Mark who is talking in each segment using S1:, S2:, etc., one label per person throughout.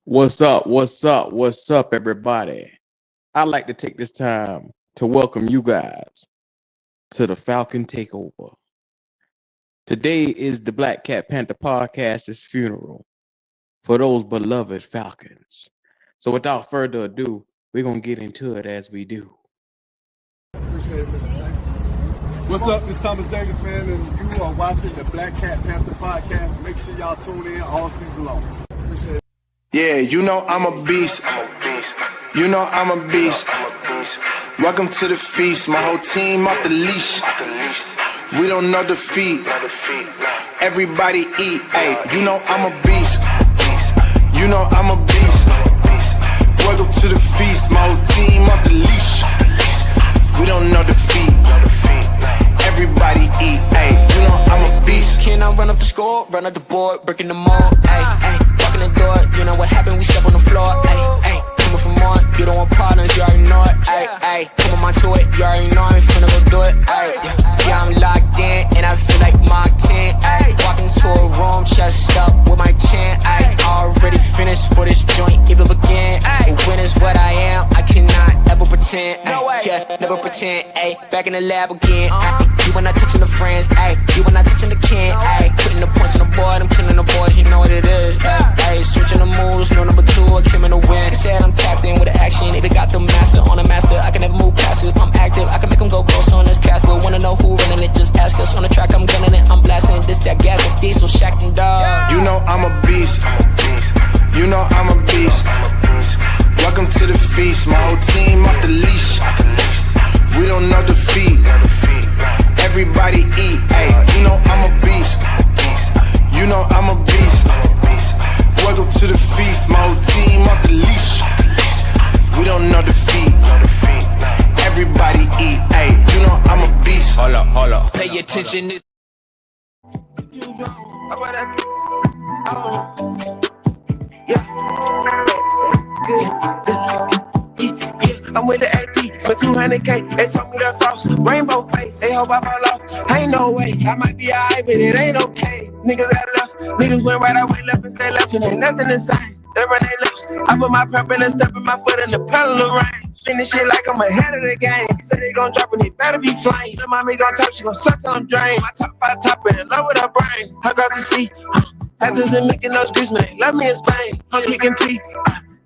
S1: What's up? What's up? What's up, everybody? I'd like to take this time to welcome you guys to the Falcon Takeover. Today is the Black Cat Panther podcast's funeral for those beloved Falcons. So, without further ado, we're going to get into it as we do.
S2: Appreciate it, Mr. Thank you. What's up? This is Thomas Davis, man, and you are watching the Black Cat Panther podcast. Make sure y'all tune in all season long. Appreciate it.
S3: Yeah, you know I'm a beast. You know I'm a beast. Welcome to the feast. My whole team off the leash. We don't know defeat. Everybody eat. Hey, you know I'm a beast. You know I'm a beast. Welcome to the feast. My whole team off the leash. We don't know defeat. Everybody eat. Hey, you know I'm a beast.
S4: Can I run up the score, run up the board, breaking them all? Ay, ay, walking the door, you know what happened? We step on the floor. Ay, ay, coming from on, you don't want partners, you already know it. Ay, ay, come on my to it, you already know I'm finna go do it. Ay, yeah, I'm locked in, and I feel like Mark 10. Ay, walking to a room, chest up with my chin. Ay, already finished for this joint, even begin. Ay, when is what I am, I cannot ever pretend. Ay, yeah, never pretend. Ay, back in the lab again. Ay, you when I touching the friends, ayy. You when I touching the can, ayy. Putting the points on the board, I'm killing the boys, you know what it is, ayy. Switching the moves, no number two, I came in the win. They said I'm tapped in with the action, they got the master on the master. I can never move past it. If I'm active, I can make them go ghost on this cast. But wanna know who running it, just ask us. On the track, I'm gunning it, I'm blasting this, that gas, that diesel, Shaq and dog.
S3: You know I'm a beast. You know I'm a beast. Welcome to the feast. My whole team off the leash. We don't know defeat. Everybody eat, ayy, you know I'm a beast. You know I'm a beast. Welcome to the feast, my whole team off the leash. We don't know defeat. Everybody eat, ayy, you know I'm a beast.
S4: Hold up, pay attention.
S5: I'm with the AP for 200K. They told me that frost, rainbow face. They hope I fall off. Ain't no way. I might be alright, but it ain't okay. Niggas got left. Niggas went right, I went left and stay left. And ain't nothing insane. They run they lips. I put my purple and step in my foot in the pedal of rain. Finish shit like I'm ahead of the game. Say they gon' drop and they better be flying. The mommy gon' top, she gon' suck till I'm drained. My top five top in love with her brain. Her girls to see. Actors and making no screws, man. Love me in Spain. I'm kicking P.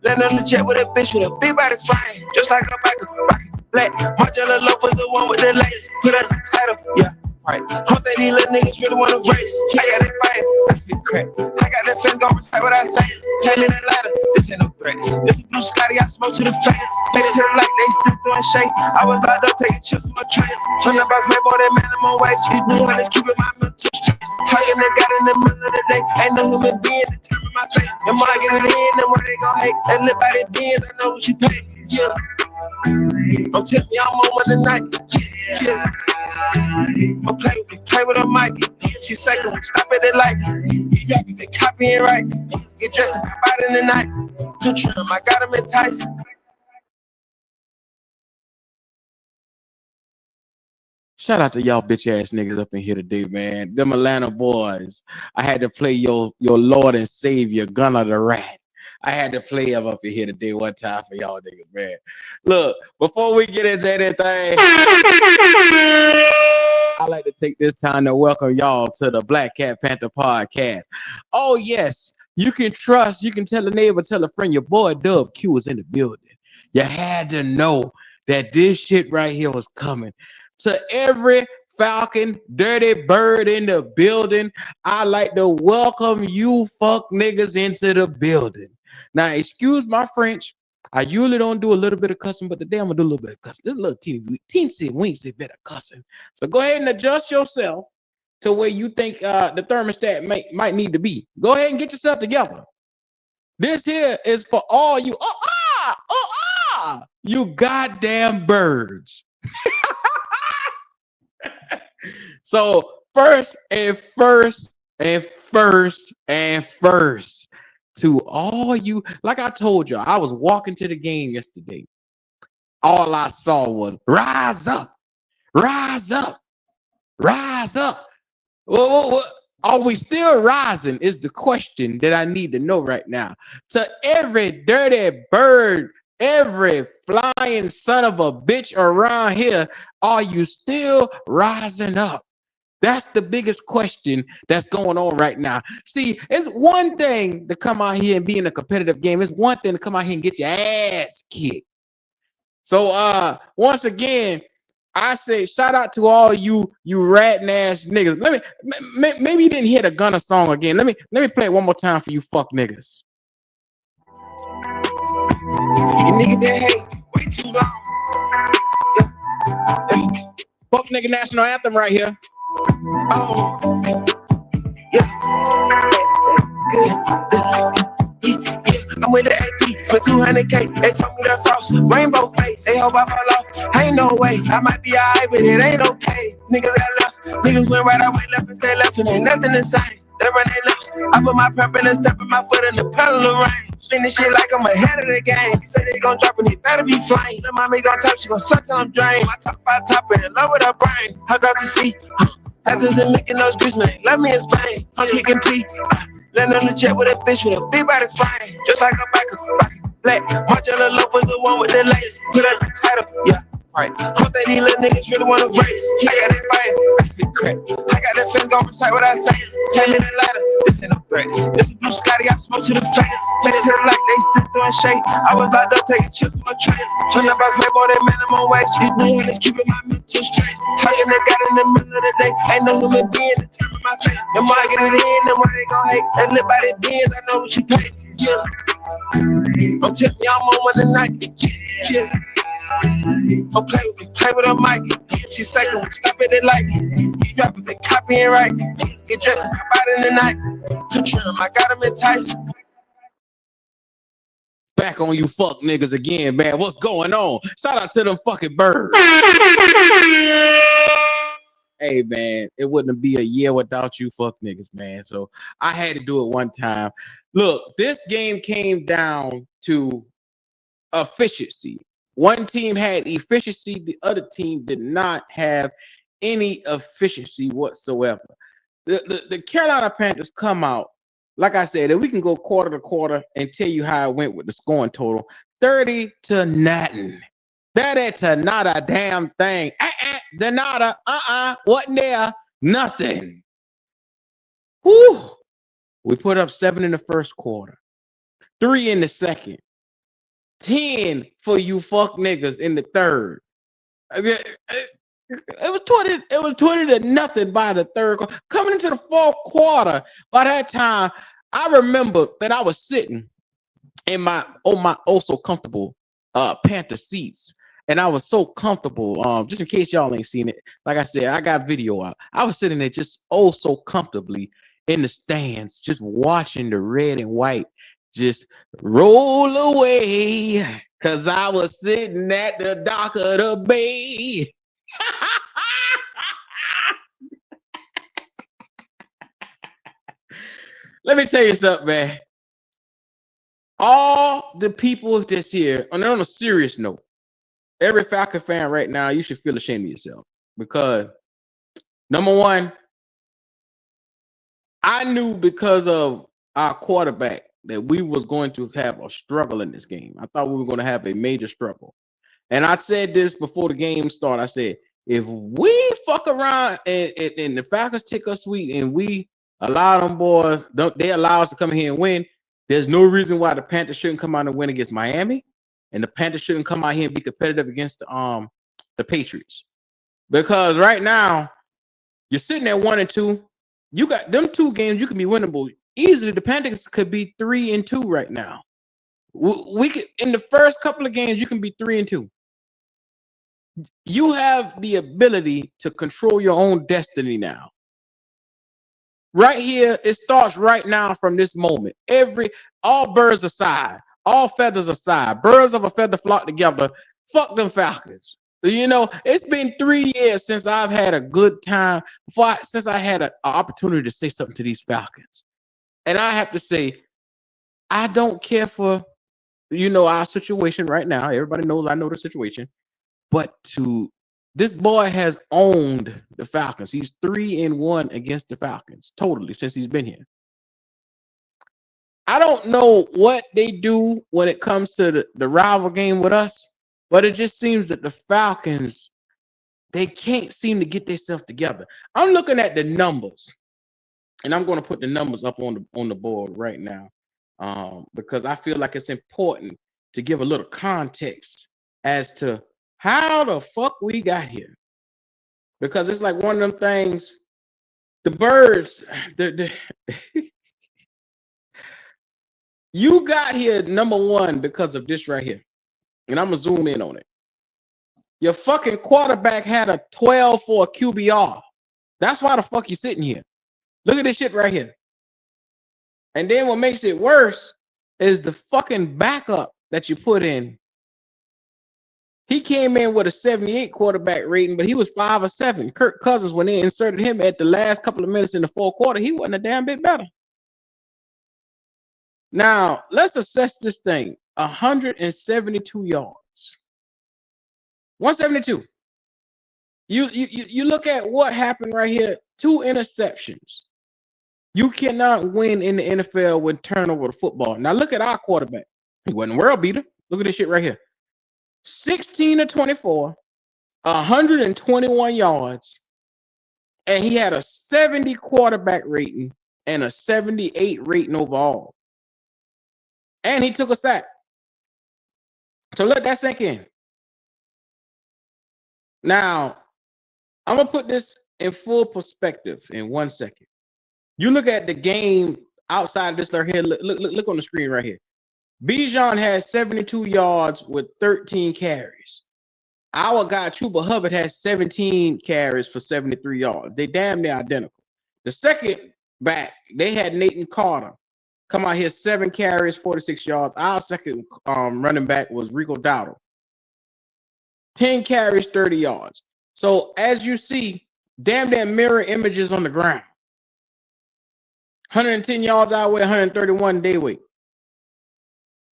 S5: Land on the jet with a bitch with a big body frame. Just like a biker, rocket, black. Margiela Lopez, the one with the lace. Put on the title, yeah, right. Hope that these little niggas really wanna race. I got that fire, I spit crack. I got that fence gon' recite what I say. Can't let that ladder, this ain't no threats. This is blue Scotty, I smoke to the face. Back to the light, they still throwing shade. I was locked up, taking chips from a train. Turn the box, man, boy, that minimum wage. These blue hunters keeping my mental straight. Talking that got in the middle of the day. Ain't no human being determine my fate. The more I get it in, the more they gon' hate. That lip by their beans, I know what you pay. Yeah. Don't tell me I'm on one tonight. Yeah. Don't play with a mic. She psycho, stop at the light. These rappers they copying right. Get dressed and pop out in the night. Two trim, I got him enticed.
S1: Shout out to y'all bitch ass niggas up in here today, man. Them Atlanta boys. I had to play your Lord and Savior, Gunna the Rat. I had to play him up in here today one time for y'all niggas, man. Look, before we get into anything, I'd like to take this time to welcome y'all to the Black Cat Panther podcast. Oh, yes, you can trust, you can tell a neighbor, tell a friend, your boy Dub Q is in the building. You had to know that this shit right here was coming. To every Falcon dirty bird in the building, I like to welcome you fuck niggas into the building. Now, excuse my French. I usually don't do a little bit of cussing, but today I'm gonna do a little bit of cussing. This little teensy winksy bit of cussing. So go ahead and adjust yourself to where you think the thermostat might need to be. Go ahead and get yourself together. This here is for all you you goddamn birds. So first, to all you, like I told you, I was walking to the game yesterday. All I saw was rise up, rise up, rise up. What? Are we still rising? Is the question that I need to know right now. To every dirty bird, every flying son of a bitch around here, are you still rising up? That's the biggest question that's going on right now. See, it's one thing to come out here and be in a competitive game. It's one thing to come out here and get your ass kicked. So once again, I say shout out to all you ratting ass niggas. Maybe you didn't hear the Gunna song again. Let me play it one more time for you fuck niggas.
S5: You nigga been hating way too long. Yeah.
S1: Fuck nigga national anthem right here.
S5: Oh. Yeah. Good. I'm with the AP for 200K. They told me that frost, rainbow face. They hope I fall off. Ain't no way. I might be alright, but it ain't okay. Niggas got left. Niggas went right, I went left and stay left, and ain't nothing the same. They run they left. I put my purple and step in my foot in the pedal of rain. Spin this shit like I'm ahead of the game. Say they gon' drop and it better be flying. The mommy gon' top, she gon' suck till I'm drained. My top by top in love with her brain. Her girls to see. After the making those grease, man. Love me in Spain. I'm kicking P. Land on the jet with a bitch with a big body frame. Just like a biker, black. Marcella Lopez, the one with the lace. Put up the title, yeah, right. Hope that these little niggas really wanna race. I got that fire, I spit crack. I got that face gon' recite what I say. Can't hit a ladder, this ain't no threats. This is blue Scotty, I smoke to the face. Play to the light, they still throwing shade. I was locked up taking chips for a train. Turn up, I pay more than minimum wage. These blue ones keeping my mental straight. Talking that got in the middle of the day. Ain't no human being to turn my face. The more I get it in, the more they gon' hate. That live by the beans, I know what you pay. Yeah. Don't tell me I'm on one tonight. Yeah. Don't play with me, play with a mic. She say, stop it, they like it. These rappers ain't copying right. Get dressed and pop out in the night. To trim, I got them enticed.
S1: Back on you fuck niggas again, man. What's going on? Shout out to them fucking birds. Hey, man, it wouldn't be a year without you fuck niggas, man. So I had to do it one time. Look, this game came down to efficiency. One team had efficiency, the other team did not have any efficiency whatsoever. The Carolina Panthers come out, like I said, and we can go quarter to quarter and tell you how it went with the scoring total. 30-0. That ain't not a damn thing. The nada, wasn't there? Nothing. Whew. We put up 7 in the first quarter, 3 in the second, 10 for you fuck niggas in the third. It was 20. It was 20-0 by the third. Coming into the fourth quarter, by that time, I remember that I was sitting in my so comfortable Panther seats. And I was so comfortable. Just in case y'all ain't seen it, like I said, I got video out. I was sitting there just so comfortably in the stands, just watching the red and white just roll away. Cause I was sitting at the dock of the bay. Let me tell you something, man. All the people this year, and on a serious note, every Falcon fan right now, you should feel ashamed of yourself because, number one, I knew because of our quarterback that we was going to have a struggle in this game. I thought we were going to have a major struggle. And I said this before the game started. I said, if we fuck around and the Falcons take us sweet and we allow them boys, they allow us to come here and win, there's no reason why the Panthers shouldn't come out and win against Miami. And the Panthers shouldn't come out here and be competitive against the Patriots. Because right now, you're sitting at 1-2. You got them 2 games, you can be winnable easily. The Panthers could be 3-2 right now. We could, in the first couple of games, you can be 3-2. You have the ability to control your own destiny now. Right here, it starts right now from this moment. All birds aside. All feathers aside, birds of a feather flock together. Fuck them Falcons. You know, it's been 3 years since I've had a good time, since I had an opportunity to say something to these Falcons. And I have to say, I don't care for, our situation right now. Everybody knows I know the situation. But to This boy has owned the Falcons. He's 3-1 against the Falcons totally since he's been here. I don't know what they do when it comes to the rival game with us, but it just seems that the Falcons, they can't seem to get themselves together. I'm looking at the numbers, and I'm going to put the numbers up on the board right now because I feel like it's important to give a little context as to how the fuck we got here. Because it's like one of them things, the birds, you got here, number one, because of this right here. And I'm going to zoom in on it. Your fucking quarterback had a 12 for a QBR. That's why the fuck you sitting here. Look at this shit right here. And then what makes it worse is the fucking backup that you put in. He came in with a 78 quarterback rating, but he was 5 or 7. Kirk Cousins, when they inserted him at the last couple of minutes in the fourth quarter, he wasn't a damn bit better. Now, let's assess this thing. 172 yards. 172. You look at what happened right here. 2 interceptions. You cannot win in the NFL with turnover the football. Now look at our quarterback. He wasn't world beater. Look at this shit right here. 16 of 24, 121 yards, and he had a 70 quarterback rating and a 78 rating overall. And he took a sack. So let that sink in. Now, I'm going to put this in full perspective in 1 second. You look at the game outside of this right here. Look on the screen right here. Bijan had 72 yards with 13 carries. Our guy, Chuba Hubbard, has 17 carries for 73 yards. They damn near identical. The second back, they had Nathan Carter come out here, 7 carries, 46 yards. Our second running back was Rico Dowdle. 10 carries, 30 yards. So as you see, damn near mirror images on the ground. 110 yards our way, 131 day weight.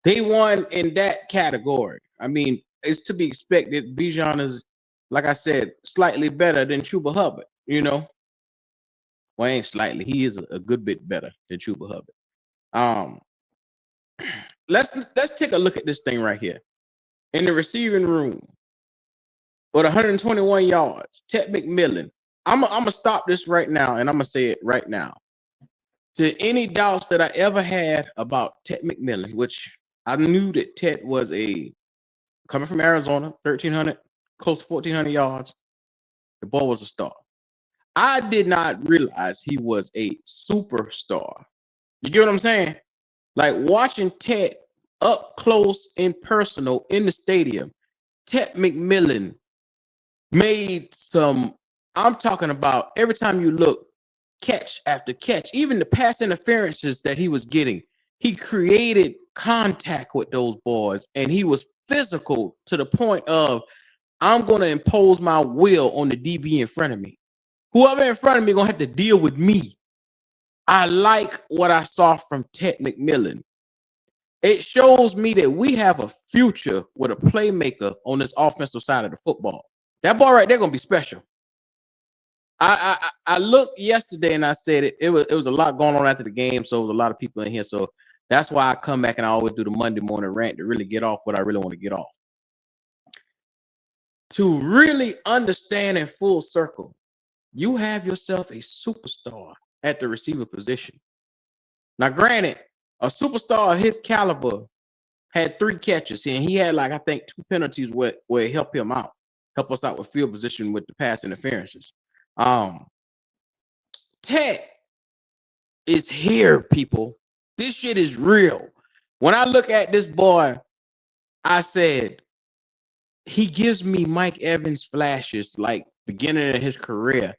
S1: They won in that category. I mean, it's to be expected. Bijan is, like I said, slightly better than Chuba Hubbard, you know. Well, ain't slightly. He is a good bit better than Chuba Hubbard. Let's take a look at this thing right here. In the receiving room, with 121 yards, Ted McMillan. I'm gonna stop this right now, and I'm gonna say it right now. To any doubts that I ever had about Ted McMillan, which I knew that Ted was coming from Arizona, 1,300, close to 1,400 yards. The boy was a star. I did not realize he was a superstar. You get what I'm saying? Like watching Ted up close and personal in the stadium, Ted McMillan made some, I'm talking about every time you look, catch after catch, even the pass interferences that he was getting, he created contact with those boys, and he was physical to the point of, I'm going to impose my will on the DB in front of me. Whoever in front of me going to have to deal with me. I like what I saw from Ted McMillan. It shows me that we have a future with a playmaker on this offensive side of the football. That ball right there going to be special. I looked yesterday and I said it was a lot going on after the game, so it was a lot of people in here. So that's why I come back and I always do the Monday morning rant to really get off what I really want to get off. To really understand in full circle, you have yourself a superstar at the receiver position. Now, granted, a superstar of his caliber had 3 catches, and he had, like, I think 2 penalties where it helped him out, help us out with field position with the pass interferences. Ted is here, people. This shit is real. When I look at this boy, I said, he gives me Mike Evans flashes, like beginning of his career.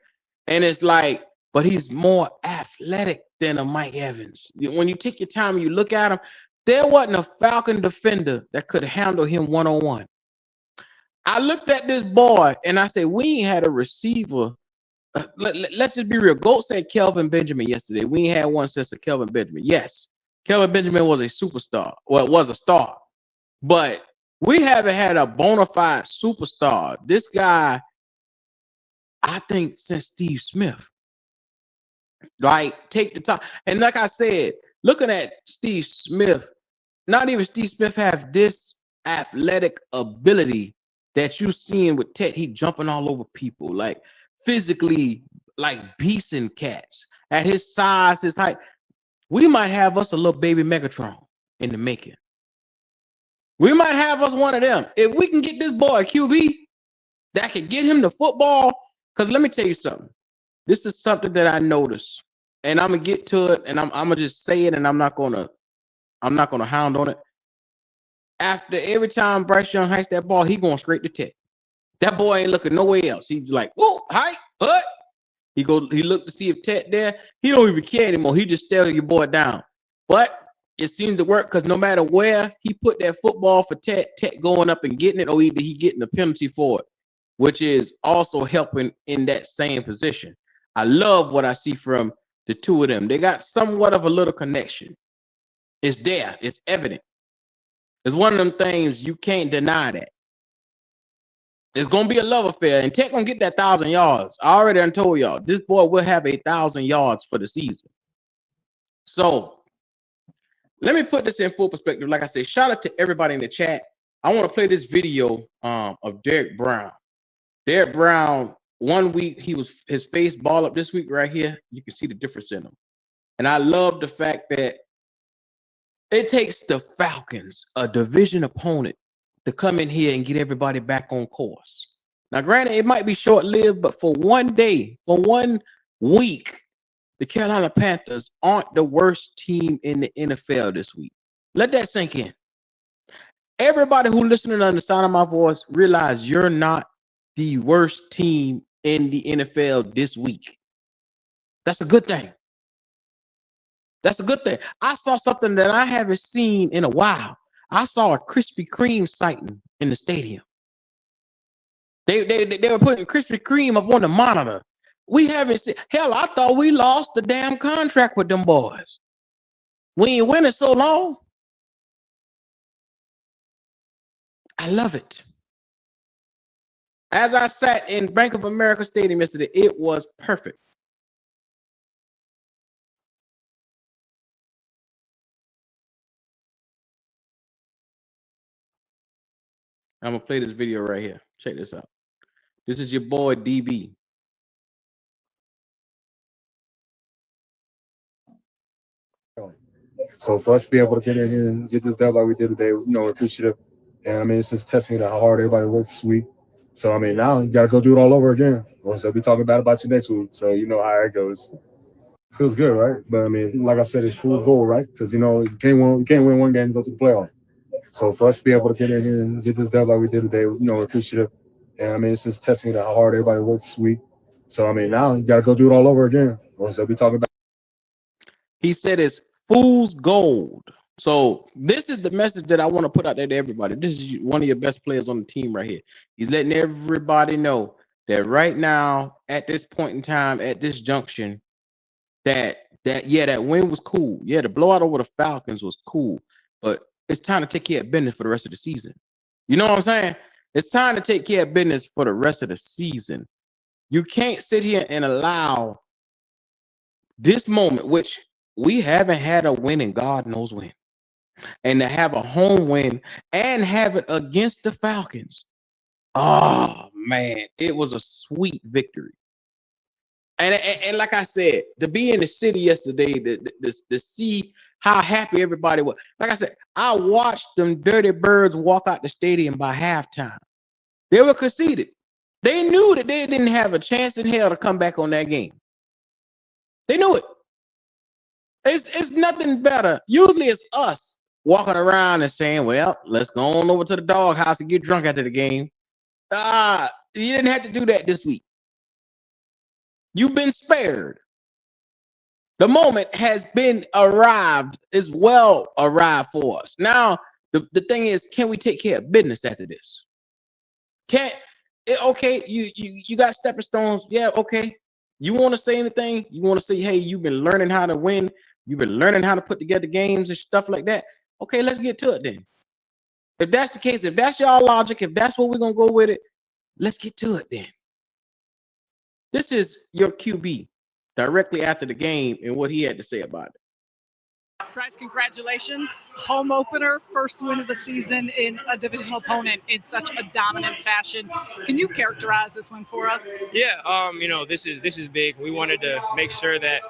S1: And it's like, but he's more athletic than a Mike Evans. When you take your time and you look at him, there wasn't a Falcon defender that could handle him one-on-one. I looked at this boy and I said, we ain't had a receiver. Let's just be real. Goat said Kelvin Benjamin yesterday. We ain't had one since of Kelvin Benjamin. Yes, Kelvin Benjamin was a superstar. Well, it was a star. But we haven't had a bona fide superstar. This guy I think since Steve Smith. Like, take the time. And like I said, looking at Steve Smith, not even Steve Smith have this athletic ability that you seeing with Ted. He jumping all over people, like physically, like beasting cats. At his size, his height, we might have us a little baby Megatron in the making. We might have us one of them. If we can get this boy a QB that can get him the football, because let me tell you something. This is something that I noticed, and I'm gonna get to it, and I'm gonna just say it, and I'm not gonna hound on it. After every time Bryce Young hikes that ball, he going straight to Ted. That boy ain't looking nowhere else. He's like, whoa, hike, but he look to see if Ted there. He don't even care anymore. He just stare your boy down. But it seems to work because no matter where he put that football for Ted going up and getting it, or either he getting a penalty for it, which is also helping in that same position. I love what I see from the two of them. They got somewhat of a little connection. It's there. It's evident. It's one of them things you can't deny that. It's going to be a love affair, and Ted going to get that 1,000 yards. I already done told y'all, this boy will have 1,000 yards for the season. So, let me put this in full perspective. Like I said, shout out to everybody in the chat. I want to play this video of Derek Brown. Derek Brown, 1 week, his face ball up. This week right here, you can see the difference in him. And I love the fact that it takes the Falcons, a division opponent, to come in here and get everybody back on course. Now, granted, it might be short-lived, but for 1 day, for 1 week, the Carolina Panthers aren't the worst team in the NFL this week. Let that sink in. Everybody who listening on the sound of my voice, realize you're not the worst team in the NFL this week. That's a good thing. That's a good thing. I saw something that I haven't seen in a while. I saw a Krispy Kreme sighting in the stadium. They were putting Krispy Kreme up on the monitor. We haven't seen. Hell, I thought we lost the damn contract with them boys. We ain't winning so long. I love it. As I sat in Bank of America Stadium yesterday, it was perfect. I'm going to play this video right here. Check this out. This is your boy, DB.
S2: So for us to be able to get in here and get this done like we did today, we're appreciative. And I mean, it's just testing how hard everybody worked this week. So I mean, now you got to go do it all over again. So we'll be talking about you next week. So you know how it goes. Feels good, right? But I mean, like I said, it's fool's goal, right? Because you can't win one game and go to the playoff. So for us to be able to get in here and get this done like we did today, we're appreciative. And I mean, it's just testing how hard everybody worked this week. So I mean, now you got to go do it all over again. So we'll be talking about.
S1: He said it's fool's gold. So this is the message that I want to put out there to everybody. This is one of your best players on the team right here. He's letting everybody know that right now, at this point in time, at this junction, that win was cool. Yeah, the blowout over the Falcons was cool, but it's time to take care of business for the rest of the season. You know what I'm saying? It's time to take care of business for the rest of the season. You can't sit here and allow this moment, which we haven't had a win in God knows when, and to have a home win and have it against the Falcons. Oh, man, it was a sweet victory. And like I said, to be in the city yesterday, to see how happy everybody was. Like I said, I watched them Dirty Birds walk out the stadium by halftime. They were conceited. They knew that they didn't have a chance in hell to come back on that game. They knew it. It's nothing better. Usually it's us walking around and saying, well, let's go on over to the doghouse and get drunk after the game. You didn't have to do that this week. You've been spared. The moment has been arrived, is well arrived for us. Now, the thing is, can we take care of business after this? Okay, you got stepping stones. Yeah, okay. You want to say anything? You want to say, hey, you've been learning how to win. You've been learning how to put together games and stuff like that. Okay, let's get to it then. If that's the case, if that's y'all logic, if that's what we're going to go with it, let's get to it then. This is your QB directly after the game and what he had to say about it.
S6: Bryce, congratulations. Home opener, first win of the season in a divisional opponent in such a dominant fashion. Can you characterize this win for us?
S7: Yeah, this is big. We wanted to make sure that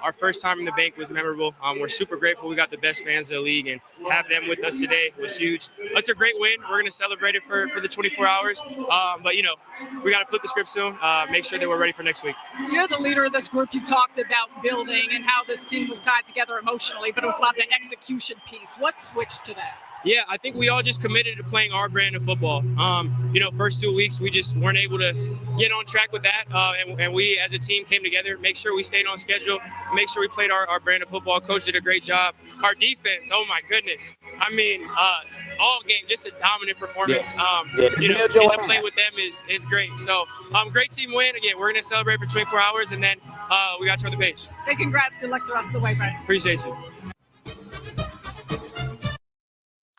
S7: our first time in the bank was memorable. We're super grateful we got the best fans of the league, and have them with us today was huge. That's a great win. We're going to celebrate it for the 24 hours. But we got to flip the script soon, make sure that we're ready for next week.
S6: You're the leader of this group. You've talked about building and how this team was tied together emotionally, but it was about the execution piece. What switched today?
S7: Yeah, I think we all just committed to playing our brand of football. First 2 weeks, we just weren't able to get on track with that. And we, as a team, came together, make sure we stayed on schedule, make sure we played our brand of football. Coach did a great job. Our defense, oh my goodness. I mean, all game, just a dominant performance. Getting to play with them is great. So, great team win. Again, we're going to celebrate for 24 hours, and then we got to turn the page.
S6: Hey, congrats. Good luck the rest of the way, Bryce.
S7: Appreciate you.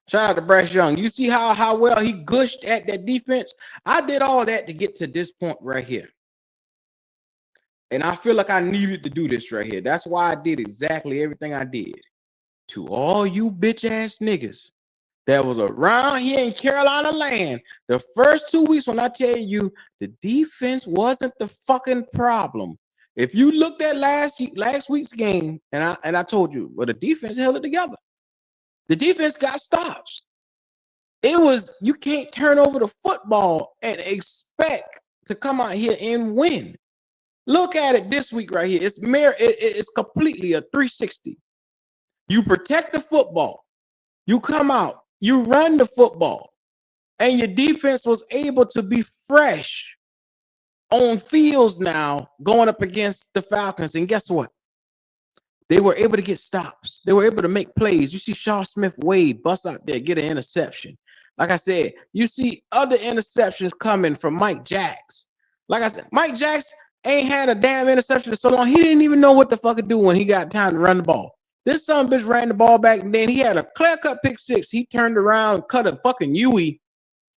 S1: Shout out to Bryce Young. You see how well he gushed at that defense? I did all that to get to this point right here. And I feel like I needed to do this right here. That's why I did exactly everything I did. To all you bitch-ass niggas that was around here in Carolina land, the first 2 weeks when I tell you the defense wasn't the fucking problem. If you looked at last week's game, and I told you, well, the defense held it together. The defense got stops. You can't turn over the football and expect to come out here and win. Look at it this week right here. It's completely a 360. You protect the football. You come out. You run the football. And your defense was able to be fresh on fields now going up against the Falcons. And guess what? They were able to get stops. They were able to make plays. You see Shaw Smith-Wade bust out there, get an interception. Like I said, you see other interceptions coming from Mike Jacks. Like I said, Mike Jacks ain't had a damn interception in so long. He didn't even know what the fuck to do when he got time to run the ball. This son of a bitch ran the ball back, and then he had a clear-cut pick six. He turned around, cut a fucking Yui,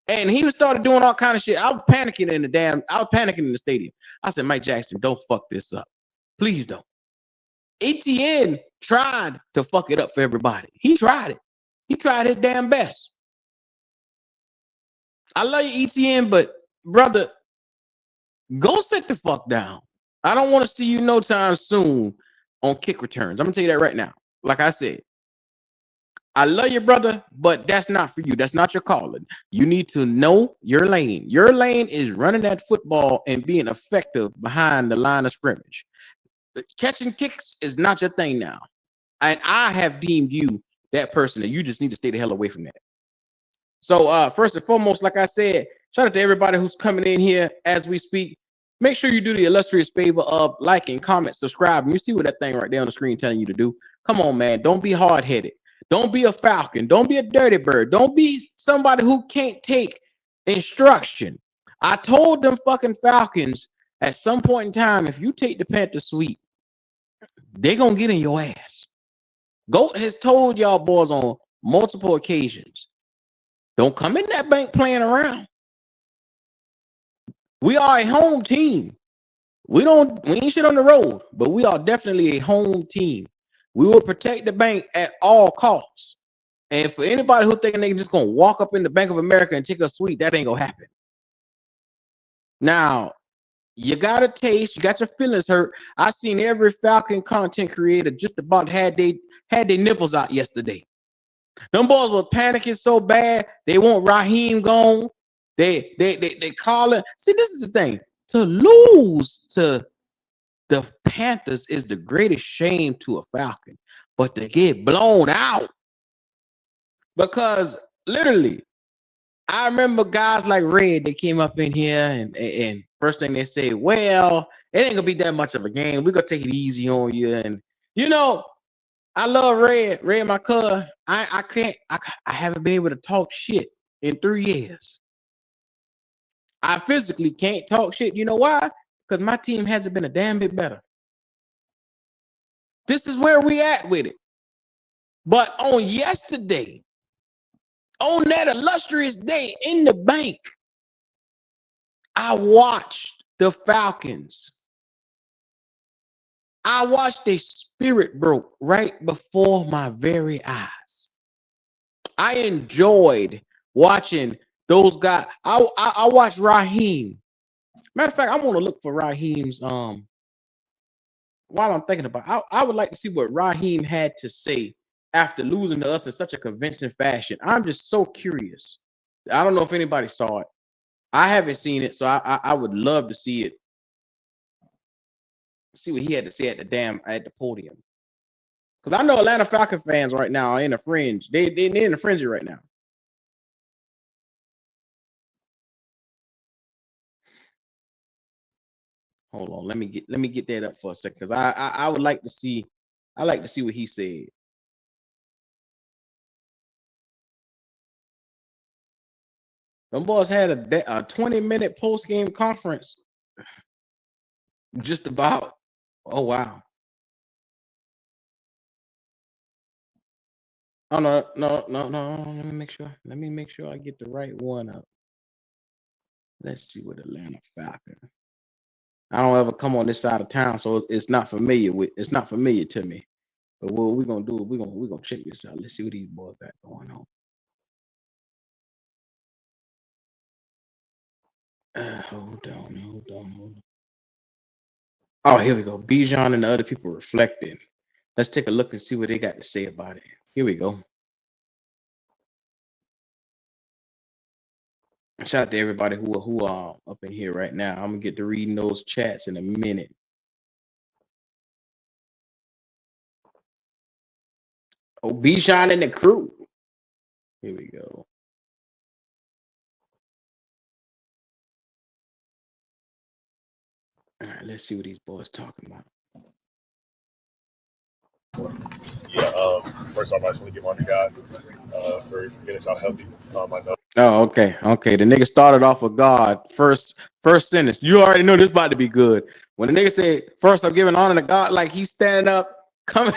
S1: and he started doing all kind of shit. I was panicking in the stadium. I said, Mike Jackson, don't fuck this up. Please don't. ETN tried to fuck it up for everybody. He tried it. He tried his damn best. I love you, ETN, but brother, go sit the fuck down. I don't want to see you no time soon on kick returns. I'm gonna tell you that right now. Like I said, I love you, brother, but that's not for you. That's not your calling. You need to know your lane. Your lane is running that football and being effective behind the line of scrimmage. Catching kicks is not your thing now. And I have deemed you that person, and you just need to stay the hell away from that. So first and foremost, like I said, shout out to everybody who's coming in here as we speak. Make sure you do the illustrious favor of liking, comment, subscribe. And you see what that thing right there on the screen telling you to do. Come on, man. Don't be hard-headed. Don't be a falcon. Don't be a dirty bird. Don't be somebody who can't take instruction. I told them fucking Falcons at some point in time, if you take the Panther sweep, they're going to get in your ass. Goat has told y'all boys on multiple occasions, don't come in that bank playing around. We are a home team. We ain't shit on the road, but we are definitely a home team. We will protect the bank at all costs. And for anybody who thinking they just going to walk up in the Bank of America and take a sweep, that ain't going to happen. Now, you got a taste. You got your feelings hurt. I seen every Falcon content creator just about had their nipples out yesterday. Them boys were panicking so bad they want Raheem gone. They call it. See, this is the thing. To lose to the Panthers is the greatest shame to a Falcon, but to get blown out, because literally, I remember guys like Red, they came up in here and first thing they say, well, it ain't gonna be that much of a game. We're gonna take it easy on you. And you know, I love Red, my cousin. I haven't been able to talk shit in 3 years. I physically can't talk shit. You know why? Because my team hasn't been a damn bit better. This is where we at with it. But on yesterday, on that illustrious day in the bank, I watched the Falcons. I watched a spirit broke right before my very eyes. I enjoyed watching those guys. I watched Raheem. Matter of fact, I want to look for Raheem's while I'm thinking about it, I would like to see what Raheem had to say after losing to us in such a convincing fashion. I'm just so curious. I don't know if anybody saw it. I haven't seen it, so I would love to see it. See what he had to say at the podium. Because I know Atlanta Falcon fans right now are in a fringe. They're in a frenzy right now. Hold on, let me get that up for a second, because I would like to see. I like to see what he said. Them boys had a 20-minute post-game conference. Just about. Oh wow. Oh no. Let me make sure I get the right one up. Let's see what Atlanta Falcon. I don't ever come on this side of town, so it's not familiar to me. But what we're gonna do, we're gonna check this out. Let's see what these boys got going on. Hold on. Oh, here we go. Bijan and the other people reflecting. Let's take a look and see what they got to say about it. Here we go. Shout out to everybody who are up in here right now. I'm gonna get to reading those chats in a minute. Oh, Bijan and the crew. Here we go. All right, let's see what these boys talking about.
S2: Yeah, first off, I just want to give honor to God for getting us out healthy. I know.
S1: Oh, okay. The nigga started off with God. First sentence. You already know this about to be good. When the nigga said, first I'm giving honor to God, like he's standing up, coming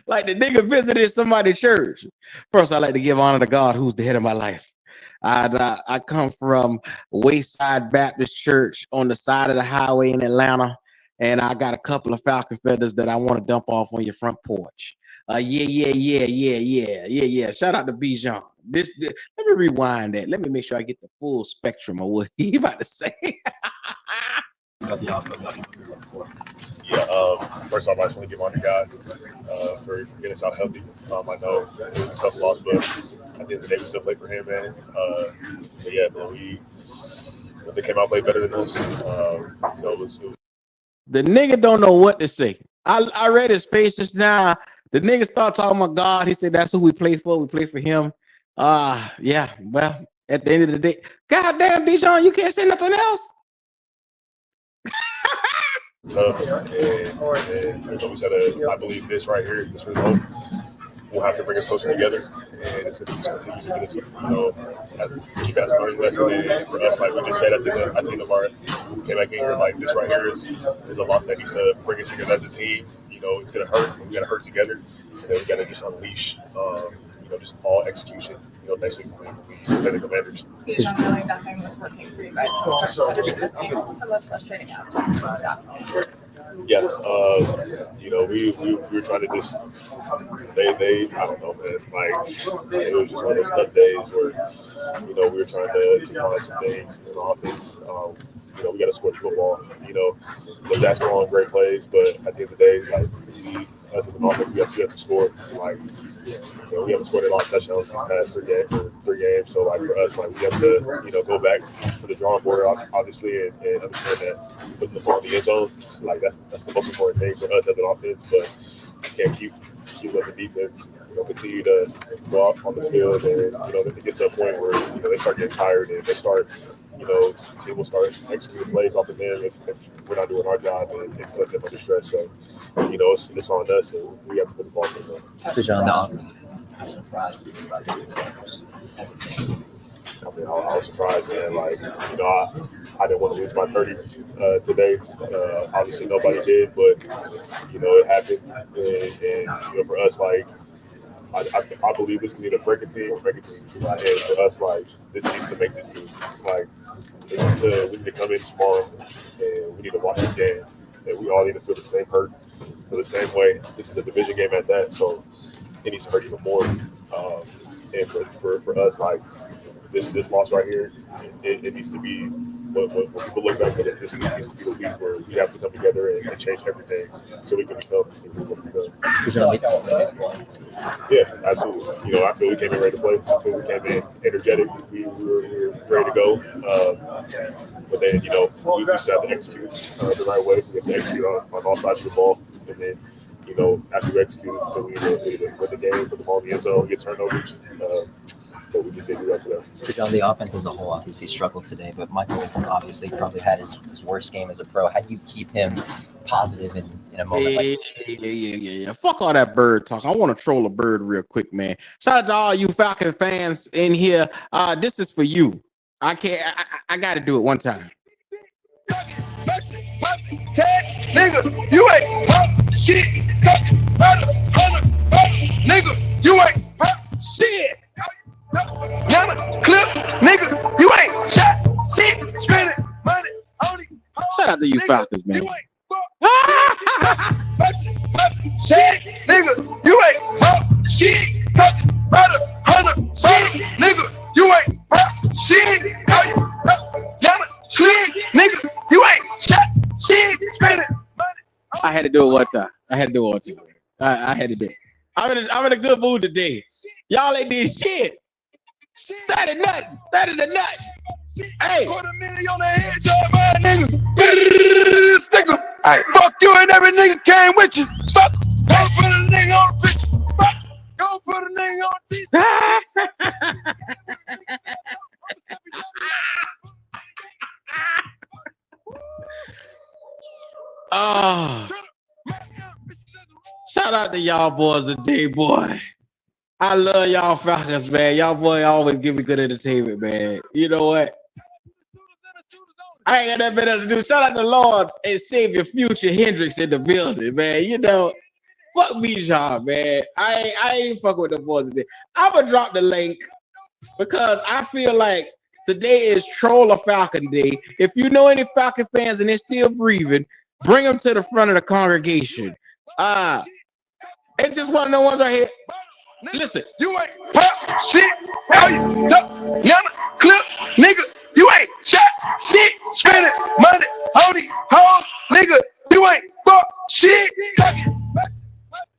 S1: like the nigga visited somebody's church. First, I like to give honor to God, who's the head of my life. I come from Wayside Baptist Church on the side of the highway in Atlanta, and I got a couple of Falcon feathers that I want to dump off on your front porch. Yeah. Shout out to Bijan. Let me rewind that. Let me make sure I get the full spectrum of what he about to say.
S2: First off, I just want to give honor to God for getting us out healthy. I know it was a tough loss, but at the end of the day, we still play for him, man. But yeah, man, they came out played better than us.
S1: The nigga don't know what to say. I read his face just now. The nigga start talking about God. He said that's who we play for. We play for him. Yeah. Well, at the end of the day, goddamn, Bijan, you can't say nothing else.
S2: Tough, and we said, I believe this right here, this result, will have to bring us closer together, and it's going to just continue to get us, keep us learning lesson. And for us, like we just said at the end of our, we came back in here, like this right here is a loss that needs to bring us together as a team. It's going to hurt, and we got to hurt together, and then we got to just unleash, just all execution. Next week we play the Commanders.
S8: Bijan, really nothing was working for you guys from the start to finish this game. What was the most frustrating aspect of that?
S2: Yeah, we were trying to just they I don't know, man. Like it was just one of those tough days where we were trying to find some things in offense. We got to score the football. That's going great plays, but at the end of the day, like us as an offense, we have to score. Like we haven't scored a lot of touchdowns these past three games. So like for us, like we have to go back to the drawing board, obviously, and understand that putting the ball in the end zone, like that's the most important thing for us as an offense. But we can't keep letting the defense continue to go out on the field, and it gets to a point where they start getting tired and they start. The team will start executing plays off of them if we're not doing our job and put them under stress. So, it's on us, and we have to put the ball in them.
S9: How surprised were you about the examples as a team?
S2: I was surprised, man. Like, I didn't want to lose by 30 today. Obviously, nobody did, but, it happened. And for us, like, I believe this can either break a team or make a team. And for us, like, this needs to make this team. Like, We need to come in tomorrow and we need to watch this game. And we all need to feel the same hurt, feel the same way. This is a division game at that, so it needs to hurt even more. And for us, like this loss right here, it needs to be when people look back at it, this week needs to be the week where we have to come together and change everything so we can become the team we want to become. Yeah, absolutely. I feel we came in ready to play. I feel we came in energetic. We were ready to go. But then, we just have to execute the right way. We have to execute on all sides of the ball. And then, after we execute, then we need to win the game, put the ball in the end zone, get turnovers. But we just didn't do that today.
S9: The offense as a whole obviously struggled today, but Michael obviously probably had his worst game as a pro. How do you keep him positive in a moment like this?
S1: Yeah. Fuck all that bird talk. I want to troll a bird real quick, man. Shout out to all you Falcon fans in here. This is for you. I got to do it one time.
S5: Niggas, you ain't pop shit. Niggas, you ain't pop shit. Yama, clip, niggas, you ain't shot shit. Spending money on these hoes.
S1: Shout out to you Falcons, man.
S5: Shit, niggas, you ain't pop shit. Talking about 100 shit, niggas, you ain't pop shit. Yama, clip, niggas, you ain't shot shit. Spending money.
S1: I had to do it one time. I had to do it. I'm in a good mood today. Y'all ain't did shit. That is nothing. That is a nut. Hey.
S5: Put $1 million on the head job, my niggas. Sticker. Hey. Fuck you and every nigga came with you. Fuck. Go put a nigga on the picture. Fuck. Go put a nigga on the
S1: Oh. Shout out to y'all boys today, boy. I love y'all Falcons, man. Y'all boy always give me good entertainment, man. You know what? I ain't got that better to do. Shout out to Lord and Savior Future Hendrix in the building, man. Fuck me, y'all, man. I ain't fucking with the boys today. I'm gonna drop the link because I feel like today is Troll of Falcon Day. If you know any Falcon fans and they're still breathing, bring them to the front of the congregation. It's just one of the ones right here. Listen,
S5: you ain't pop shit. How you Yama, clip, niggas, you ain't shot shit. Spending money on these hoes, nigga, you ain't fuck shit.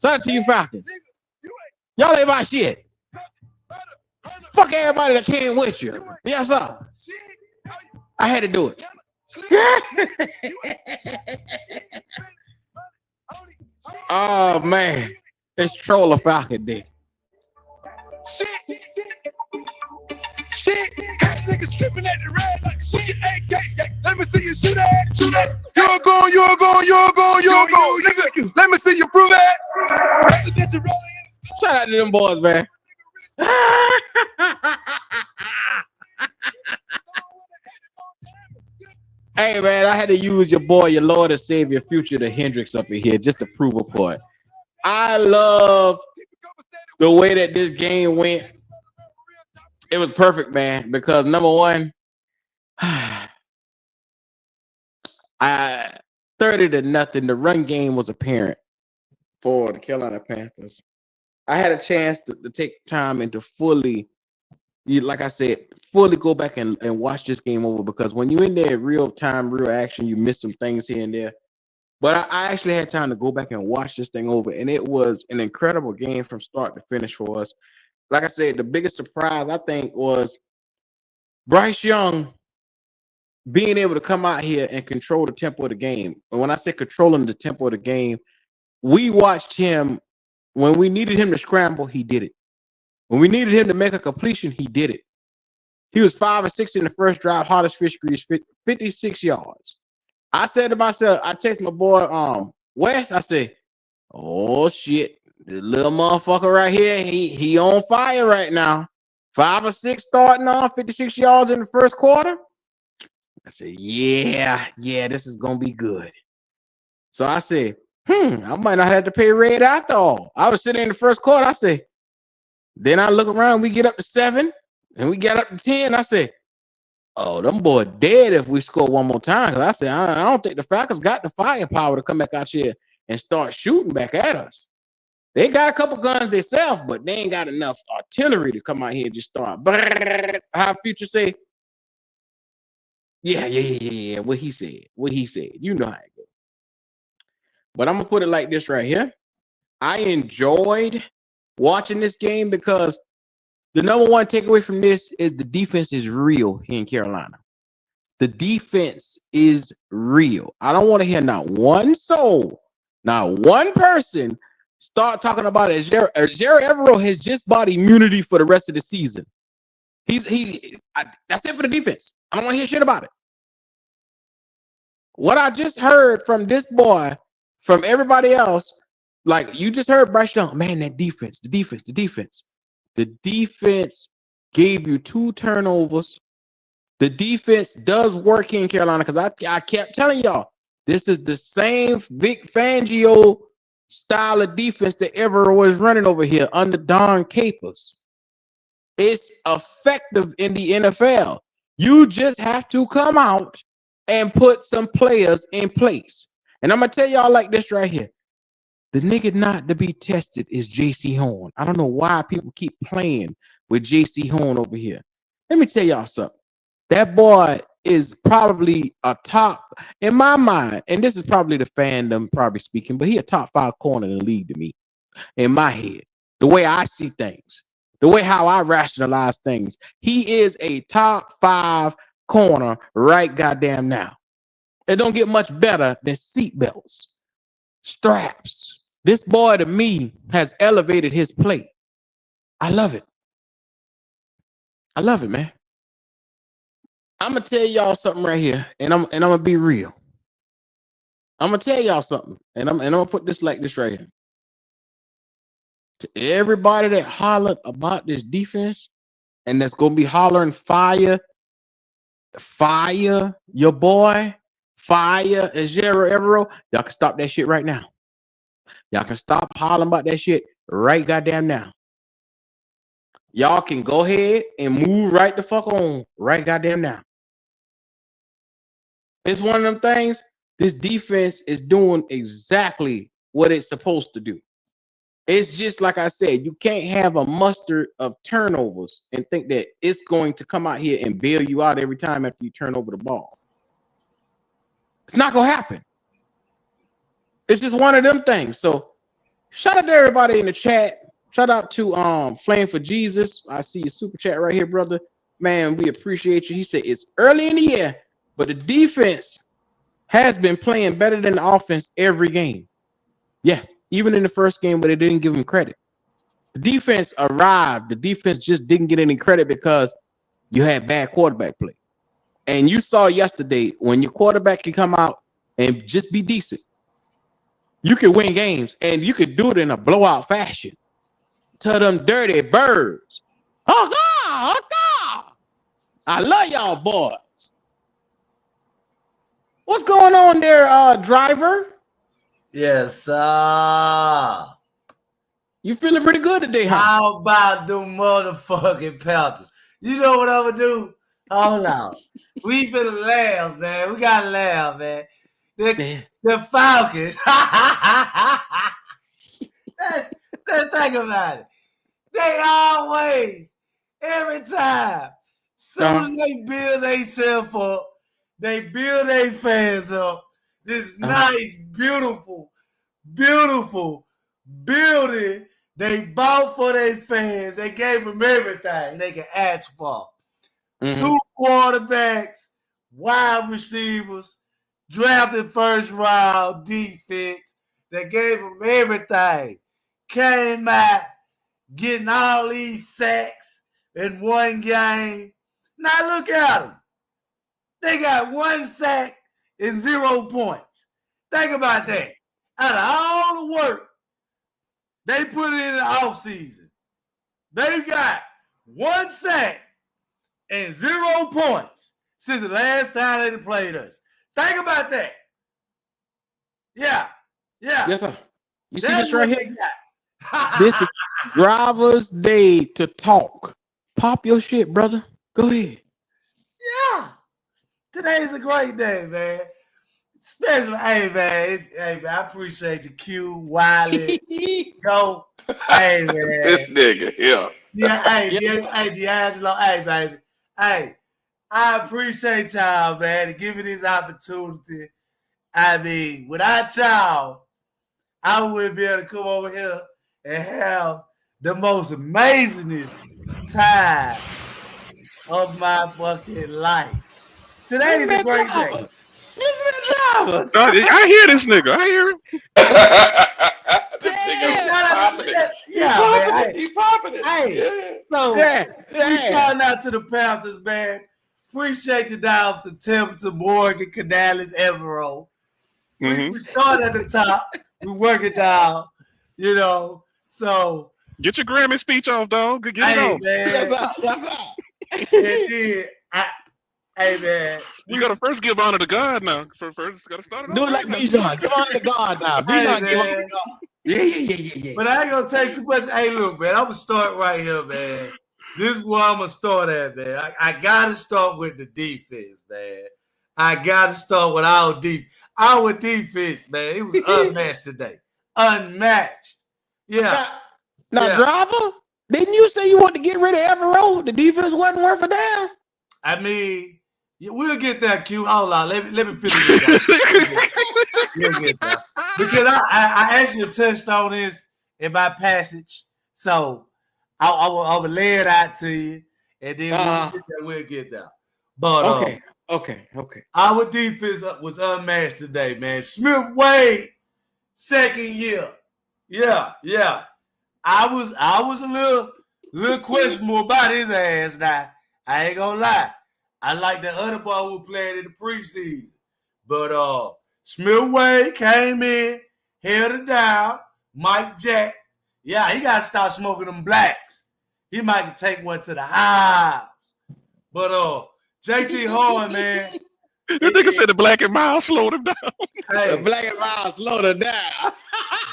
S1: Shout out to you Falcons. Y'all ain't my shit. Fuck everybody that came with you. Yes, sir. I had to do it. Oh man, it's Troll of Falcon Day.
S5: Shit, niggas stripping at the red like shoot your AK. Let me see you shoot that. You're going. Nigga, let me see you prove that.
S1: Shout out to them boys, man. Hey, man, I had to use your boy, your Lord and Savior, Future the Hendrix up in here just to prove a point. I love the way that this game went. It was perfect, man, because number one, 30-0, the run game was apparent for the Carolina Panthers. I had a chance to take time and to fully, like I said, fully go back and watch this game over, because when you're in there real time, real action, you miss some things here and there. But I actually had time to go back and watch this thing over, and it was an incredible game from start to finish for us. Like I said, the biggest surprise, I think, was Bryce Young being able to come out here and control the tempo of the game. And when I say controlling the tempo of the game, we watched him. When we needed him to scramble, he did it. When we needed him to make a completion, he did it. He was 5 or 6 in the first drive, hottest fish grease, 56 yards. I said to myself, I text my boy Wes, I said, oh shit, the little motherfucker right here, he on fire right now. 5 or 6 starting off, 56 yards in the first quarter. I said, yeah, this is gonna be good. So I said, I might not have to pay Red after all. I was sitting in the first quarter, I said, then I look around, we get up to 7, and we get up to 10. I said, Oh, them boy dead if we score one more time. 'Cause I said I don't think the Falcons got the firepower to come back out here and start shooting back at us. They got a couple guns themselves, but they ain't got enough artillery to come out here and just start. How Future say? Yeah. What he said. You know how it goes. But I'm gonna put it like this right here. I enjoyed watching this game because the number one takeaway from this is the defense is real here in Carolina. The defense is real. I don't want to hear not one soul, not one person start talking about it. Jerry Evero has just bought immunity for the rest of the season. That's it for the defense. I don't want to hear shit about it. What I just heard from this boy, from everybody else, like you just heard Bryce Young, man, that defense, the defense. The defense gave you 2 turnovers. The defense does work in Carolina because I kept telling y'all, this is the same Vic Fangio style of defense that ever was running over here under Don Capers. It's effective in the NFL. You just have to come out and put some players in place. And I'm going to tell y'all like this right here. The nigga not to be tested is J.C. Horn. I don't know why people keep playing with J.C. Horn over here. Let me tell y'all something. That boy is probably a top, in my mind, and this is probably the fandom probably speaking, but he a top 5 corner in the league to me, in my head. The way I see things, the way how I rationalize things. He is a top 5 corner right goddamn now. It don't get much better than seatbelts, straps. This boy to me has elevated his play. I love it. I love it, man. I'm gonna tell y'all something right here, and I'm gonna be real. I'm gonna tell y'all something, and I'm gonna put this like this right here. To everybody that hollered about this defense, and that's gonna be hollering fire your boy, fire Ejiro Evero, y'all can stop that shit right now. Y'all can stop hollering about that shit right goddamn now. Y'all can go ahead and move right the fuck on right goddamn now. It's one of them things. This defense is doing exactly what it's supposed to do. It's just like I said, you can't have a mustard of turnovers and think that it's going to come out here and bail you out every time after you turn over the ball. It's not going to happen. It's just one of them things. So shout out to everybody in the chat. Shout out to Flame for Jesus. I see your super chat right here, brother. Man, we appreciate you. He said it's early in the year, but the defense has been playing better than the offense every game. Yeah, even in the first game, but they didn't give him credit. The defense arrived. The defense just didn't get any credit because you had bad quarterback play. And you saw yesterday when your quarterback can come out and just be decent, you can win games, and you could do it in a blowout fashion. To them dirty birds. Oh, God. Oh, God. I love y'all boys. What's going on there, driver?
S10: Yes, sir.
S1: You feeling pretty good today, huh?
S10: How about them motherfucking Panthers? You know what I'm going to do? Hold on. We finna laugh, man. We got to laugh, man. The Falcons. Let's think about it. They always, every time, soon as they build themselves up, they build their fans up. This nice, beautiful building they bought for their fans. They gave them everything they can ask for. 2 quarterbacks, wide receivers, drafted first round defense. They gave them everything. Came out getting all these sacks in one game. Now look at them. They got 1 sack and 0 points. Think about that. Out of all the work they put in the offseason, they got 1 sack and 0 points since the last time they played us. Think about that. Yeah.
S1: Yes, sir. You see this right here? This is driver's day to talk. Pop your shit, brother. Go ahead.
S10: Yeah. Today's a great day, man. Especially, hey man, I appreciate you, Q, Wiley, yo, hey man,
S11: This nigga, yeah.
S10: D'Angelo, hey baby, hey, I appreciate y'all, man, to give me this opportunity. I mean, without y'all, I wouldn't be able to come over here and have the most amazingest time of my fucking life. Today is a great day.
S11: I hear this nigga. I hear him. This nigga
S10: He's popping it. Hey, so we shouting out to the Panthers, man. Appreciate you down to Templeton, Morgan, Canales, Evero. We start at the top. We work it down, you know. So
S11: get your Grammy speech off, dog. Get it on.
S10: Man.
S1: Yes,
S10: And then, hey man,
S11: you gotta first give honor to God now. First, gotta start it.
S1: Do it like Bijan. Give honor to God now. Bijan, give honor to God. Yeah.
S10: But I ain't gonna take too much. Hey, look, man, I'm gonna start right here, man. This is where I'm gonna start at, man. I gotta start with the defense, man. I gotta start with our defense, man. It was unmatched today. Unmatched. Yeah.
S1: Now, Driver, didn't you say you want to get rid of Evero? The defense wasn't worth a damn.
S10: I mean, we'll get that, Q. Hold on. Let me finish it. We'll get that. Because I actually touched on this in my passage. So I will lay it out to you, and then we'll get that. But
S1: okay.
S10: Our defense was unmatched today, man. Smith Wade, second year. Yeah. I was a little questionable about his ass now. I ain't gonna lie. I like the other boy who played in the preseason. But Smith Wade came in, held it down. Mike Jack. Yeah, he gotta start smoking them blacks. He might take one to the hives. But JT Horn, man.
S11: That nigga said the black and mild slowed him down.
S10: Hey,
S1: the black and mild slowed him down.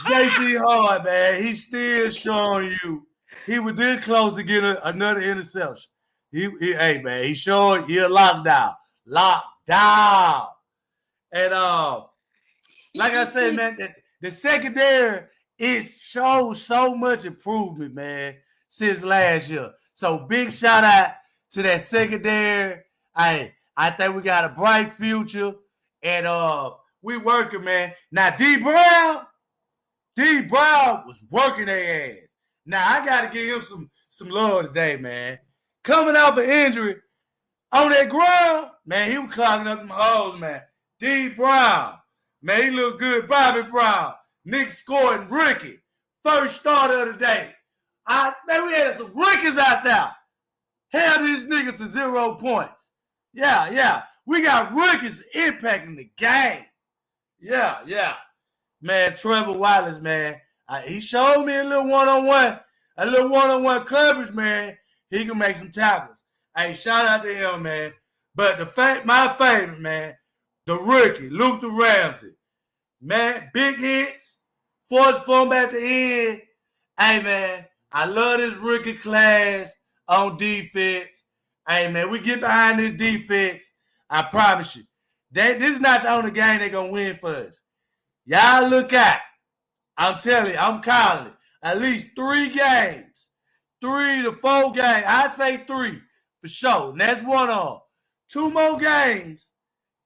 S10: JT Horn, man, he's still showing you. He was this close to getting another interception. Hey, man, he showed he a lockdown. And like I said, man, the secondary, it shows so much improvement, man, since last year. So big shout out to that secondary. I think we got a bright future, and we working, man. Now D Brown was working their ass. Now I gotta give him some love today, man. Coming off an injury on that ground, man, he was clogging up them holes, man. D Brown, man, he look good. Bobby Brown, Nick Scott, and Ricky, first starter of the day. Man, we had some rookies out there. Held these niggas to 0 points. Yeah. We got rookies impacting the game. Yeah. Man, Trevor Wallace, man, he showed me a little one-on-one coverage, man. He can make some tackles. Hey, shout out to him, man. But my favorite, man, the rookie, Luther Ramsey. Man, big hits, forced fumble at the end. Hey, man, I love this rookie class on defense. Hey, man, we get behind this defense. I promise you. This is not the only game they're going to win for us. Y'all look out. I'm telling you, I'm calling it. At least 3 games. 3 to 4 games. I say 3 for sure. And that's one on. 2 more games.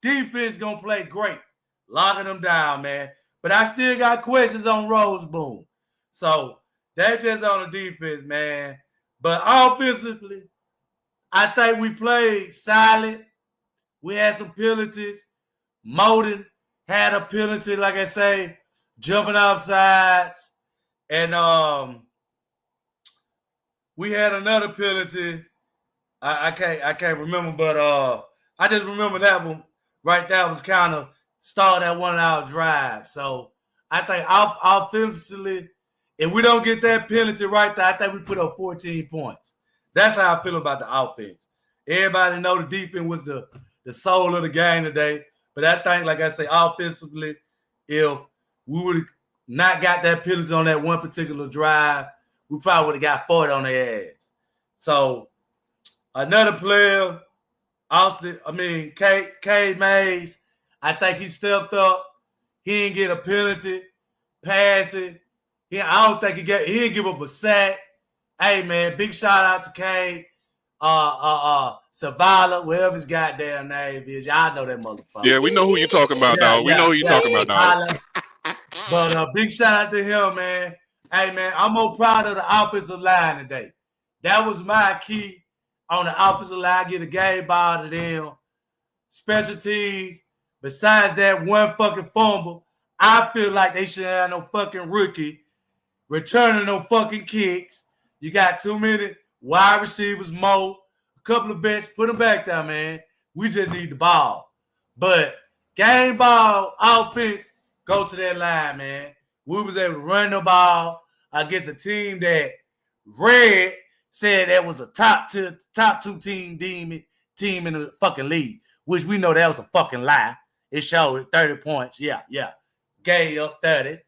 S10: Defense going to play great. Locking them down, man. But I still got questions on Roseboom. So that's just on the defense, man. But offensively, I think we played solid. We had some penalties. Moden had a penalty, like I say, jumping off sides. And we had another penalty. I can't remember, but I just remember that one right there was kind of started that 1 hour drive. So I think offensively, if we don't get that penalty right there, I think we put up 14 points. That's how I feel about the offense. Everybody know the defense was the soul of the game today. But I think, like I say, offensively, if we would have not got that penalty on that one particular drive, we probably would have got 40 on their ass. So another player K Mays, I think he stepped up. He didn't get a penalty, passing. I don't think he didn't give up a sack. Hey man, big shout out to K. Savala, whatever his goddamn name is. Y'all know that motherfucker.
S11: Yeah, we know who you talking about, dog. We know who you talking about, dog.
S10: But big shout out to him, man. Hey man, I'm more proud of the offensive line today. That was my key on the offensive line. Get a game ball to them. Special teams. Besides that one fucking fumble, I feel like they should have no fucking rookie returning no fucking kicks. You got too many wide receivers, a couple of vets, put them back there, man. We just need the ball. But game ball, offense, go to that line, man. We was able to run the ball against a team that Red said that was a top two team in the fucking league, which we know that was a fucking lie. It showed 30 points. Yeah. Gay up 30.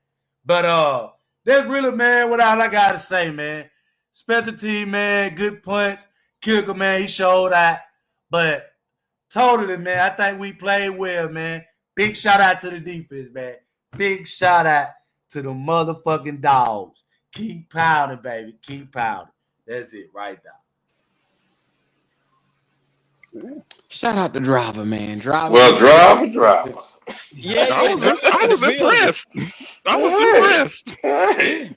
S10: But that's really, man, what all I got to say, man. Special team, man, good punts. Kicker, man, he showed out. But totally, man, I think we played well, man. Big shout out to the defense, man. Big shout out to the motherfucking dogs. Keep pounding, baby. Keep pounding. That's it right now.
S1: Shout out to Driver, man. Driver.
S11: Well, Driver.
S1: Yeah,
S11: I was impressed. I was impressed.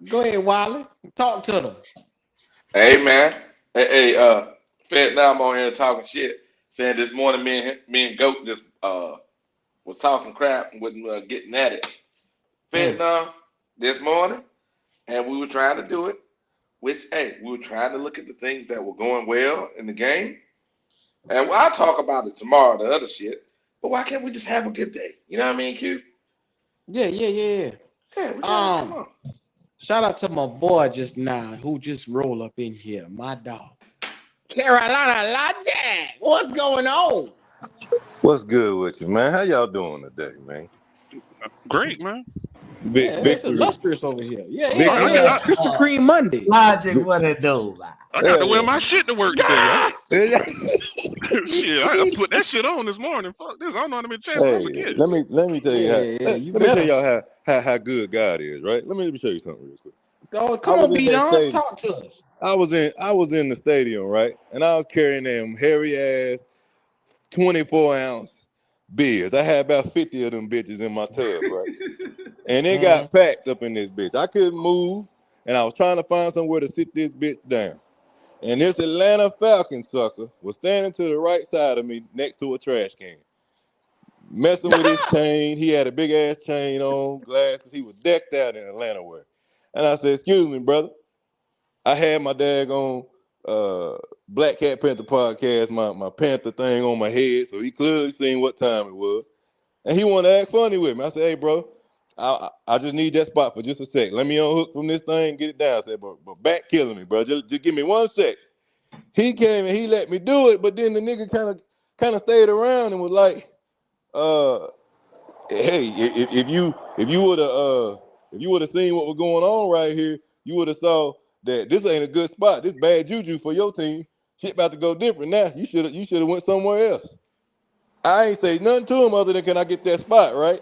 S1: Go ahead, Wiley. Talk to them.
S11: Hey, man. Hey, Fed now I'm on here talking shit. Saying this morning me and Goat just was talking crap and wasn't getting at it. Fed now this morning, and we were trying to do it. Which, hey, we were trying to look at the things that were going well in the game. And I'll talk about it tomorrow, the other shit. But why can't we just have a good day? You know what I mean, Q?
S1: Yeah.
S11: Yeah, come on.
S1: Shout out to my boy just now who just rolled up in here. My dog. Carolina Logic. What's going on?
S12: What's good with you, man? How y'all doing today, man?
S11: Great, man.
S1: It's illustrious over here. Yeah. It's Krispy Kreme Monday.
S10: Logic, what it do, man?
S11: I got to wear my shit to work today. Shit, I put that shit on this morning. Fuck this. I don't know how many chances I forget.
S12: Let me tell you let me tell y'all how good God is, right? Let me show you something real quick.
S1: Come on, B-Don. Talk to us.
S12: I was in the stadium, right? And I was carrying them hairy ass 24-ounce beers. I had about 50 of them bitches in my tub, right? And it got packed up in this bitch. I couldn't move, and I was trying to find somewhere to sit this bitch down. And this Atlanta Falcons sucker was standing to the right side of me next to a trash can. Messing with his chain. He had a big-ass chain on, glasses. He was decked out in Atlanta wear. And I said, excuse me, brother. I had my daggone Black Cat Panther podcast, my Panther thing on my head, so he clearly seen what time it was. And he wanted to act funny with me. I said, hey, bro, I just need that spot for just a sec. Let me unhook from this thing, get it down. I said, but back killing me, bro. Just give me 1 sec. He came and he let me do it, but then the nigga kind of stayed around and was like, hey, if you would have seen what was going on right here, you would have saw that this ain't a good spot. This bad juju for your team. Shit about to go different now. You should have went somewhere else. I ain't say nothing to him other than can I get that spot, right?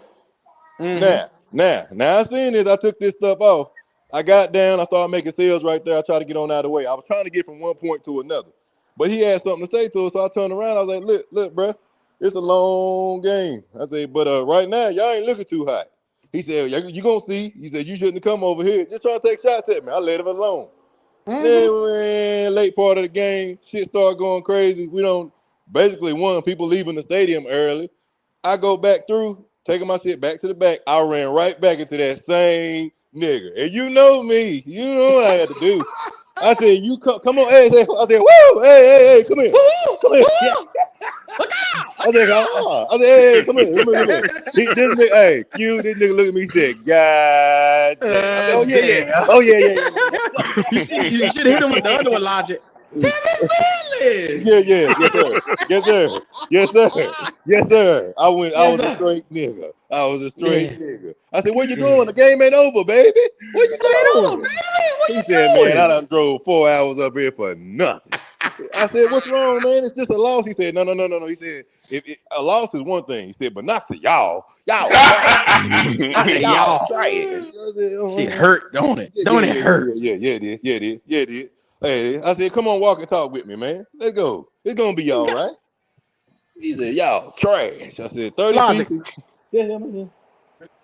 S12: Now I seen this. I took this stuff off. I got down. I started making sales right there. I tried to get on out of the way. I was trying to get from one point to another. But he had something to say to us, so I turned around. I was like, look, bro, it's a long game. I said, but right now, y'all ain't looking too hot. He said, you going to see. He said, you shouldn't have come over here. Just trying to take shots at me. I let him alone. Then, late part of the game, shit started going crazy. We don't basically won. People leaving the stadium early. I go back through, taking my shit back to the back. I ran right back into that same nigga. And you know me. You know what I had to do. I said, you come on. Hey, I said, woo, hey, come here. Come here. I said, hey, come here. This nigga, hey, Q, this nigga look at me and said, God damn. Oh, yeah.
S1: You should have hit him with the other one, Logic. Tell me,
S12: Yes, sir. I was a straight nigga. Nigga. I said, where you going? The game ain't over, baby. Where you going? He said, man, I done drove 4 hours up here for nothing. I said, what's wrong, man? It's just a loss. He said, no. He said, if a loss is one thing. He said, but not to y'all. Y'all trash.
S1: Shit hurt, don't it? Don't it hurt?
S12: Yeah, it did. Hey, I said, come on, walk and talk with me, man. Let's go. It's gonna be all right. He said, y'all trash. I said, 30
S1: Logic.
S12: pieces. Yeah.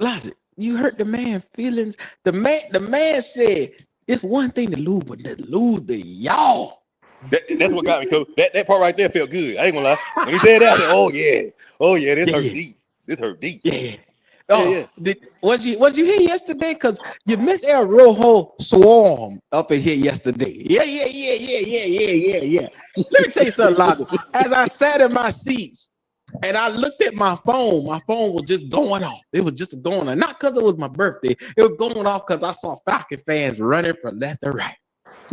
S1: Logic, you hurt the man's feelings. The man said it's one thing to lose, but to lose to y'all.
S12: That's what got me, coach. That part right there felt good. I ain't gonna lie. When he said that, I said, oh yeah, this hurt deep. This hurt deep.
S1: Yeah. Was you here yesterday? Because you missed El Rojo Swarm up in here yesterday. Yeah. Let me tell you something, Logic. As I sat in my seats and I looked at my phone was just going off. It was just going on. Not because it was my birthday. It was going off because I saw Falcon fans running from left to right.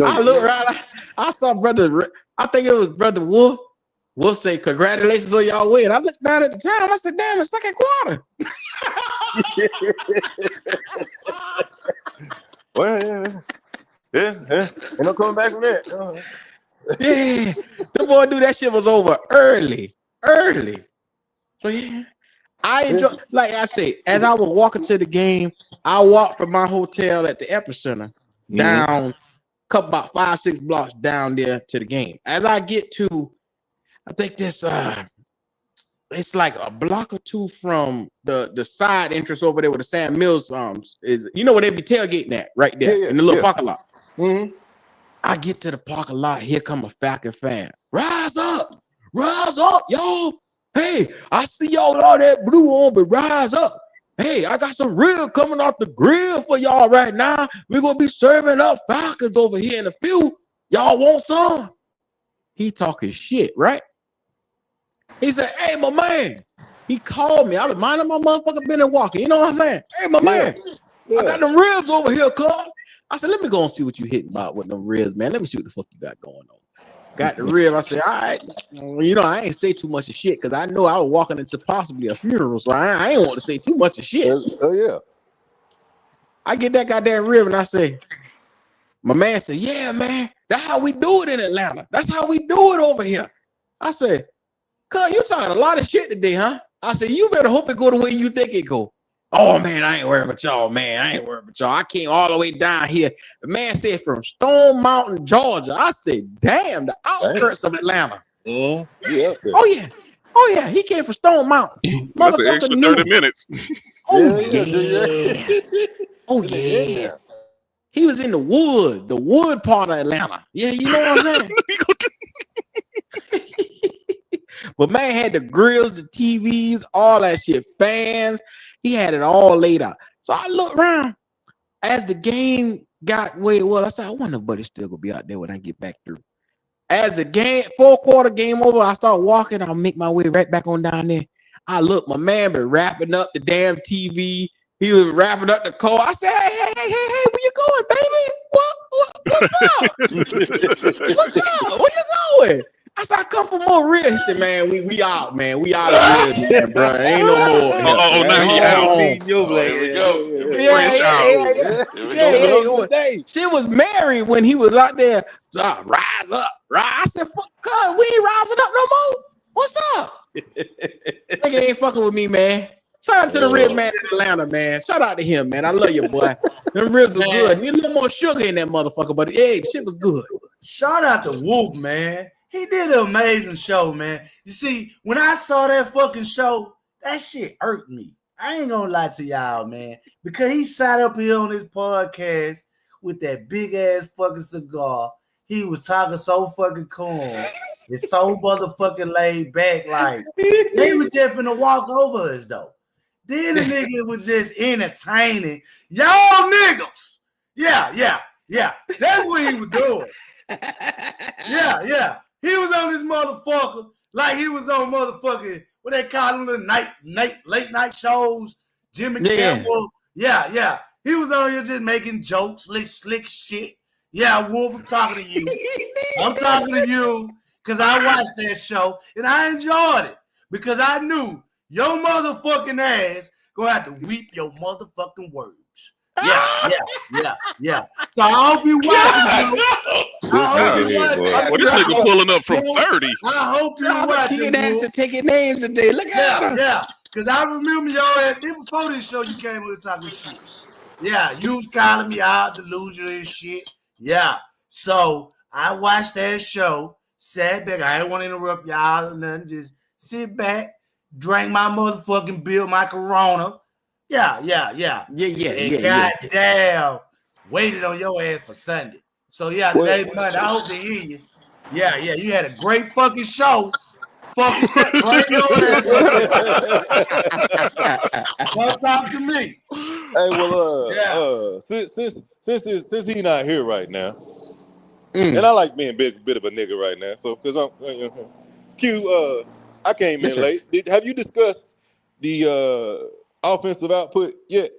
S1: I looked around. I saw I think it was Brother Wolf. Wolf say, congratulations on y'all win. I looked down at the time. I said, damn, it's second quarter.
S12: Well, yeah. Ain't no coming back from that.
S1: Yeah. The boy knew that shit was over early. So, yeah. I enjoy, like I said, as I was walking to the game, I walked from my hotel at the Epicenter down about 5-6 blocks down there to the game. As I get to, I think this it's like a block or two from the side entrance over there where the Sam Mills is, you know where they be tailgating at right there in the little parking lot. I get to the parking lot, here come a Falcon fan. Rise up, y'all. Hey, I see y'all with all that blue on, but rise up. Hey, I got some ribs coming off the grill for y'all right now. We're gonna be serving up Falcons over here in a few. Y'all want some? He talking shit, right? He said, hey, my man. He called me. I was minding my motherfucking business walking. You know what I'm saying? Hey, my man. I got them ribs over here, cuz. I said, let me go and see what you hitting about with them ribs, man. Let me see what the fuck you got going on. Got the rib. I said, all right. You know, I ain't say too much of shit because I know I was walking into possibly a funeral, so I ain't want to say too much of shit.
S12: Oh, yeah.
S1: I get that goddamn rib and I say, my man said, yeah, man, that's how we do it in Atlanta. That's how we do it over here. I said, cuz, you talking a lot of shit today, huh? I said, you better hope it go the way you think it go. Oh, man, I ain't worried about y'all, man. I came all the way down here. The man said from Stone Mountain, Georgia. I said, damn, the outskirts of Atlanta.
S12: Yeah.
S1: Oh, yeah. He came from Stone Mountain.
S13: That's an extra 30 minutes.
S1: Oh, yeah. Oh, yeah. He was in the wood part of Atlanta. Yeah, you know what I'm saying? But man had the grills, the TVs, all that shit, fans. He had it all laid out. So I looked around as the game got where it was. I said, I wonder if Buddy's still gonna be out there when I get back through. As the game, 4-quarter game over, I start walking. I'll make my way right back on down there. I look, my man been wrapping up the damn TV. He was wrapping up the car. I said, hey, where you going, baby? What's up? What's up? Where you going? I said, I come for more ribs. He said, man, we out, man. We out of ribs, man, bro. Ain't no more.
S13: Now he out.
S11: Here we go.
S1: Yeah. She was married when he was out there. So, rise up. I said, fuck, cuz, we ain't rising up no more. What's up? Nigga ain't fucking with me, man. Shout out to the rib man in Atlanta, man. Shout out to him, man. I love you, boy. Them ribs were good. Need a little more sugar in that motherfucker, but hey, shit was good.
S10: Shout out to Wolf, man. He did an amazing show, man. You see, when I saw that fucking show, that shit hurt me. I ain't gonna lie to y'all, man. Because he sat up here on his podcast with that big ass fucking cigar. He was talking so fucking calm. It's so motherfucking laid back. Like, they were just finna walk over us, though. Then the nigga was just entertaining. Y'all niggas. Yeah. That's what he was doing. Yeah. He was on this motherfucker like he was on motherfucking, what they call them, the late night shows, Jimmy Kimmel. Yeah. He was on here just making jokes, slick shit. Yeah, Wolf, I'm talking to you. I'm talking to you because I watched that show and I enjoyed it because I knew your motherfucking ass gonna have to weep your motherfucking words. Yeah. So I hope you watching, bro. I hope you watching.
S13: Well, this nigga pulling up from 30.
S10: I hope you watching.
S1: Kicking ass and taking names today. Look at him.
S10: Yeah. Because I remember your ass, even before this show, you came with talking shit. Yeah, you was calling me out, delusional and shit. Yeah. So I watched that show, sat back. I didn't want to interrupt y'all or nothing. Just sit back, drank my motherfucking beer, my Corona. Yeah. Goddamn, waited on your ass for Sunday. So today Monday. I hope to hear you. Yeah, you had a great fucking show. Fucking set right your ass. Don't talk to me.
S12: Hey, well, since he's not here right now, and I like being a bit of a nigga right now, so because I'm Q, I came in late. Have you discussed the offensive output yet?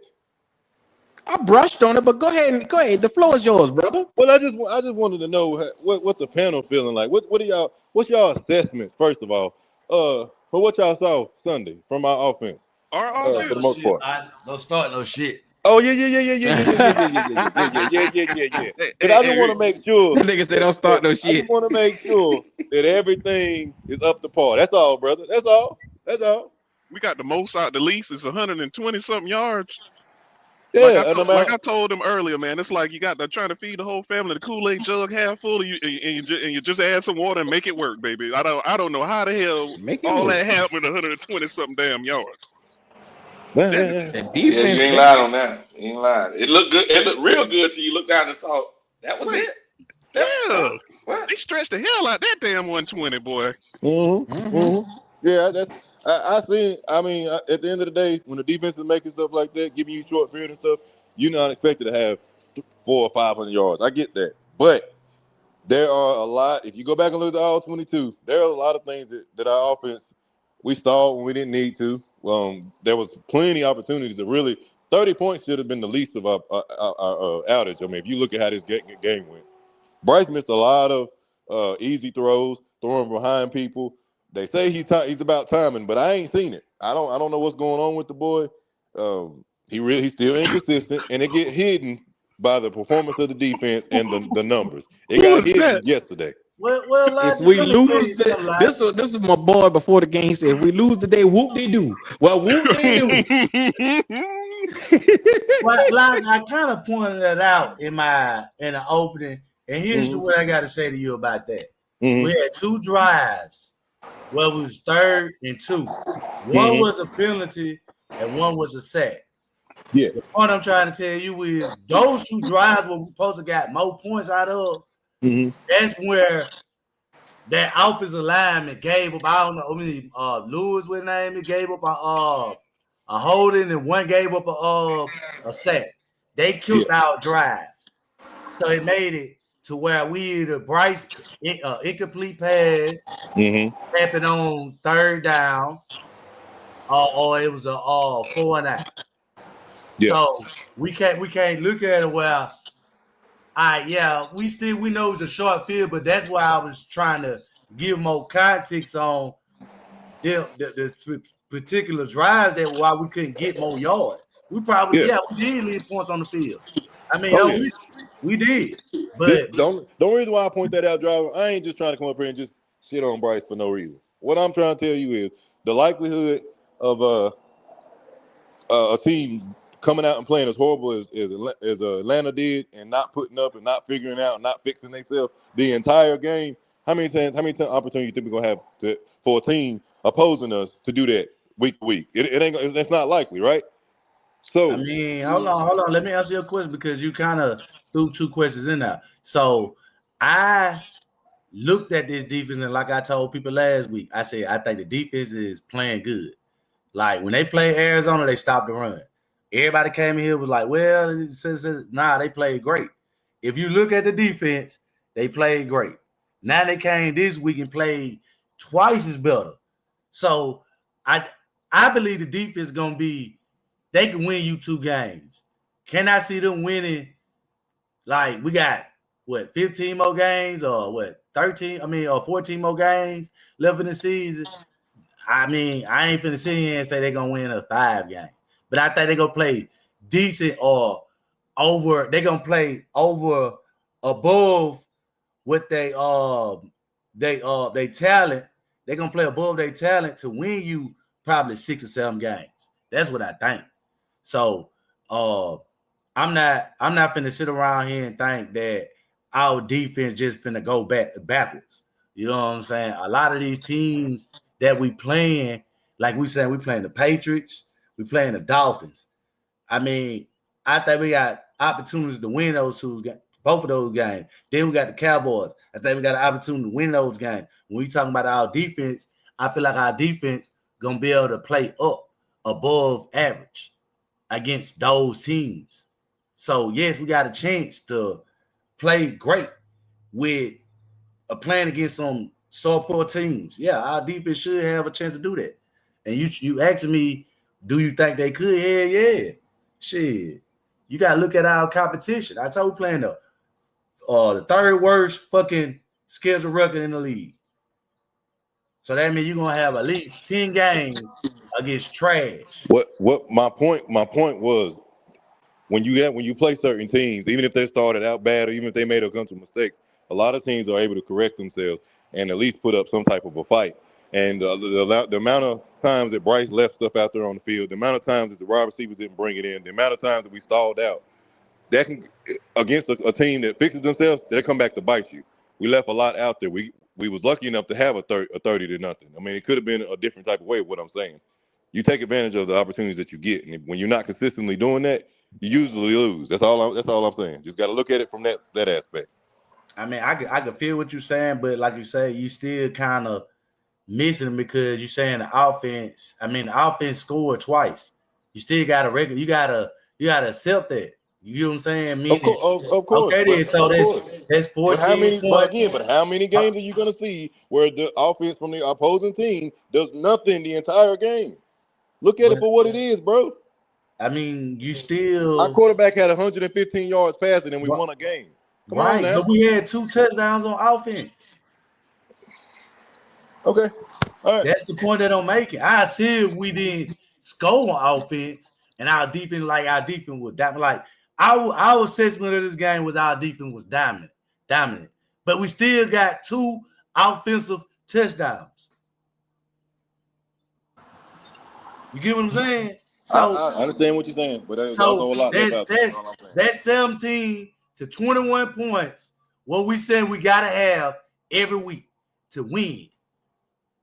S1: I brushed on it, but go ahead. The floor is yours, brother.
S12: Well, I just wanted to know what the panel feeling like. What's y'all assessments first of all? For what y'all saw Sunday from our offense? For the most part.
S10: Don't start no shit.
S12: Oh yeah. And I just want to make sure.
S1: Nigga say don't start no
S12: I
S1: shit.
S12: just want to make sure that everything is up to par. That's all, brother. That's all.
S13: We got the most out the least. It's 120 something yards.
S12: Yeah,
S13: like I told him earlier, man. It's like you got to trying to feed the whole family the Kool-Aid jug half full, and you just add some water and make it work, baby. I don't know how the hell that happened with 120 something damn yards.
S11: Yeah, you ain't lied on that. You ain't lied. It looked good. It looked real good till you look down and saw that was it.
S13: Yeah, they stretched the hell out that damn 120, boy.
S12: Yeah, I think. I mean, at the end of the day, when the defense is making stuff like that, giving you short field and stuff, you're not expected to have 400 or 500 yards. I get that, but there are a lot. If you go back and look at all 22, there are a lot of things that our offense we stalled when we didn't need to. There was plenty of opportunities to really. 30 points should have been the least of our outage. I mean, if you look at how this game went, Bryce missed a lot of easy throws, throwing behind people. They say he's about timing, but I ain't seen it. I don't know what's going on with the boy. He's still inconsistent, and it get hidden by the performance of the defense and the numbers. It got hidden yesterday.
S10: Well,
S1: if we lose, this is my boy before the game said, if we lose today, whoop they do. Well, whoop they do.
S10: Well, like I kind of pointed that out in the opening, and here's what I got to say to you about that. We had 2 drives. Well, we was 3rd and 2. One was a penalty and one was a sack.
S12: Yeah.
S10: The point I'm trying to tell you is those 2 drives were supposed to got more points out of. That's where that offensive lineman gave up. I don't know. I mean, Lewis, what name? He gave up a holding and one gave up a sack. They killed our drives, so it made it to where we either Bryce incomplete pass, tapping on 3rd down, or it was a 4-and-out.
S12: Yeah.
S10: So we can't look at it where. We know it's a short field, but that's why I was trying to give more context on the particular drives that why we couldn't get more yards. We probably we did leave points on the field. I mean, we did. But
S12: the reason why I point that out, driver, I ain't just trying to come up here and just shit on Bryce for no reason. What I'm trying to tell you is the likelihood of a team coming out and playing as horrible as Atlanta did and not putting up and not figuring out and not fixing themselves the entire game. How many opportunities you think we're gonna have for a team opposing us to do that week to week? That's not likely, right? So
S10: I mean, hold on. Let me answer your question because you kind of threw 2 questions in there. So I looked at this defense and like I told people last week, I said I think the defense is playing good. Like when they play Arizona, they stopped the run. Everybody came in here was like, well, they played great. If you look at the defense, they played great. Now they came this week and played twice as better. So I believe the defense is going to be, they can win you 2 games. Can I see them winning? Like we got, 15 more games or 14 more games left in the season? I mean, I ain't finna sit here and say they're going to win a 5 game. But I think they're going to play decent or over. They're gonna play over above what they talent. They're gonna play above their talent to win you probably 6 or 7 games. That's what I think. So I'm not finna sit around here and think that our defense just finna go backwards. You know what I'm saying? A lot of these teams that we playing, like we said, we playing the Patriots, we playing the Dolphins. I mean, I think we got opportunities to win those both of those games. Then we got the Cowboys. I think we got an opportunity to win those games. When we talking about our defense, I feel like our defense gonna be able to play up above average against those teams. So yes, we got a chance to play great with playing against some poor teams. Yeah, our defense should have a chance to do that. And you asking me, do you think they could? Yeah. Shit. You gotta look at our competition. I told you playing the third worst fucking schedule record in the league. So that means you're gonna have at least 10 games against trash.
S12: What my point was, when you play certain teams, even if they started out bad or even if they made a bunch of mistakes, a lot of teams are able to correct themselves and at least put up some type of a fight. And the amount of times that Bryce left stuff out there on the field, the amount of times that the wide receivers didn't bring it in, the amount of times that we stalled out, that can, against a team that fixes themselves, they'll come back to bite you. We left a lot out there. We was lucky enough to have a 30-0. I mean, it could have been a different type of way. What I'm saying, you take advantage of the opportunities that you get, and when you're not consistently doing that, you usually lose. That's all I'm saying. Just got to look at it from that aspect.
S10: I mean, I can feel what you're saying, but like you say, you still kind of missing them because you're saying the offense. I mean, the offense scored twice. You still got you gotta accept that. You know what I'm saying? Meaning,
S12: of course.
S10: Okay, then. So that's 14 points.
S12: But how many games are you gonna see where the offense from the opposing team does nothing the entire game? Look at it for what it is, bro.
S10: I mean, you still.
S12: Our quarterback had 115 yards passing, and we won a game. Come on, now.
S10: But we had 2 touchdowns on offense.
S12: Okay. All right.
S10: That's the point that I'm making. I see if we didn't score on offense and our defense was dominant. Like our assessment of this game was our defense was dominant. But we still got 2 offensive touchdowns. You get what I'm saying? So
S12: I understand what you're saying, but there's also a lot
S10: that's 17 to 21 points. What we said we gotta have every week to win.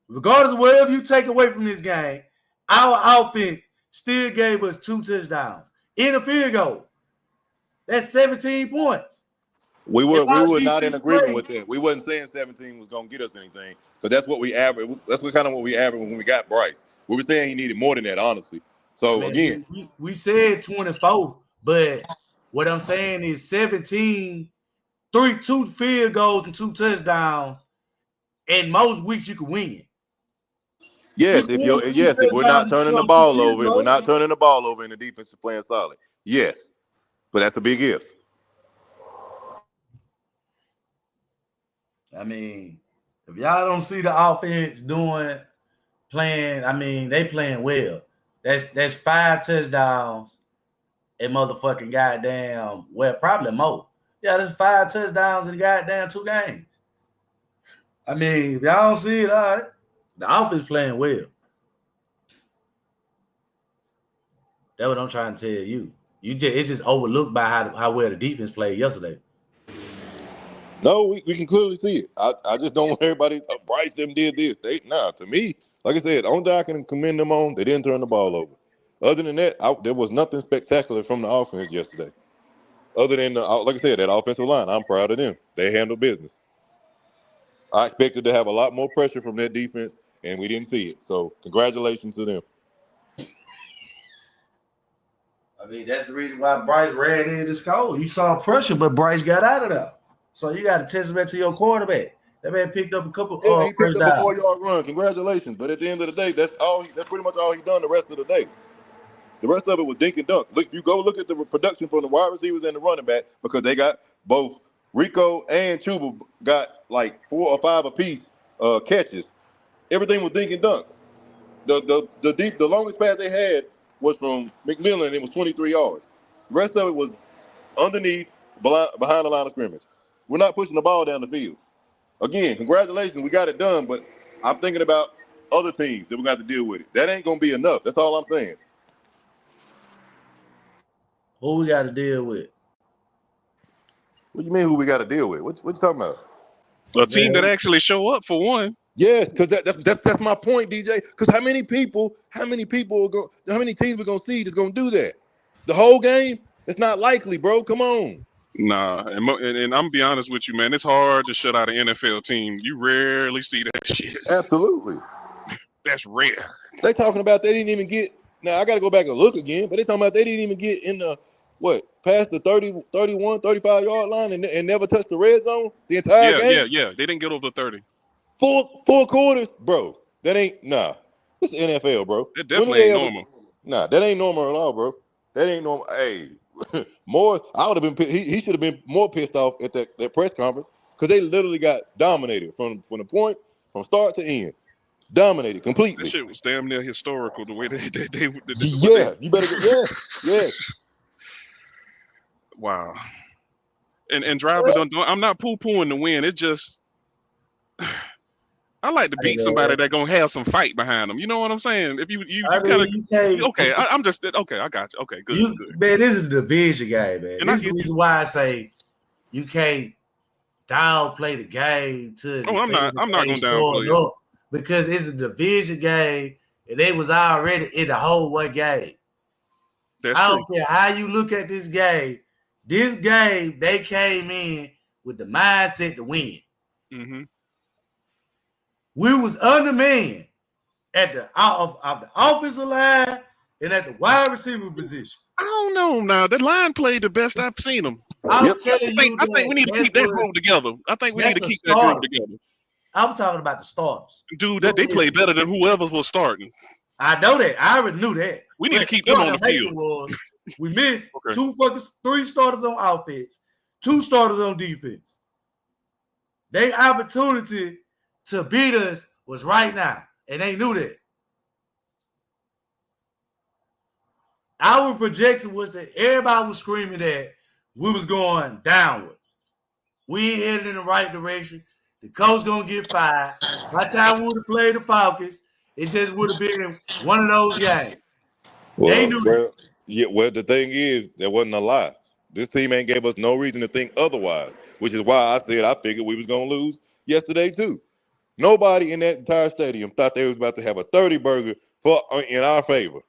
S10: Regardless of whatever you take away from this game, our offense still gave us 2 touchdowns in a field goal. That's 17 points.
S12: We were not in agreement with that. We wasn't saying 17 was gonna get us anything, but that's what we averaged. That's kind of what we averaged when we got Bryce. We were saying he needed more than that, honestly. So again,
S10: we said 24, but what I'm saying is 17, 2 field goals and 2 touchdowns. And most weeks you can win it.
S12: Yes, if we're not turning the ball over, and the defense is playing solid. Yes, but that's a big if.
S10: I mean, if y'all don't see the offense playing, I mean, they playing well. That's 5 touchdowns and motherfucking goddamn, well, probably more. Yeah, there's 5 touchdowns in goddamn 2 games. I mean, if y'all don't see it, all right. The offense playing well. That's what I'm trying to tell you. It's just overlooked by how well the defense played yesterday.
S12: No, we can clearly see it. I just don't want everybody. Bryce them did this. To me, like I said, the only thing I can commend them on, they didn't turn the ball over. Other than that, there was nothing spectacular from the offense yesterday. Other than, like I said, that offensive line, I'm proud of them. They handled business. I expected to have a lot more pressure from that defense, and we didn't see it. So congratulations to them.
S10: I mean, that's the reason why Bryce ran in the score. You saw pressure, but Bryce got out of there. So you got to test it to your quarterback. That man picked up a couple.
S12: He picked up a 4-yard run. Congratulations. But at the end of the day, that's pretty much all he done the rest of the day. The rest of it was dink and dunk. Look, you go look at the production from the wide receivers and the running back, because they got both Rico and Chuba got like 4 or 5 apiece catches. Everything was dink and dunk. The longest pass they had was from McMillan. It was 23 yards. The rest of it was underneath, behind the line of scrimmage. We're not pushing the ball down the field. Again, congratulations, we got it done, but I'm thinking about other teams that we got to deal with it. That ain't going to be enough. That's all I'm saying.
S10: Who we got to deal with?
S12: What do you mean who we got to deal with? What you talking about?
S13: A team that actually show up for one.
S12: Yes, because that's my point, DJ. Because how many teams we're gonna see that's gonna do that? The whole game? It's not likely, bro. Come on.
S13: Nah, and I'm gonna be honest with you, man. It's hard to shut out an NFL team. You rarely see that shit.
S12: Absolutely.
S13: That's rare.
S12: They talking about they didn't even get. Now I got to go back and look again, but they talking about they didn't even get in the past the 30, 31, 35 yard line and never touched the red zone the entire game.
S13: Yeah. They didn't get over 30.
S12: Four quarters, bro. That ain't This is NFL, bro.
S13: That definitely ain't normal.
S12: Nah, that ain't normal at all, bro. That ain't normal. Hey, more. I would have been. He should have been more pissed off at that press conference because they literally got dominated from the point from start to end. Dominated completely.
S13: That shit was damn near historical the way they
S12: you better get yes.
S13: Wow. And driver don't I'm not poo-pooing the win. It's just I like to beat somebody that gonna have some fight behind them. You know what I'm saying? If you kind of okay, I'm just okay. I got you. Okay, good.
S10: Man, this is the division game, man. And this is the reason why I say you can't downplay the game to.
S13: Oh, I'm not gonna downplay it
S10: because it's a division game, and they was already in the whole one game.
S13: That's
S10: I
S13: true.
S10: don't care how you look at this game. This game, they came in with the mindset to win.
S13: Mm-hmm.
S10: We was undermanned at the offensive line and at the wide receiver position.
S13: I don't know now. The line played the best I've seen them.
S10: I'm telling you,
S13: I think we need to keep that group together. I think we need to keep that group together.
S10: I'm talking about the starters.
S13: Dude, they play better than whoever was starting.
S10: I know that. I already knew that.
S13: We need to keep them on the field.
S10: We missed 3 starters on offense, 2 starters on defense. Their opportunity to beat us was right now, and they knew that. Our projection was that everybody was screaming that we was going downward. We ain't headed in the right direction. The coach gonna get fired. By the time we would have played the Falcons, it just would have been one of those games. They knew that.
S12: Yeah, well, the thing is, that wasn't a lie. This team ain't gave us no reason to think otherwise, which is why I said I figured we was gonna lose yesterday too. Nobody in that entire stadium thought they was about to have a 30 burger in our favor.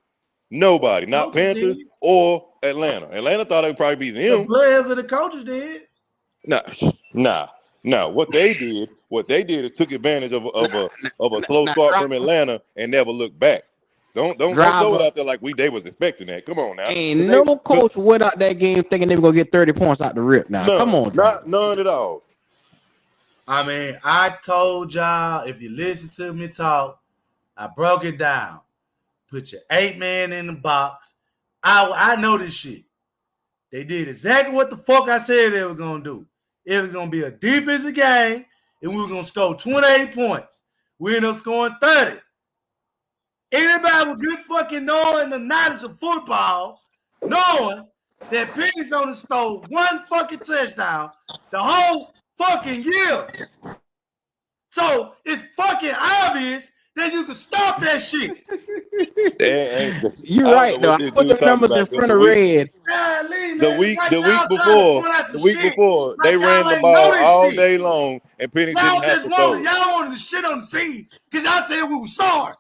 S12: Nobody, not Panthers or Atlanta. Atlanta thought it would probably be them.
S10: The players and the coaches did.
S12: Nah. What they did is took advantage of a slow start from Atlanta and never looked back. Don't throw it out there like they was expecting that. Come on now.
S1: Ain't no coach went out that game thinking they were gonna get 30 points out the rip. Now, come on,
S12: none at all.
S10: I mean, I told y'all, if you listen to me talk, I broke it down. Put your 8-man in the box. I know this shit. They did exactly what the fuck I said they were gonna do. It was gonna be a defensive game, and we were gonna score 28 points. We ended up scoring 30. Anybody with good fucking knowing the knowledge of football, knowing that Penix only stole 1 fucking touchdown the whole fucking year. So it's fucking obvious that you can stop that shit.
S1: You're right, though. I put the numbers in front of Red.
S12: The week before, they ran the ball all day long, and Penix didn't have to throw.
S10: Y'all wanted to shit on the team because y'all said we were sorry.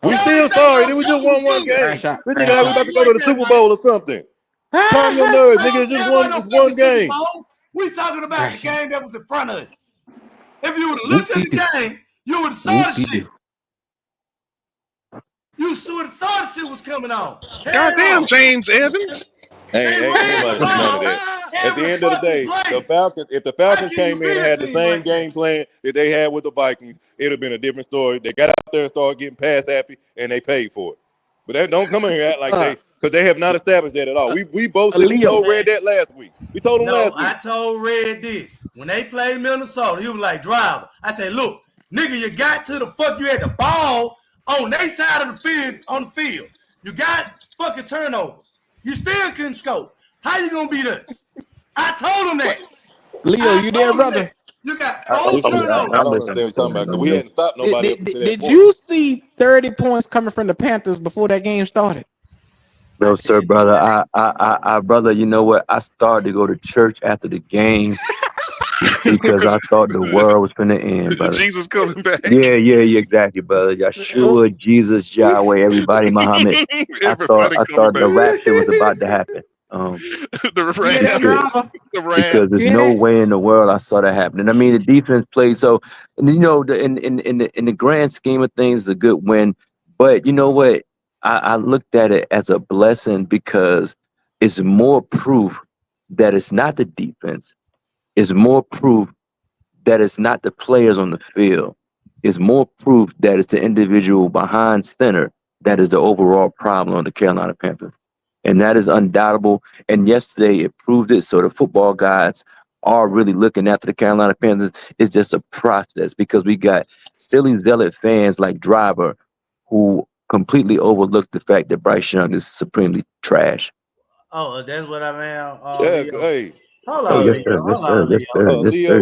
S12: We still sorry. It was just one game. We think we about to go to the Super Bowl or something. Calm your nerves, nigga. It's just one game.
S10: We talking about the game that was in front of us. If you would have looked at the game, you would have saw the shit. You would have saw the shit was coming on.
S13: Goddamn, James Evans.
S12: Ain't none of that. At the end of the day, if the Falcons came in and had the same game plan that they had with the Vikings, it'd have been a different story. They got out there and started getting pass happy, and they paid for it. But that don't come in here act like because they have not established that at all. We both told Red that last week. We told him last week.
S10: I told Red this. When they played Minnesota, he was like, driver. I said, look, nigga, you got to the fuck, you had the ball on their side of the field, on the field. You got fucking turnovers. You still couldn't score. How you gonna beat us? I told him that.
S1: Leo, you there, brother?
S10: You got
S12: I
S10: four
S12: don't understand what
S10: turnovers.
S12: you're talking about because we hadn't stopped nobody up to that
S1: Did
S12: point.
S1: you see 30 points coming from the Panthers before that game started?
S14: No, sir, brother. I, brother. You know what? I started to go to church after the game because I thought the world was gonna end, brother.
S13: Jesus coming back.
S14: Yeah, exactly, brother. Yeshua, Jesus, Yahweh, everybody, Muhammad. I thought the rapture was about to happen. Because there's no way in the world I saw that happening. I mean, the defense played so, and you know, in the grand scheme of things, it's a good win. But you know what? I looked at it as a blessing because it's more proof that it's not the defense. It's more proof that it's not the players on the field. It's more proof that it's the individual behind center that is the overall problem on the Carolina Panthers. And that is undoubtable. And yesterday it proved it. So the football guys are really looking after the Carolina Panthers. It's just a process because we got silly zealot fans like Driver who completely overlooked the fact that Bryce Young is supremely trash.
S10: Oh, that's what I mean.
S12: Yeah, hey.
S10: Hold on,
S14: yes, sir.
S12: Leo,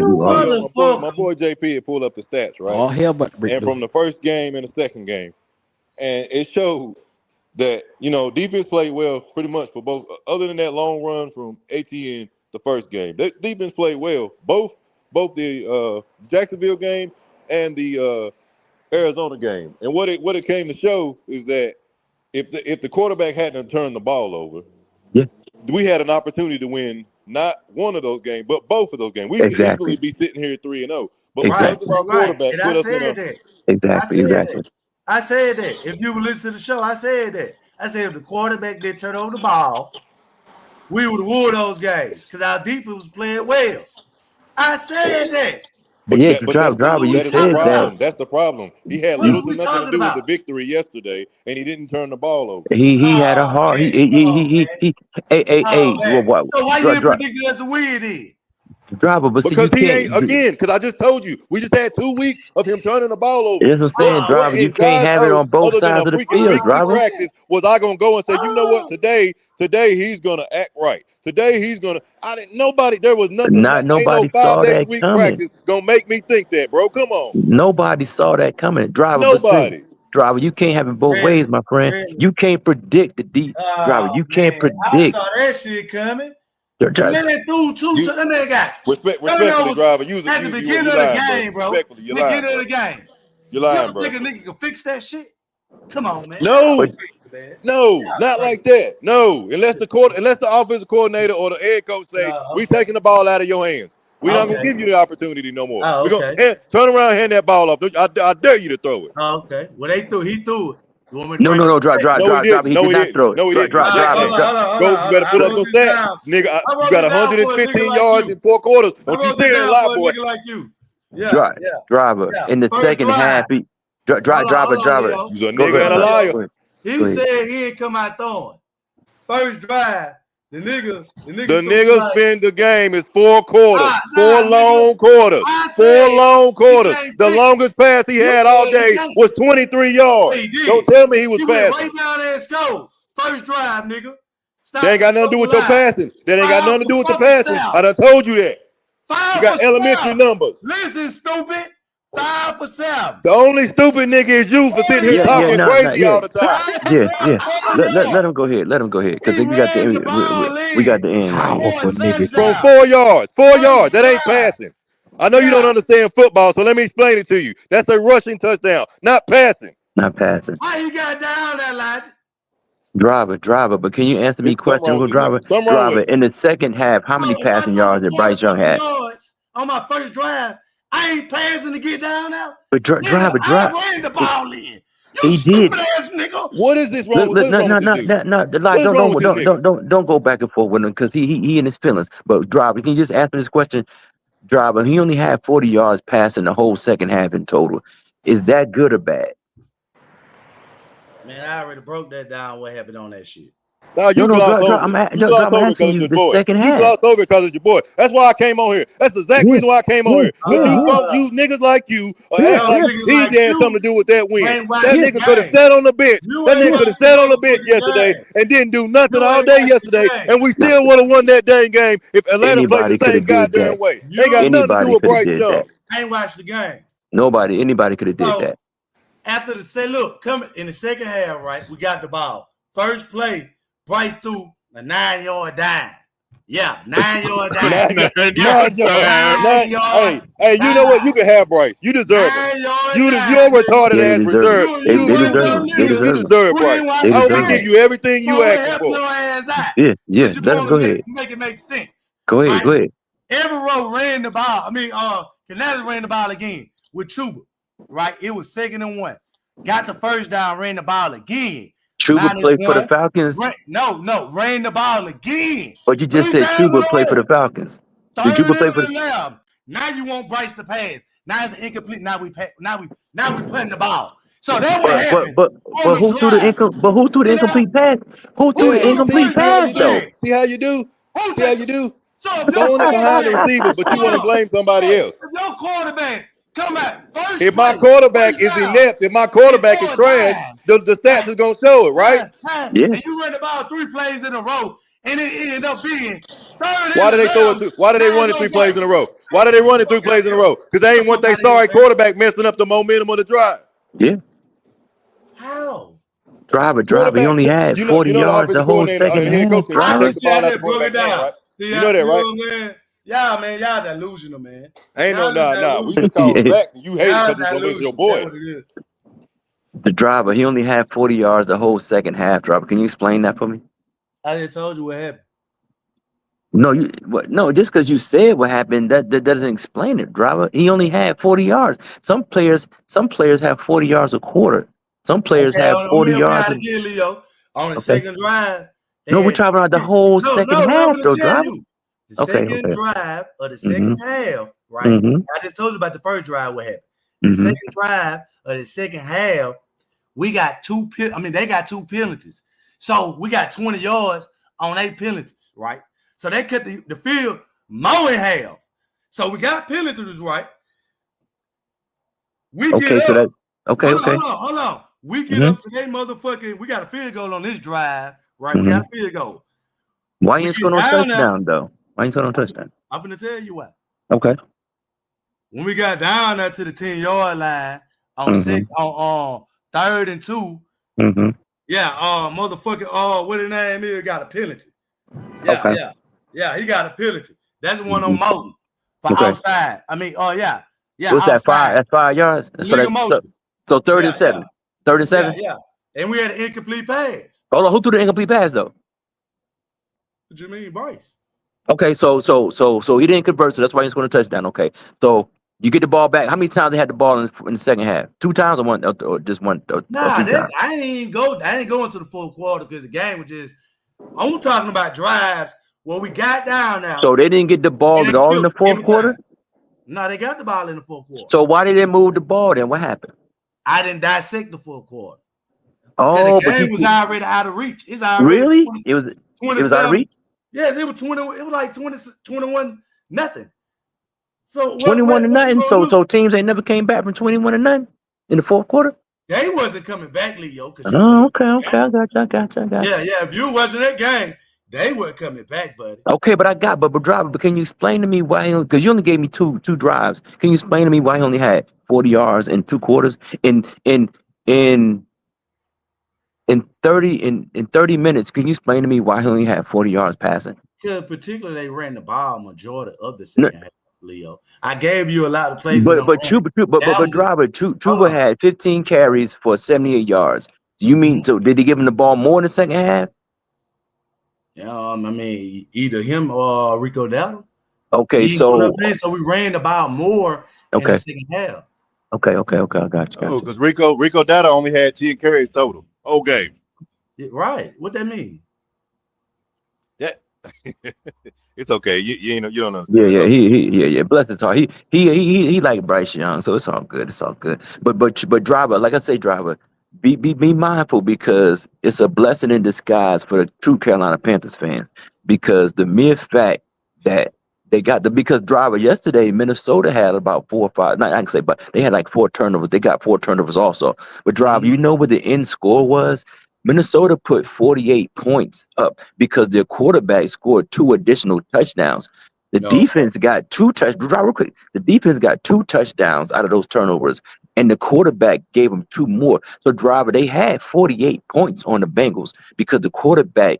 S12: my boy JP had pulled up the stats, right?
S1: All hell but Rick
S12: and from the first game and the second game. And it showed that, you know, defense played well pretty much for both. Other than that long run from ATN the first game, the defense played well. Both the Jacksonville game and the Arizona game. And what it came to show is that if the quarterback hadn't turned the ball over, we had an opportunity to win not one of those games, but both of those games. We could easily be sitting here 3-0. But because of our quarterback put us in a
S14: Exactly.
S10: I said that. If you were listening to the show, I said that. I said if the quarterback didn't turn over the ball, we would have won those games because our defense was playing well. I said that.
S12: But
S14: yeah,
S12: driver,
S14: you
S12: said
S14: that.
S12: That's the problem. He had little to nothing to do with the victory yesterday, and he didn't turn the ball over.
S14: He had a heart. Hey.
S10: So why you didn't predict us a win then?
S14: Driver, but
S12: because
S14: see,
S12: he ain't again. Because I just told you, we just had 2 weeks of him turning the ball over.
S14: That's what I'm saying, driver. You can't have it on both sides of the field, driver.
S12: Practice was I gonna go and say, you know what? Today he's gonna act right. Today he's gonna. There was nothing.
S14: Nobody saw that coming.
S12: Practice gonna make me think that, bro. Come on.
S14: Nobody saw that coming, driver.
S12: Nobody.
S14: Driver, you can't have it both ways, my friend. You can't predict the deep. Driver, you can't predict.
S10: I saw that shit coming. And then they threw two. That nigga got
S12: respectfully, driver. You
S10: at the beginning of the game, bro.
S12: You're lying,
S10: beginning of the game.
S12: You're lying, bro.
S10: Think a nigga can fix that shit? Come on, man.
S12: No, not like that. No, unless the offensive coordinator or the head coach say we taking the ball out of your hands. We're not gonna give you the opportunity no more. We're gonna turn around and hand that ball off. I dare you to throw it.
S10: Oh, okay. Well, he threw it.
S14: No, drive. He did not throw it.
S12: No, he didn't. Drive. Go, you better pull up those stats, nigga. You got 115 yards in 4 quarters. Don't you say that a lot, boy.
S10: Like you.
S14: Driver. In the second half, driver.
S12: He's a nigga and a liar.
S10: He said he ain't come out throwing. First drive, the nigga
S12: spend the game is 4 quarters. 4 long quarters. 4 long quarters. The longest pass he had all day was 23 yards. Don't tell me he was passing.
S10: Right down there and score. First drive, nigga.
S12: That ain't got nothing to do with your passing. That ain't got nothing to do with the passing. I done told you that. You got elementary numbers.
S10: Listen, stupid. 5 for 7.
S12: The only stupid nigga is you for sitting here talking crazy all the time.
S14: Let him go ahead. Because we got the end. Right.
S12: From 4 yards. 4 yards. That ain't passing. I know you don't understand football, so let me explain it to you. That's a rushing touchdown, not passing.
S10: Why you got down that logic?
S14: Driver, but can you answer me question, driver? Driver, in the second half, how many passing yards did Bryce Young have?
S10: On my first drive, I ain't passing to get down now.
S14: But driver.
S10: I ran the ball in.
S14: He did.
S10: Ass nigga.
S12: What is this wrong with
S14: Don't go back and forth with him because he in his feelings. But driver, can you just answer this question? Driver, he only had 40 yards passing the whole second half in total. Is that good or bad?
S10: Man, I already broke that down. What happened on that shit?
S12: No, you glossed over it. You glossed over it because it's your boy. You glossed over it because it's your boy. That's why I came on here. That's the exact reason why I came on here. Because you niggas like you act like he had something to do with that win. That nigga could have sat on the bench. That nigga could have sat on the bench yesterday and didn't do nothing all day yesterday, and we still would have won that dang game if Atlanta played the same goddamn way. Ain't got nothing to do with Bryce Young.
S10: I ain't watched the game.
S14: Anybody could have did that.
S10: After coming in the second half, right? We got the ball. First play, Bryce threw a 9-yard dime. Yeah, 9-yard dime.
S12: 9 yard. Hey, you know what? You can have Bryce. You deserve it. You're retarded ass reserve. You deserve Bryce. I only give you everything you asked for.
S14: Yeah. Let's go ahead.
S10: Make it make sense.
S14: Go ahead.
S10: Everett ran the ball. Canales ran the ball again with Chuba. Right? It was 2nd and 1. Got the first down, ran the ball again.
S14: Chuba played for the Falcons.
S10: Ran the ball again.
S14: But you just said Chuba played for the Falcons. Did Chuba play for the?
S10: Now you want Bryce to pass. Now it's incomplete. Now we putting the ball. So that's what happened.
S14: But who threw the incomplete pass? Who threw the incomplete pass though?
S12: See how you do? Throwing it behind the receiver, but you want to blame somebody else.
S10: No quarterback. Come back.
S12: If my quarterback is inept, if my quarterback is trash, the stats is gonna show it, right?
S14: Yeah.
S10: And you ran the ball 3 plays in a row, and it ended up being 3rd.
S12: Why did they throw it? Why did they run it 3 plays in a row? Why did they run it 3 plays in a row? Because they ain't want their sorry quarterback messing up the momentum of the drive.
S14: Yeah.
S10: How?
S14: Driver. He only had 40 yards the whole second half.
S12: You know that, right?
S10: Y'all delusional, man.
S12: Ain't no nah. We just call it back. You hate it because it's your boy.
S14: The driver, he only had 40 yards the whole second half. Driver, can you explain that for me?
S10: I just told you what happened.
S14: No, just because you said what happened, that doesn't explain it, driver. He only had 40 yards. Some players have 40 yards a quarter. Some players have 40 yards.
S10: On the second drive.
S14: No, we're talking about the whole second half, though, driver.
S10: The second drive of the second half, right? I just told you about the first drive. What happened? The second drive of the second half, we got they got 2 penalties. So we got 20 yards on 8 penalties, right? So they cut the field more in half. So we got penalties, right?
S14: Hold
S10: on. We get up to that motherfucking. We got a field goal on this drive, right? We got a field goal.
S14: Why you ain't scoring no touchdown though? Why ain't scoring no touchdown?
S10: I'm gonna tell you why.
S14: Okay.
S10: When we got down there to the 10-yard line on 3rd and 2, motherfucking what his name is got a penalty. Yeah, he got a penalty. That's the one on Moulton for outside.
S14: What's that? 5? That's 5 yards. So 3rd and 7. 3rd and 7.
S10: Yeah. And we had an incomplete pass.
S14: Hold on, who threw the incomplete pass though?
S10: What you mean, Bryce?
S14: Okay, so he didn't convert, so that's why he's going to touchdown. Okay, so you get the ball back. How many times they had the ball in the second half? 2 times or one, or just one?
S10: I didn't go into the full quarter because the game was just. I'm talking about drives where we got down now.
S14: So they didn't get the ball at all in the fourth quarter.
S10: No, they got the ball in the fourth quarter.
S14: So why did they move the ball then? What happened?
S10: I didn't dissect the fourth quarter.
S14: Oh,
S10: the game was already out of reach. It's already
S14: really? It was out of reach.
S10: Yes, it was 20. It was like 21 nothing. So
S14: 21 to nothing. So teams ain't never came back from 21 to nothing in the fourth quarter.
S10: They wasn't coming back, Leo.
S14: Oh, okay. I got you.
S10: Yeah. If you watching that game, they weren't coming back, buddy.
S14: Okay, but driver. But can you explain to me why? Because you only gave me two drives. Can you explain to me why he only had 40 yards in 2 quarters in 30 minutes? Can you explain to me why he only had 40 yards passing?
S10: Because particularly they ran the ball majority of the second half, Leo. I gave you a lot of plays.
S14: But driver, Chuba had 15 carries for 78 yards. Do you mean so? Did he give him the ball more in the second half?
S10: Either him or Rico Dowdle.
S14: Okay,
S10: so we ran the ball more in the second half.
S14: Okay, I got you.
S12: Oh, because Rico Dowdle only had 10 carries total. Okay.
S10: Yeah, right. What that mean?
S12: Yeah. It's okay. You don't know.
S14: Yeah. Bless his heart. He like Bryce Young, so it's all good. But driver, like I say, driver, be mindful, because it's a blessing in disguise for the true Carolina Panthers fans, because the mere fact that they got because Driver yesterday, Minnesota had about 4 or 5, not I can say, but they had like 4 turnovers. They got 4 turnovers also. But Driver, you know what the end score was? Minnesota put 48 points up because their quarterback scored 2 additional touchdowns. The defense got 2 touchdowns. Real quick, the defense got 2 touchdowns out of those turnovers, and the quarterback gave them 2 more. So, Driver, they had 48 points on the Bengals because the quarterback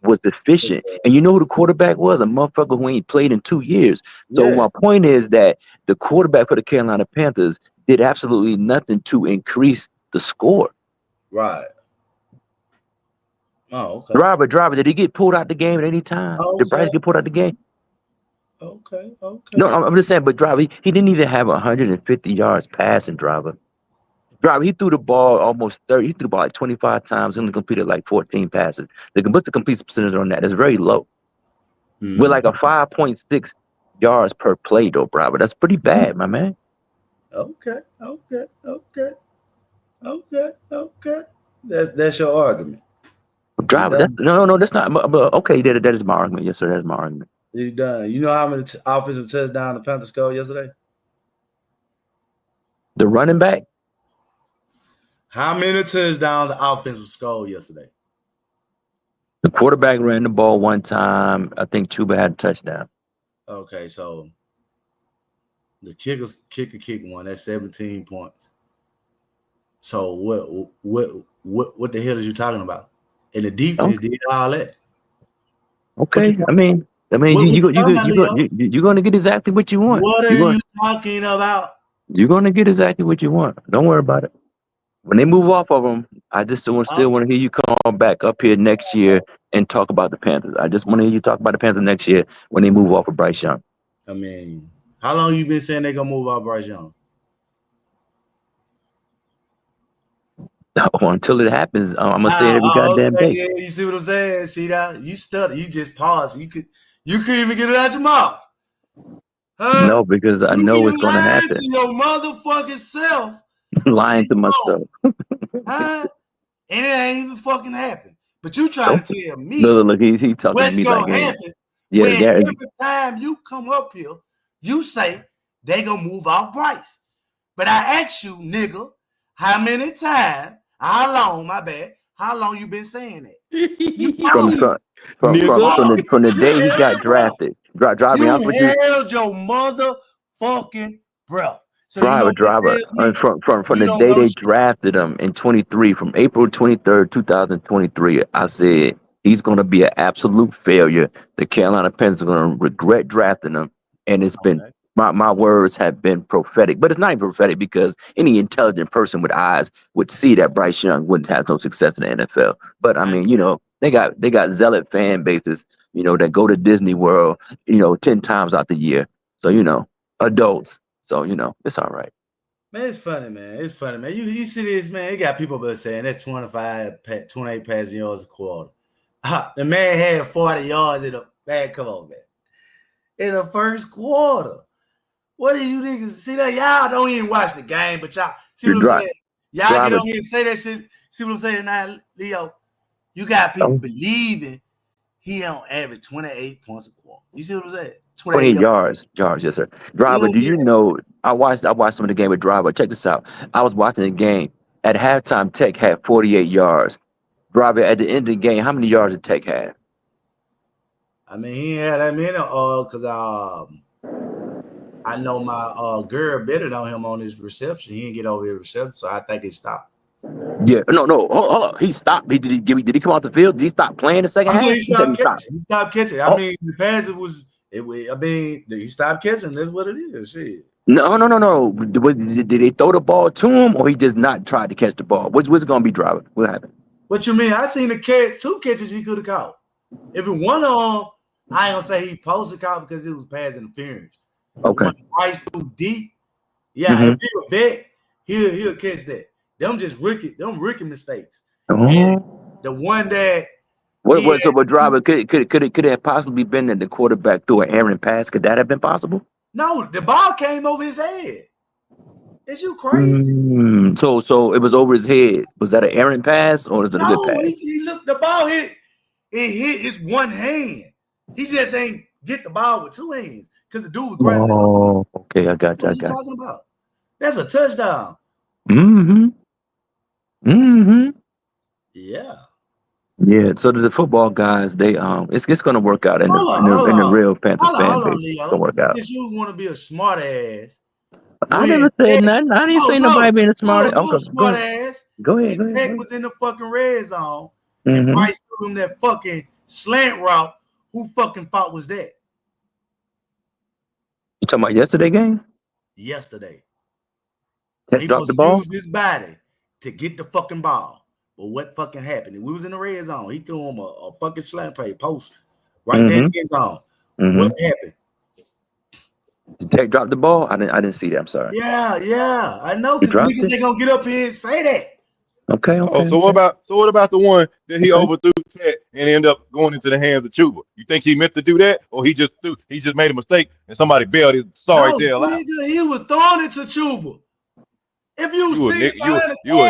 S14: was deficient. And you know who the quarterback was? A motherfucker who ain't played in 2 years. So my point is that the quarterback for the Carolina Panthers did absolutely nothing to increase the score.
S10: Right. Oh, okay.
S14: Driver, did he get pulled out the game at any time? Did Bryce get pulled out the game?
S10: Okay.
S14: No, I'm just saying, but Driver, he didn't even have 150 yards passing, Driver. He threw the ball almost 30. He threw the ball like 25 times and only completed like 14 passes. What's the complete percentage on that? It's very low. With like a 5.6 yards per play, though, Driver. That's pretty bad, my man.
S10: Okay. That's your argument.
S14: Driver, that's not. Okay, that is my argument. Yes, sir, that's my argument.
S10: You done. You know how many offensive touchdowns the Panthers scored yesterday?
S14: The running back?
S10: How many touchdowns the offense was scored yesterday?
S14: The quarterback ran the ball 1 time. I think Chuba had a touchdown.
S10: Okay, so the kicker one. That's 17 points. So what the hell is you talking about? And the defense did all that.
S14: Okay, I mean, you're going to get exactly what you want.
S10: What are you talking about?
S14: You're going to get exactly what you want. Don't worry about it. When they move off of them, I just still want to hear you come back up here next year and talk about the Panthers. I just want to hear you talk about the Panthers next year when they move off of Bryce Young.
S10: I mean, how long you been saying they're going to move off Bryce Young?
S14: Until it happens, I'm gonna say it every goddamn day.
S10: Yeah, you see what I'm saying? See that? You stutter. You just pause. You could even get it out your mouth. Huh?
S14: No, because I know it's gonna happen.
S10: To your motherfucking self.
S14: Lying to myself.
S10: Huh? And it ain't even fucking happened. But you trying to tell me
S14: look, he talking to me like
S10: happen.
S14: Yeah,
S10: every time you come up here, you say they gonna move off Bryce. But I ask you, nigga, how many times? How long you been saying that?
S14: From the day he got drafted.
S10: You held your motherfucking breath. So
S14: Driver. From the day they drafted him in 23, from April 23rd, 2023, I said he's going to be an absolute failure. The Carolina Panthers are going to regret drafting him, and it's been my words have been prophetic, but it's not even prophetic because any intelligent person with eyes would see that Bryce Young wouldn't have no success in the NFL. But I mean, they got zealot fan bases, that go to Disney World, 10 times out the year. So, adults. So, it's all right.
S10: Man, it's funny, man. You see this, man. You got people been saying that's 28 passing yards a quarter. The man had 40 yards in the man. Come on, man. In the first quarter. What do you niggas see that? Y'all don't even watch the game, but y'all see what I'm saying? Y'all get on here and say that shit. See what I'm saying now, Leo? You got people believing he on average 28 points a quarter. You see what I'm saying?
S14: 28 yards, yes, sir. Driver, do you know? I watched some of the game with Driver. Check this out. I was watching the game. At halftime, Tech had 48 yards. Driver, at the end of the game, how many yards did Tech have?
S10: I mean, he had that many, because I know my girl betted on him on his reception. He didn't get over his reception, so I think he stopped.
S14: Yeah, no. Hold on. He stopped. Did he come off the field? Did he stop playing the second half?
S10: He stopped catching. I mean, the pass he stopped catching. That's what it is. Shit.
S14: No. Did they throw the ball to him, or he just not tried to catch the ball? What's it gonna be, Driver? What happened?
S10: What you mean? I seen the catch, 2 catches he could have caught. If it one of them, I ain't gonna say he posted caught because it was pass interference.
S14: Okay.
S10: Right too deep. Yeah, if he a vet, he'll catch that. Them just rookie mistakes. And the one that
S14: But Driver, could it have possibly been that the quarterback threw an errant pass? Could that have been possible?
S10: No, the ball came over his head. Is you crazy?
S14: So it was over his head. Was that an errant pass or was it a good
S10: No,
S14: pass?
S10: he looked the ball hit. It hit his one hand. He just ain't get the ball with two hands because the dude was grabbing it.
S14: Oh, okay, I got you.
S10: What you talking about? That's a touchdown. Yeah.
S14: Yeah. So the football guys, they it's gonna work out in the real Panthers fan base. It's gonna work out.
S10: Because you want to be a smart ass.
S14: I never said nothing. I didn't say nobody being a smart.
S10: No, smart ass.
S14: Go ahead.
S10: Peck was in the fucking red zone.
S14: Mhm.
S10: And Bryce threw him that fucking slant route. Who fucking fault was that?
S14: You talking about yesterday game?
S10: Yesterday.
S14: That
S10: He
S14: dropped the
S10: supposed to
S14: ball?
S10: use his body to get the fucking ball. But what fucking happened? We was in the red zone. He threw him a fucking slant play post right there in the end zone. What happened?
S14: Did Tech drop the ball? I didn't see that. I'm sorry.
S10: Yeah. I know
S14: He
S10: because
S14: dropped
S10: niggas
S14: it?
S10: they gonna get up here and say that.
S14: Okay.
S12: Oh, so what about the one that he overthrew Tech and ended up going into the hands of Chuba? You think he meant to do that, or he just made a mistake and somebody bailed his sorry tail out?
S10: Nigga, he was throwing it to Chuba. If you
S12: You a
S10: see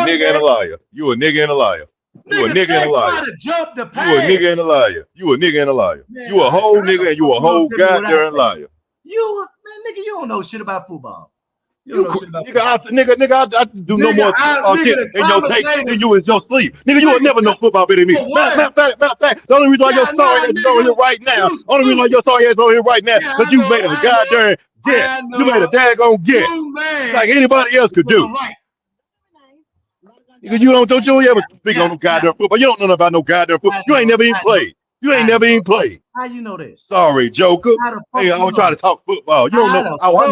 S12: nigga and a liar. You a nigga and a liar. You a nigga and a liar.
S10: try to jump the
S12: You
S10: pass.
S12: a nigga and a liar. You a nigga and a liar. You a whole nigga and you a whole goddamn liar.
S10: Nigga, you don't know shit about football. You don't know shit about
S12: Nigga, I do no more football shit in your tape than you in your sleep. Nigga, you will never know football better than me. Matter of fact, the only reason why your sorry ass is on here right now, because you made a goddamn guess. You made a daggone guess. Like anybody else could do. Because you ever speak on no goddamn football. You don't know about no goddamn football. You ain't never even played.
S10: How you know that?
S12: Sorry, Joker. Hey, I was trying to talk football. You don't know. Oh, I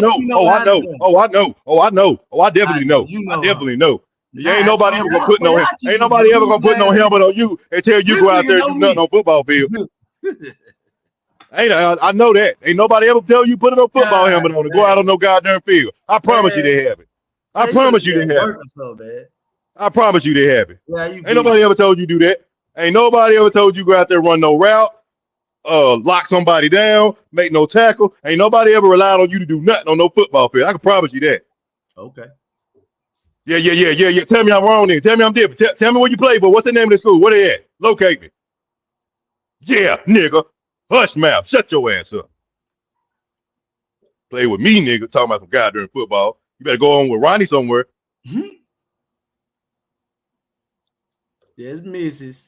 S12: know. I definitely know. I definitely know. You ain't nobody ever gonna put no helmet on you until you go out there and do nothing on football field. I know that. Ain't nobody ever tell you put a football helmet on and go out on no goddamn field. I promise you they have it. I promise you they have it. I promise you they have it. Ain't nobody ever told you do that. Ain't nobody ever told you go out there run no route, lock somebody down, make no tackle. Ain't nobody ever relied on you to do nothing on no football field. I can promise you that.
S10: Okay.
S12: Yeah. Tell me I'm wrong then. Tell me I'm different. Tell me where you play, but what's the name of the school? Where they at? Locate me. Yeah, nigga. Hush mouth. Shut your ass up. Play with me, nigga, talking about some goddamn football. You better go on with Ronnie somewhere.
S10: Yes, Mrs.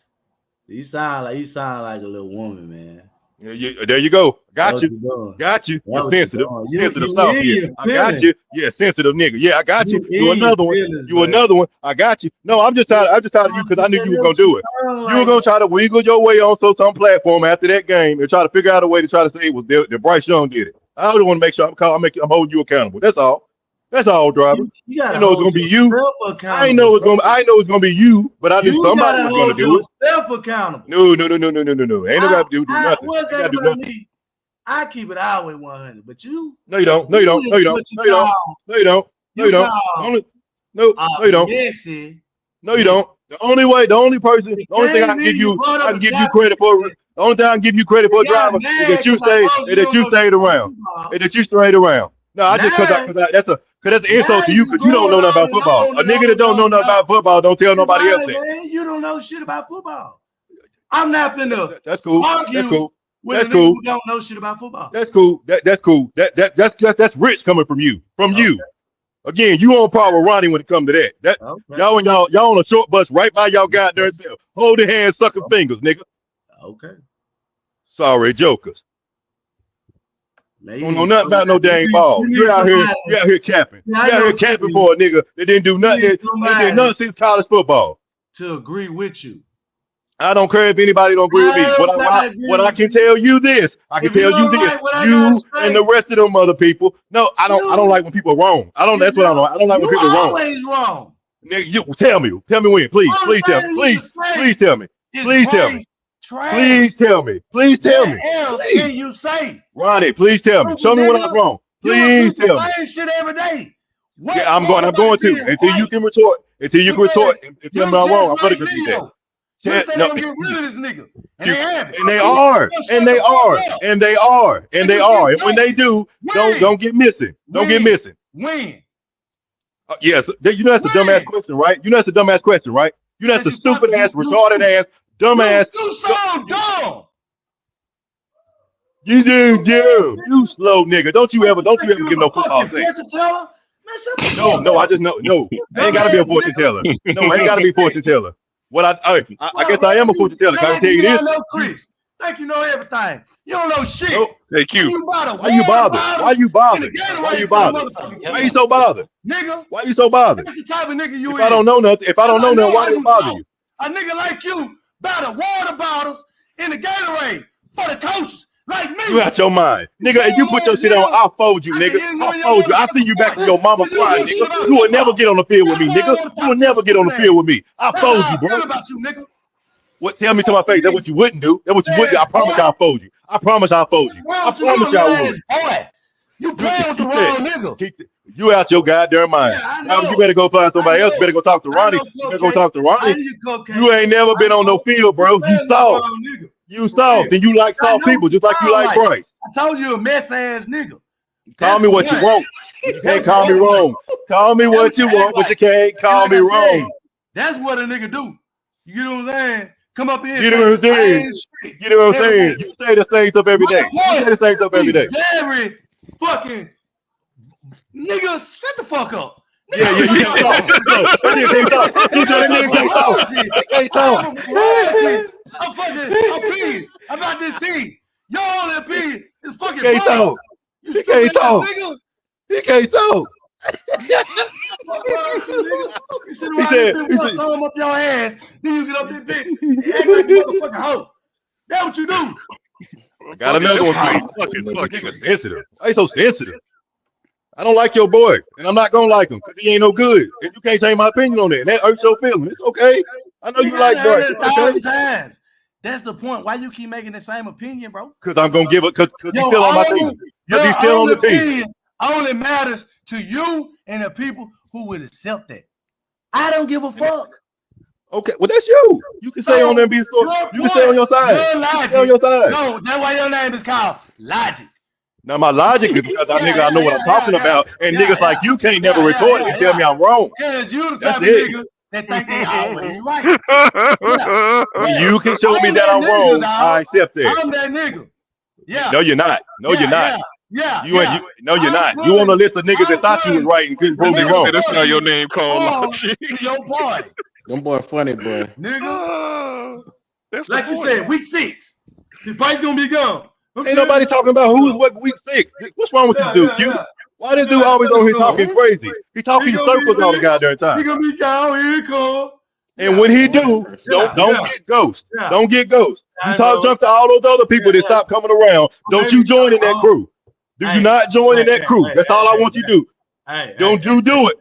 S10: You sound like a little woman, man.
S12: Yeah, there you go. Got you. You're sensitive. Sensitive South here. I got you. Yeah, sensitive nigga. Yeah, I got you. You another one. I got you. No, I'm just tired of you because I knew you were gonna do it. You were gonna try to wiggle your way on some platform after that game and try to figure out a way to try to say it was that Bryce Young did it. I just want to make sure I'm holding you accountable. That's all. That's all, driver. I know it's gonna be you. I know it's gonna be you, but I knew somebody was gonna do it.
S10: Self accountable.
S12: No. Ain't nobody do nothing.
S10: I keep it always 100, but you.
S12: No, you don't. No, you don't.
S10: Messy.
S12: No, you don't. The only thing I can give you credit for. The only thing I can give you credit for, driver, is that you stayed around. And that you stayed around. No, I just because that's an insult to you because you don't know nothing about football. A nigga that don't know nothing about football don't tell nobody else that.
S10: Man, you don't know shit about football. I'm not finna.
S12: That's cool.
S10: With a nigga who don't know shit about football.
S12: That's cool. That's cool. That's rich coming from you. You. Again, you on par with Ronnie when it comes to that. Y'all on a short bus right by y'all goddamn self. Hold your hands, sucking fingers, nigga.
S10: Okay.
S12: Sorry, jokers. Don't know nothing about no dang ball. You out here capping. You out here capping for a nigga that didn't do nothing. That did nothing since college football.
S10: To agree with you.
S12: I don't care if anybody don't agree with me. What I can tell you this. I can tell you this. You and the rest of them other people. No, I don't like when people are wrong. That's what I know. I don't like when people are wrong.
S10: Always wrong.
S12: Nigga, you tell me when. Please tell me. Please tell me. Please tell me. Please tell me. Please tell me.
S10: What else can you say?
S12: Ronnie, please tell me. Show me when I'm wrong. Please tell me.
S10: Same shit every day.
S12: Yeah, I'm going to. Until you can retort. And tell me I'm wrong, I'm going to concede that.
S10: They say don't get rid of this nigga. And they have it.
S12: And they are. And when they do, don't get missing. Don't get missing.
S10: When?
S12: Yes, you know that's a dumbass question, right? You know that's a dumbass question, right? You know that's a stupid ass, retarded ass, dumbass.
S10: You so dumb.
S12: You slow nigga. Don't you ever give no football sense. No, I just know. No, I ain't gotta be a fortune teller. No, I ain't gotta be a fortune teller. What I guess I am a fortune teller. Can I tell you this?
S10: Chris. Think you know everything. You don't know shit.
S12: Nope.
S13: Hey, Q.
S12: Why you bothered? Why you bothered? Why you bothered? Why you so bothered?
S10: Nigga.
S12: Why you so bothered?
S10: That's the type of nigga you
S12: If I don't know nothing, why do it bother you?
S10: A nigga like you buy the water bottles in the Gatorade for the coaches. Like me.
S12: You out your mind. Nigga, if you put your shit on, I'll fold you, nigga. I'll fold you. I'll see you back to your mama crying, nigga. You will never get on the field with me, nigga. You will never get on the field with me. I'll fold you, bro.
S10: About you, nigga.
S12: What? Tell me to my face. That's what you wouldn't do. That's what you would do. I promise I'll fold you. I promise I'll fold you. I promise y'all would.
S10: Boy, you playing with the wrong nigga.
S12: You out your goddamn mind. You better go find somebody else. You better go talk to Ronnie. You better go talk to Ronnie. You ain't never been on no field, bro. You soft. You soft. And you like soft people just like you like Bryce.
S10: I told you a mess ass nigga.
S12: Call me what you want. You can't call me wrong. Call me what you want, but you can't call me wrong.
S10: That's what a nigga do. You get what I'm saying? Come up here.
S12: You know what I'm saying? You know what I'm saying? You say the same stuff every day. You say the same stuff every day.
S10: Very fucking nigga, shut the fuck up.
S12: Yeah, you can't talk. You can't talk. You can't talk.
S10: I'm pleased about this team. Y'all only pleased. It's fucking
S12: You can't talk. You can't talk. You can't talk.
S10: You sit around here, thumb up your ass, then you get up this bitch and act like a motherfucking hoe. That's what you do.
S12: I got another one for you. Fucking sensitive. Why you so sensitive? I don't like your boy, and I'm not gonna like him because he ain't no good. And you can't change my opinion on that. And that hurts your feelings. It's okay. I know you like Bryce.
S10: It's okay. That's the point. Why you keep making the same opinion, bro?
S12: Because I'm gonna give it because he's still on my team. Because he's still on the team.
S10: Only matters to you and the people who would accept that. I don't give a fuck.
S12: Okay, well that's you. You can stay on there and be so. You can stay on your side. You can stay on your side.
S10: No, that's why your name is called Logic.
S12: Now my logic is because I know what I'm talking about, and niggas like you can't never record it and tell me I'm wrong.
S10: Because you the type of nigga that think they always right.
S12: When you can show me that I'm wrong, I accept that.
S10: I'm that nigga. Yeah.
S12: No, you're not. No, you're not.
S10: Yeah.
S12: No, you're not. You on the list of niggas that thought you was right and couldn't prove me wrong.
S13: That's not your name called.
S10: Your party.
S1: Them boy funny, boy.
S10: Nigga. Like you said, week 6. The price gonna be gone.
S12: Ain't nobody talking about who's what week 6. What's wrong with this dude, Q? Why this dude always on here talking crazy? He talking in circles all the goddamn time.
S10: He gonna be down here, call.
S12: And when he do, don't get ghost. Don't get ghost. You jump to all those other people that stop coming around. Don't you join in that crew? Do you not join in that crew? That's all I want you to do. Don't you do it?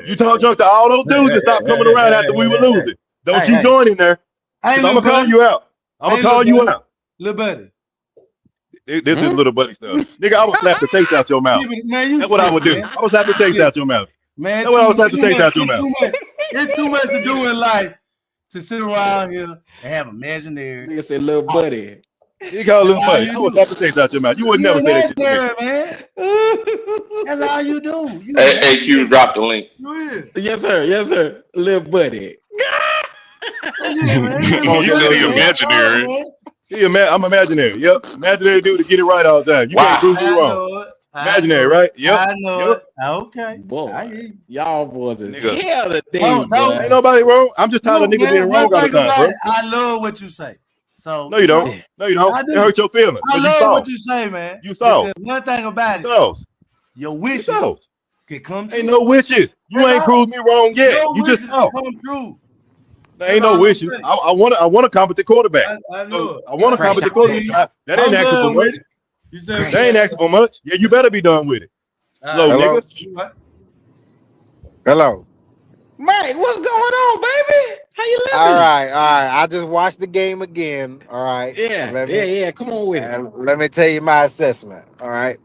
S12: You jump to all those dudes that stop coming around after we were losing. Don't you join in there? I'm gonna call you out. I'm gonna call you out.
S10: Little buddy.
S12: This is little buddy stuff. Nigga, I would slap the taste out your mouth. That's what I would do. I would slap the taste out your mouth.
S10: Man,
S12: that's what I would slap the taste out your mouth.
S10: It's too much to do in life to sit around here and have imaginary.
S1: Nigga said little buddy.
S12: You call little buddy. I would slap the taste out your mouth. You would never say that shit to
S10: me. That's all you do.
S11: Hey, Q, drop the link.
S1: Yes, sir. Yes, sir. Little buddy.
S13: You said he imaginary.
S12: I'm imaginary. Yep. Imaginary dude to get it right all the time. You can't prove me wrong. Imaginary, right? Yep.
S10: I know it. Okay.
S1: Boy, y'all boys is
S12: nigga.
S1: hell today.
S12: Ain't nobody wrong. I'm just tired of niggas being wrong all the time, bro.
S10: I love what you say. So
S12: no, you don't. No, you don't. It hurts your feelings.
S10: I love what you say, man.
S12: You saw.
S10: One thing about it.
S12: So.
S10: Your wishes can come true.
S12: Ain't no wishes. You ain't proved me wrong yet. You just saw.
S10: Come true.
S12: There ain't no wishes. I want a competent quarterback.
S10: I know.
S12: I want a competent quarterback. That ain't asking for much. That ain't asking for much. Yeah, you better be done with it. Hello, nigga.
S15: Hello.
S1: Mike, what's going on, baby? How you living?
S15: All right. I just watched the game again. All right.
S1: Yeah. Come on with it.
S15: Let me tell you my assessment. All right.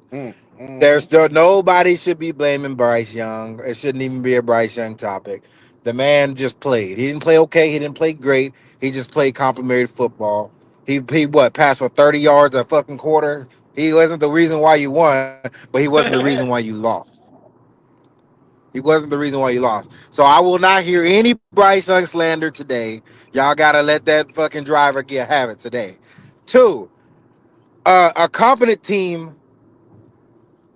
S15: There's still nobody should be blaming Bryce Young. It shouldn't even be a Bryce Young topic. The man just played. He didn't play okay. He didn't play great. He just played complimentary football. He passed for 30 yards a fucking quarter. He wasn't the reason why you won, but he wasn't the reason why you lost. He wasn't the reason why you lost. So I will not hear any Bryce Young slander today. Y'all gotta let that fucking driver have it today. 2, a competent team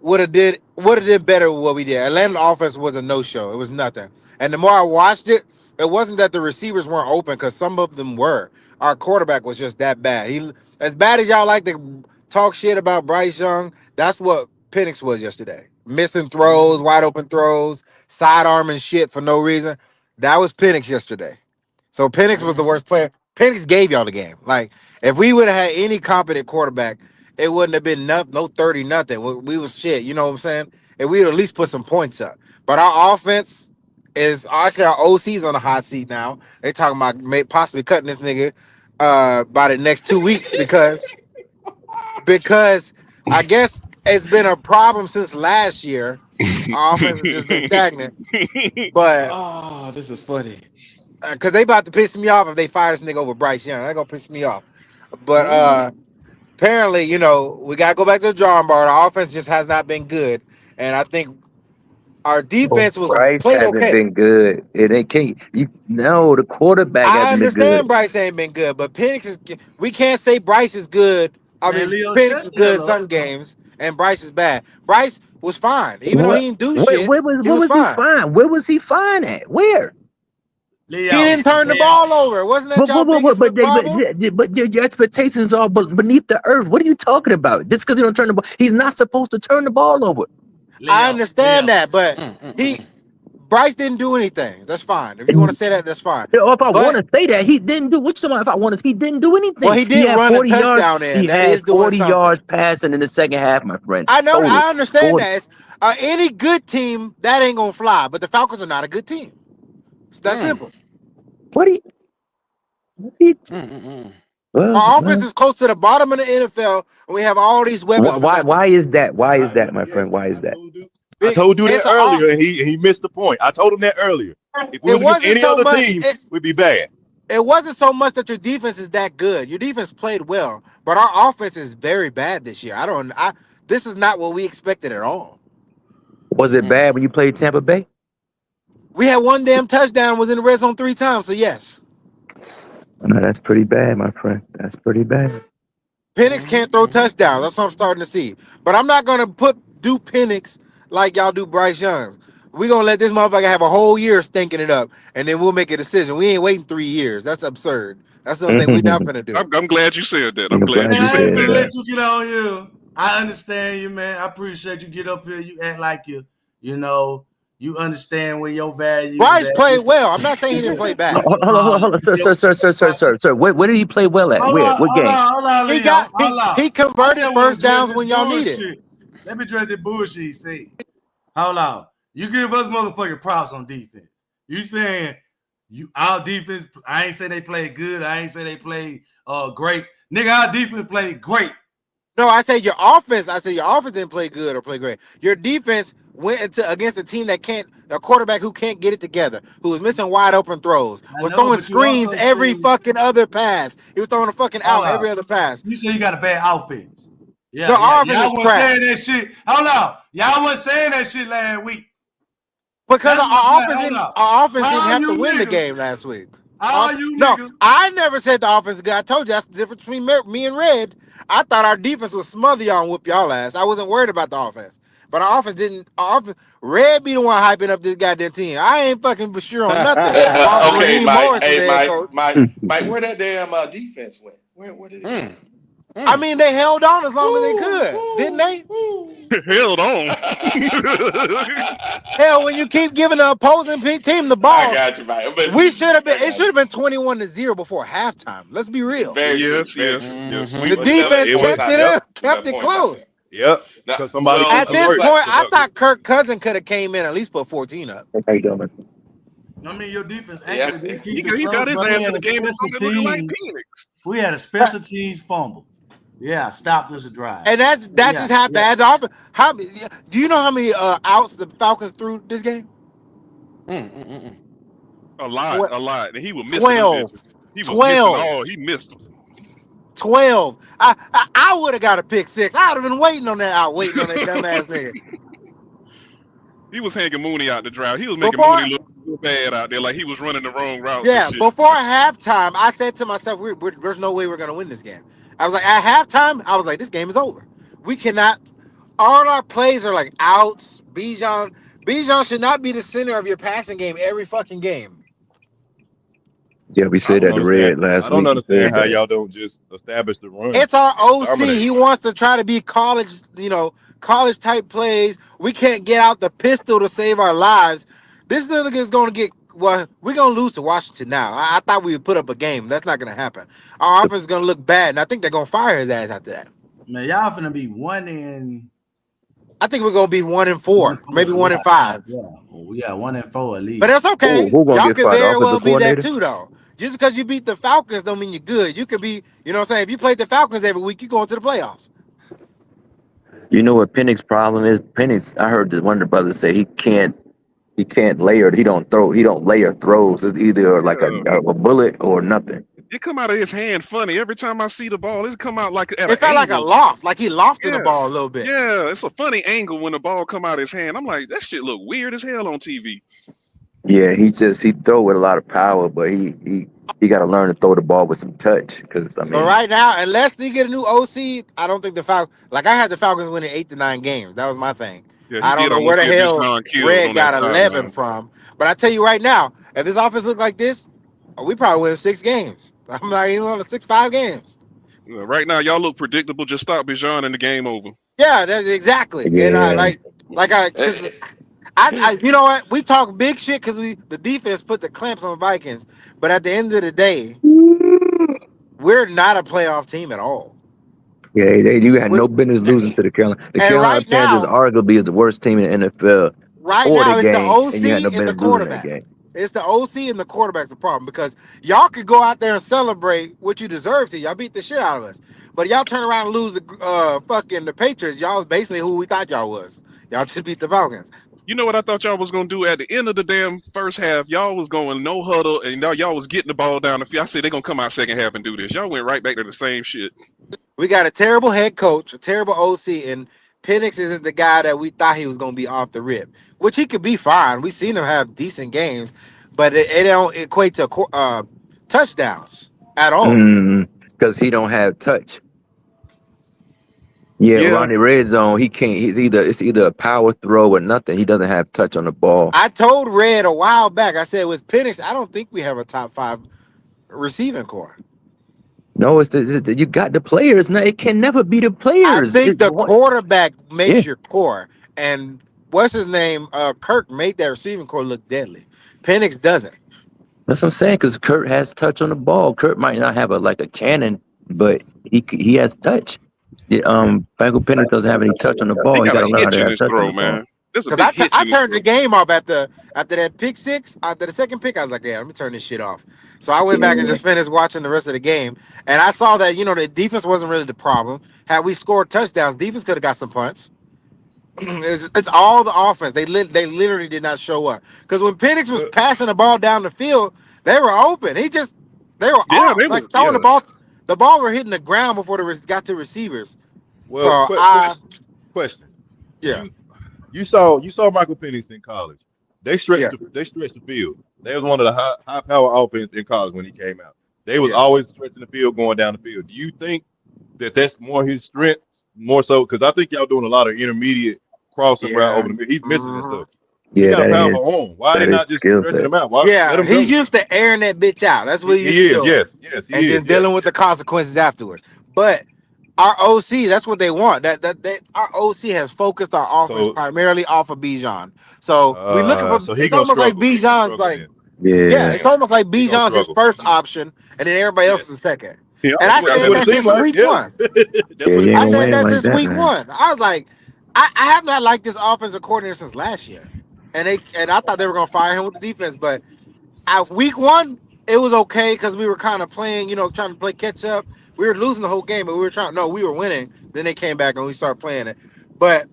S15: would have did better with what we did. Atlanta offense was a no-show. It was nothing. And the more I watched it, it wasn't that the receivers weren't open, because some of them were. Our quarterback was just that bad. He, as bad as y'all like to talk shit about Bryce Young, that's what Penix was yesterday. Missing throws, wide open throws, sidearming shit for no reason. That was Penix yesterday. So Penix was the worst player. Penix gave y'all the game. Like, if we would have had any competent quarterback, it wouldn't have been no 30 nothing. We was shit. You know what I'm saying? And we'd at least put some points up. But our offense is actually, our OC's on the hot seat now. They talking about possibly cutting this nigga by the next 2 weeks because I guess it's been a problem since last year. Our offense has just been stagnant. But
S1: oh, this is funny.
S15: Because they about to piss me off if they fire this nigga over Bryce Young. They're gonna piss me off. But apparently, you know, we gotta go back to the drawing board. Our offense just has not been good, and I think our defense was
S14: Bryce
S15: played
S14: hasn't
S15: okay.
S14: been good. It can't. The quarterback
S15: I
S14: hasn't been
S15: understand
S14: good.
S15: Bryce ain't been good, but Penix is. We can't say Bryce is good. I mean,
S10: Leo,
S15: Penix
S10: shut
S15: is
S10: the
S15: good
S10: hell up.
S15: some games, and Bryce is bad. Bryce was fine, even though he didn't do
S14: Where
S15: shit.
S14: was
S15: He was
S14: he
S15: fine.
S14: fine? Where was he fine at? Where?
S10: Leo,
S15: He didn't turn the ball over. Wasn't that y'all biggest problem?
S14: But your expectations are beneath the earth. What are you talking about? Just because he don't turn the ball, he's not supposed to turn the ball over.
S15: I understand that, but Bryce didn't do anything. That's fine. If you want to say that, that's fine.
S14: Or if I
S15: But-
S14: want to say that, he didn't do. Which if I want to, he didn't do anything.
S15: Well, he did
S14: had
S15: run a
S14: 40
S15: touchdown
S14: yards.
S15: in.
S14: He
S15: That
S14: had
S15: is doing
S14: 40
S15: something.
S14: yards passing in the second half, my friend.
S15: I know.
S14: Total.
S15: I understand
S14: 40.
S15: that. Any good team, that ain't gonna fly. But the Falcons are not a good team. It's that simple.
S14: What do you?
S15: Our offense is close to the bottom of the NFL, and we have all these weapons. for nothing.
S14: Why is that? Why is that, my friend? Why is that?
S12: I told you that
S15: It's a-
S12: earlier, and he missed the point. I told him that earlier. If we was against any other team, we'd be bad.
S15: It wasn't so much that your defense is that good. Your defense played well, but our offense is very bad this year. This is not what we expected at all.
S14: Was it bad when you played Tampa Bay?
S15: We had one damn touchdown, was in the red zone 3 times, so yes.
S14: No, that's pretty bad, my friend. That's pretty bad.
S15: Penix can't throw touchdowns. That's what I'm starting to see. But I'm not gonna do Penix like y'all do Bryce Young. We're gonna let this motherfucker have a whole year stinking it up, and then we'll make a decision. We ain't waiting 3 years. That's absurd. That's something we're not gonna do.
S13: I'm glad you said that. I'm glad you
S10: Man, I
S13: said
S10: ain't gonna
S13: that.
S10: let you get on you. I understand you, man. I appreciate you get up here. You act like you understand where your value.
S15: Bryce played well. I'm not saying he didn't play bad.
S14: Hold on. Sir. Where did he play well at? Where? What game?
S10: Hold on,
S15: He
S10: Leo.
S15: he converted
S10: I don't
S15: first
S10: wanna
S15: downs
S10: dress
S15: when
S10: this
S15: y'all needed.
S10: bullshit. Let me address the bullshit he said. Hold on. You give us motherfucking props on defense. You saying our defense, I ain't say they played good. I ain't say they played great. Nigga, our defense played great.
S15: No, I said your offense. I said your offense didn't play good or play great. Your defense went against a team that a quarterback who can't get it together, who was missing wide open throws, was throwing screens every fucking other pass. He was throwing a fucking out every other pass.
S10: You say you got a bad offense. Yeah,
S15: The offense
S10: y'all
S15: is
S10: wasn't
S15: trash.
S10: saying that shit. Hold on. Y'all wasn't saying that shit last week.
S15: Because
S10: That's
S15: our
S10: what
S15: offense
S10: I'm
S15: didn't,
S10: saying.
S15: our offense
S10: All
S15: didn't have
S10: you
S15: to win the
S10: niggas-
S15: game last week.
S10: All you
S15: No,
S10: niggas.
S15: I never said the offense is good. I told you that's the difference between me and Red. I thought our defense would smother y'all and whoop y'all ass. I wasn't worried about the offense. But our offense didn't. Red be the one hyping up this goddamn team. I ain't fucking sure on nothing.
S11: Okay,
S15: Raheem
S11: Mike.
S15: Morris is
S11: Hey,
S15: the head coach.
S11: Mike, where that damn defense went? Where did it go?
S15: I mean, they held on as long as they could, didn't they?
S13: Held on.
S15: Hell, when you keep giving the opposing team the ball,
S11: I got you, Mike. But
S15: we should have been. It should have been 21-0 before halftime. Let's be real.
S11: Very
S13: Yes,
S11: true. Very
S13: yes,
S11: true.
S13: yes.
S15: The defense kept it up, kept it
S11: Points
S15: close.
S12: Yep. Because somebody
S15: At this
S12: converted.
S15: point, I thought Kirk Cousins could have came in at least put 14 up.
S14: How you doing, man?
S10: I mean, your defense
S11: Yeah.
S10: actually did keep
S13: He
S10: it
S13: got his
S10: close, but
S13: ass
S10: we
S13: in the
S10: had a
S13: game and
S10: special
S13: something looking like
S10: teams-
S13: Phoenix.
S10: We had a special teams fumble. Yeah, stopped us a drive.
S15: And that's just how bad the offense. Do you know how many outs the Falcons threw this game?
S13: A lot. And he was missing
S15: 12.
S13: them. He was
S15: 12.
S13: missing all. He missed them.
S15: 12. I would have got a pick 6. I would have been waiting on that dumbass nigga.
S13: He was hanging Mooney out the drought. He was making
S15: Before,
S13: Mooney look bad out there, like he was running the wrong routes and
S15: yeah,
S13: shit.
S15: before halftime, I said to myself, there's no way we're gonna win this game. I was like, at halftime, I was like, this game is over. We cannot. All our plays are like outs. Bijan should not be the center of your passing game every fucking game.
S14: Yeah, we said that to Red last week.
S12: I don't understand how y'all don't just establish the run.
S15: It's our OC.
S12: Dominate.
S15: He wants to try to be college, college type plays. We can't get out the pistol to save our lives. This nigga is going to get, well, we're going to lose to Washington now. I thought we would put up a game. That's not going to happen. Our offense is going to look bad, and I think they're going to fire his ass after that.
S10: Man, y'all finna be 1-4.
S15: I think we're going to be 1-4, maybe 1-5.
S10: Yeah, 1-4 at least.
S15: But that's okay.
S14: Who gonna
S15: Y'all
S14: get
S15: could
S14: fired?
S15: very well
S14: Offensive
S15: be that
S14: coordinator?
S15: too, though. Just because you beat the Falcons don't mean you're good. You could be, you know what I'm saying? If you played the Falcons every week, you go into the playoffs.
S14: You know what Penix's problem is? Penix, I heard one of the brothers say he can't layer. He don't layer throws. It's either like a bullet or nothing.
S13: It come out of his hand funny. Every time I see the ball, it come out like at
S15: It felt like a loft, like he lofted the
S13: Yeah.
S15: ball a little bit.
S13: Yeah, it's a funny angle when the ball come out of his hand. I'm like, that shit look weird as hell on TV.
S14: Yeah, he throw with a lot of power, but he got to learn to throw the ball with some touch. Because
S15: So right now, unless they get a new OC, I don't think the Falcons. Like I had the Falcons winning 8 to 9 games. That was my thing.
S13: Yeah, he
S15: I don't
S13: did
S15: know where the
S13: almost get
S15: hell
S13: John Kills
S15: Red
S13: on
S15: got
S13: that
S15: 11
S13: sideline.
S15: from. But I tell you right now, if this offense look like this, we probably win 6 games. I'm not even on the 6-5 games.
S13: Right now, y'all look predictable. Just stop Bijan and the game over.
S15: Yeah, that's exactly.
S14: Yeah.
S15: And I you know what? We talk big shit because the defense put the clamps on the Vikings, but at the end of the day, we're not a playoff team at all.
S14: Yeah, you had no business losing to the Carolina. The
S15: And
S14: Carolina
S15: right
S14: Panthers
S15: now-
S14: arguably is the worst team in the NFL.
S15: Right
S14: for
S15: now,
S14: the
S15: it's the
S14: game,
S15: OC
S14: and you had no
S15: and the
S14: business losing that
S15: quarterback.
S14: game.
S15: It's the OC and the quarterback's the problem because y'all could go out there and celebrate what you deserve to. Y'all beat the shit out of us, but y'all turn around and lose the Patriots. Y'all is basically who we thought y'all was. Y'all just beat the Falcons.
S13: You know what I thought y'all was gonna do at the end of the damn first half? Y'all was going no huddle, and y'all was getting the ball down the field. I said they're gonna come out second half and do this. Y'all went right back to the same shit.
S15: We got a terrible head coach, a terrible OC, and Penix isn't the guy that we thought he was going to be off the rip, which he could be fine. We've seen him have decent games, but it don't equate to touchdowns at all.
S14: Because he don't have touch. Yeah, Ronnie Red Zone, he can't. It's either a power throw or nothing. He doesn't have touch on the ball.
S15: I told Red a while back, I said with Penix, I don't think we have a top 5 receiving core.
S14: No, it's you got the players. No, it can never be the
S15: I
S14: players.
S15: think the quarterback makes your core, and what's his name? Kirk made that receiving core look deadly. Penix doesn't.
S14: That's what I'm saying. Because Kurt has touch on the ball. Kurt might not have a cannon, but he has touch. Michael Penix doesn't have any touch on the ball. He got to learn how to have touch on the ball.
S15: Because I turned the game off after that pick 6. After the second pick, I was like, yeah, let me turn this shit off. So I went back and just finished watching the rest of the game. And I saw that, the defense wasn't really the problem. Had we scored touchdowns, defense could have got some punts. It's all the offense. They literally did not show up. Because when Penix was passing the ball down the field, they were open. They were off. Like throwing the ball. The ball were hitting the ground before they got to receivers.
S12: Well,
S15: So
S12: question.
S15: Yeah.
S12: You saw Michael Penix in college. They stretched the field. They was one of the high power offense in college when he came out. They was always stretching the field, going down the field. Do you think that's more his strength, more so? Because I think y'all doing a lot of intermediate crossing route over the middle. He's missing this stuff.
S14: Yeah,
S12: he got a
S14: that
S12: powerful
S14: is-
S12: arm. Why
S14: that
S12: they not
S14: is
S12: just
S14: skill
S12: stretching
S14: set.
S12: him out? Why let him
S15: he's
S12: go?
S15: used to airing that bitch out. That's what
S12: He
S15: he's
S12: is. Yes, he
S15: and
S12: is.
S15: then dealing with the consequences afterwards. But our OC, that's what they want. That our OC has focused our offense primarily off of Bijan. So we looking for.
S12: So he
S15: It's
S12: gonna
S15: almost like
S12: struggle. He
S15: Bijan's
S12: struggle
S15: like.
S12: then.
S15: Yeah, it's almost like
S12: He gonna
S15: Bijan's his
S12: struggle.
S15: first option, and then everybody else is second.
S13: Yeah,
S15: And I
S12: That's
S15: said
S12: what
S15: that
S12: it seemed
S15: since
S12: like.
S15: week
S12: Yeah.
S15: one.
S12: That's what it
S14: you
S12: seemed
S14: ain't
S15: I
S14: gonna
S15: said
S14: win
S15: that
S14: like
S15: since
S14: that,
S15: week
S14: man.
S15: one. I was like, I have not liked this offensive coordinator since last year, and I thought they were gonna fire him with the defense, but at week one it was okay because we were kind of playing, trying to play catch up. We were losing the whole game, but we were winning. Then they came back and we started playing it, but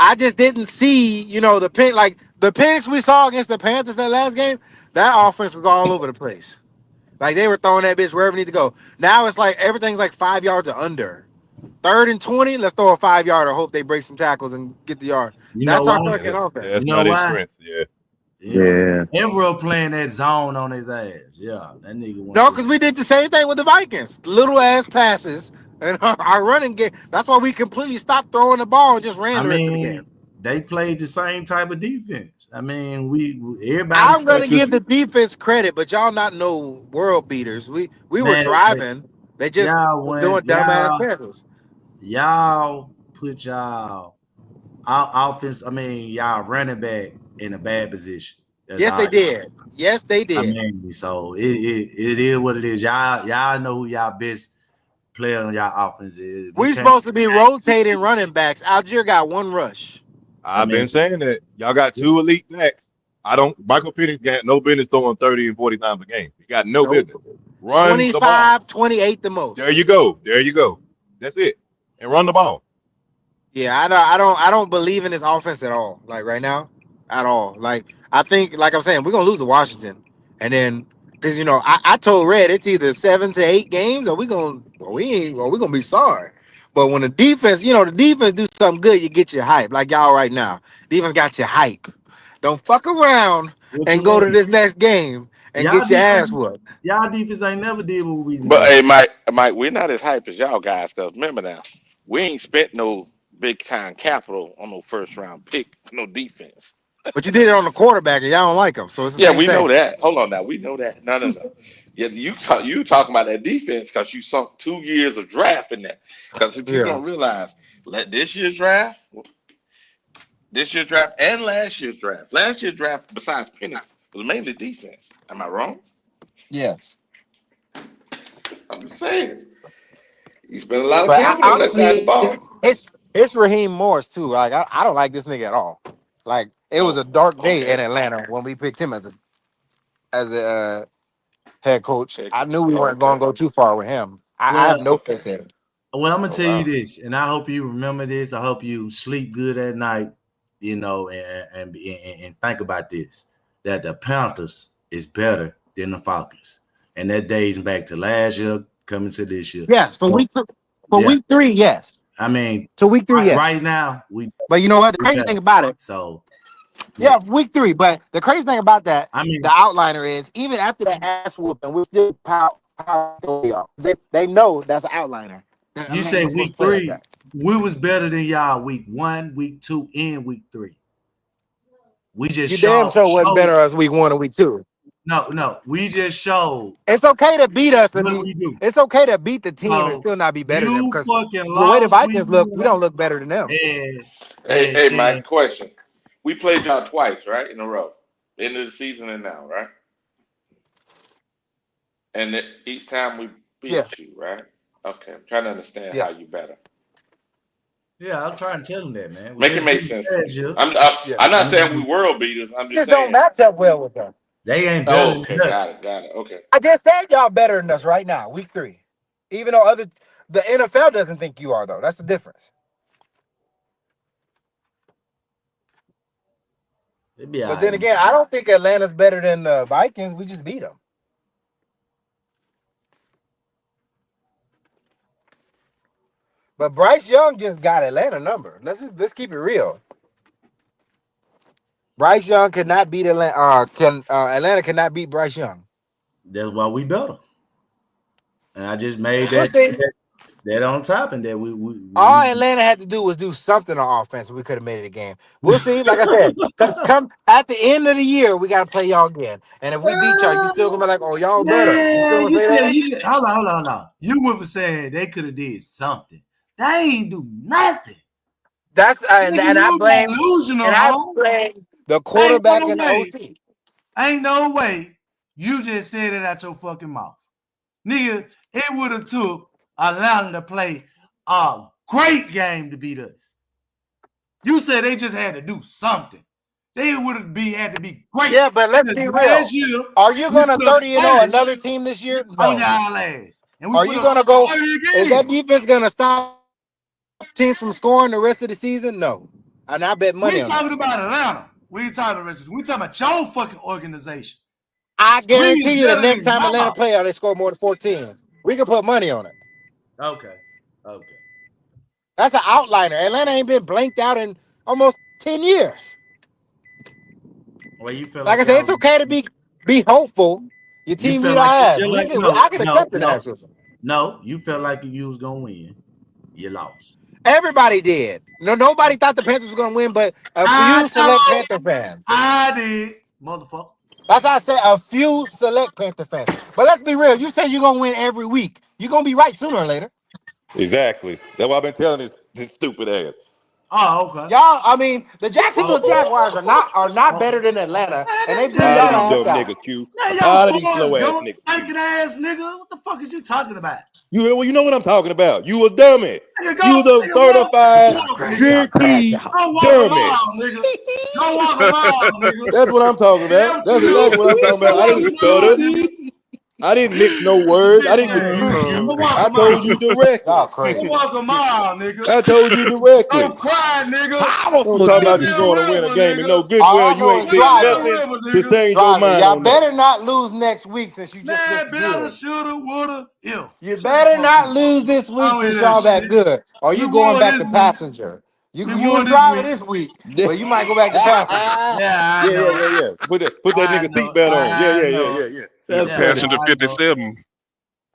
S15: I just didn't see, the Penix we saw against the Panthers that last game. That offense was all over the place. Like they were throwing that bitch wherever it need to go. Now it's like everything's like 5 yards or under. 3rd and 20, let's throw a 5 yarder. Hope they break some tackles and get the yard.
S10: You
S15: That's
S10: know
S15: our
S10: why?
S15: fucking offense.
S12: That's
S10: You know
S12: not his
S10: why?
S12: strength. Yeah.
S14: Yeah.
S10: Emperor playing that zone on his ass. Yeah, that nigga went
S15: No,
S10: to
S15: because we did the same thing with the Vikings. Little ass passes and our running game. That's why we completely stopped throwing the ball and just ran the rest of the game.
S10: They played the same type of defense. I mean, everybody.
S15: I'm gonna give the defense credit, but y'all not no world beaters. We were
S10: Man,
S15: driving. They just
S10: y'all
S15: was doing dumbass passes.
S10: Y'all put y'all offense. I mean, y'all running back in a bad position. That's
S15: Yes, they
S10: all.
S15: did. Yes, they
S10: I
S15: did.
S10: mean, so it is what it is. Y'all know who y'all best player on y'all offense is.
S15: We supposed to be rotating running backs. Algier got one rush.
S12: I've been saying that y'all got 2 elite backs. Michael Penix got no business throwing 30 and 40 times a game. He got no business. Run
S15: 25,
S12: the ball.
S15: 28 the most.
S12: There you go. That's it. And run the ball.
S15: Yeah, I don't believe in this offense at all. Like right now, at all. Like I think, like I'm saying, we're gonna lose to Washington, and then because I told Red it's either 7 to 8 games or we gonna be sorry. But when the defense do something good, you get your hype. Like y'all right now, defense got your hype. Don't fuck around and go to this next game and get your ass whooped.
S10: Y'all defense ain't never did what we did.
S11: But hey, Mike, we're not as hype as y'all guys. Cause remember now, we ain't spent no big time capital on no first round pick, no defense.
S15: But you did it on the quarterback, and y'all don't like him, so it's the
S11: Yeah,
S15: same
S11: we
S15: thing.
S11: know that. Hold on now, we know that. No. Yeah, you talking about that defense because you sunk 2 years of draft in that. Because if you don't realize, this year's draft and last year's draft, besides Penix, was mainly defense. Am I wrong?
S15: Yes.
S11: I'm just saying. You spent a lot of capital on that side of the ball.
S15: It's Raheem Morris too. Like I don't like this nigga at all. Like it was a dark day in Atlanta when we picked him as a head coach. I knew we weren't going to go too far with him. I have no faith in him.
S10: Well, I'm gonna tell you this, and I hope you remember this. I hope you sleep good at night, and think about this: that the Panthers is better than the Falcons, and that dates back to last year coming to this year.
S15: Yes, week 3, yes.
S10: I mean,
S15: to week 3, yes.
S10: Right now,
S15: But you know what? The crazy thing about it.
S10: So.
S15: Yeah, week 3. But the crazy thing about that,
S10: I mean,
S15: the outliner is even after that ass whooping, we still power. They know that's an outliner.
S10: You say week 3, we was better than y'all week 1, week 2, and week 3. We just
S15: damn sure was better as week 1 and week 2.
S10: No, we just showed.
S15: It's okay to beat us. It's okay to beat the team and still not be better than them because the way the Vikings look, we don't look better than them.
S11: Hey, Mike, question. We played y'all twice, right? In a row. End of the season and now, right? And each time we beat you, right? Okay. I'm trying to understand how you better.
S10: Yeah, I'm trying to tell them that, man.
S11: Make it make sense. I'm not saying we world beaters. I'm just saying.
S15: Don't match up well with them.
S10: They ain't better
S11: okay,
S10: than us.
S11: Got it. Okay.
S15: I just said y'all better than us right now, week 3. Even though the NFL doesn't think you are, though. That's the difference. But then again, I don't think Atlanta's better than the Vikings. We just beat them. But Bryce Young just got Atlanta number. Let's keep it real. Bryce Young could not beat Atlanta. Atlanta cannot beat Bryce Young.
S10: That's why we better. And I just made that on top, and that we
S15: all Atlanta had to do was do something on offense. We could have made it a game. We'll see. Like I said, because come at the end of the year, we got to play y'all again. And if we beat y'all, you still gonna be like, "Oh, y'all better." You still gonna say that?
S10: Hold on. You were saying they could have did something. They ain't do nothing.
S15: That's and I blame the quarterback and the OC.
S10: Ain't no way you just said it out your fucking mouth, nigga. It would have took Atlanta to play a great game to beat us. You said they just had to do something. They would have had to be great.
S15: Yeah, but let's be real. Are you gonna 30-0 another team this year? No.
S10: On y'all ass.
S15: Are you gonna go? Is that defense gonna stop teams from scoring the rest of the season? No. And I bet money
S10: we
S15: on
S10: talking about Atlanta. We ain't talking about we talking about your fucking organization.
S15: I guarantee you the next time Atlanta play out, they score more than 14. We can put money on it.
S10: Okay.
S15: That's an outliner. Atlanta ain't been blanked out in almost 10 years.
S10: Well, you feel
S15: Like I said, it's okay to be hopeful. Your team beat our ass. I can accept that.
S10: No, you felt like you was gonna win. You lost.
S15: Everybody did. No, nobody thought the Panthers were gonna win, but a few select Panther fans.
S10: I did, motherfucker.
S15: That's how I said a few select Panther fans. But let's be real. You say you're gonna win every week. You're gonna be right sooner or later.
S12: Exactly. That's why I've been telling this stupid ass.
S10: Oh, okay.
S15: Y'all, I mean, the Jacksonville Jaguars are not better than Atlanta, and they blew y'all ass out.
S12: Niggas, Q.
S10: Now,
S12: These slow ass niggas.
S10: Thinking ass nigga. What the fuck is you talking about?
S12: You know what I'm talking about. You a dummy. You the certified guaranteed dummy.
S10: Don't walk around, nigga.
S12: That's what I'm talking about. That's exactly what I'm talking about. I didn't stutter. I didn't mix no words. I didn't confuse you. I told you directly.
S15: Y'all crazy.
S10: Don't walk a mile, nigga.
S12: I told you directly.
S10: Don't cry, nigga.
S12: I'm talking about you going to win a game and no good well you ain't did nothing to change your mind.
S15: Y'all better not lose next week since you just
S10: Man, better, shoulda, woulda, ill.
S15: You better not lose this week since y'all that good. Or you going back to passenger. You was driving this week, but you might go back to passenger.
S12: Yeah. Put that nigga seatbelt on. Yeah.
S13: That's passenger 57.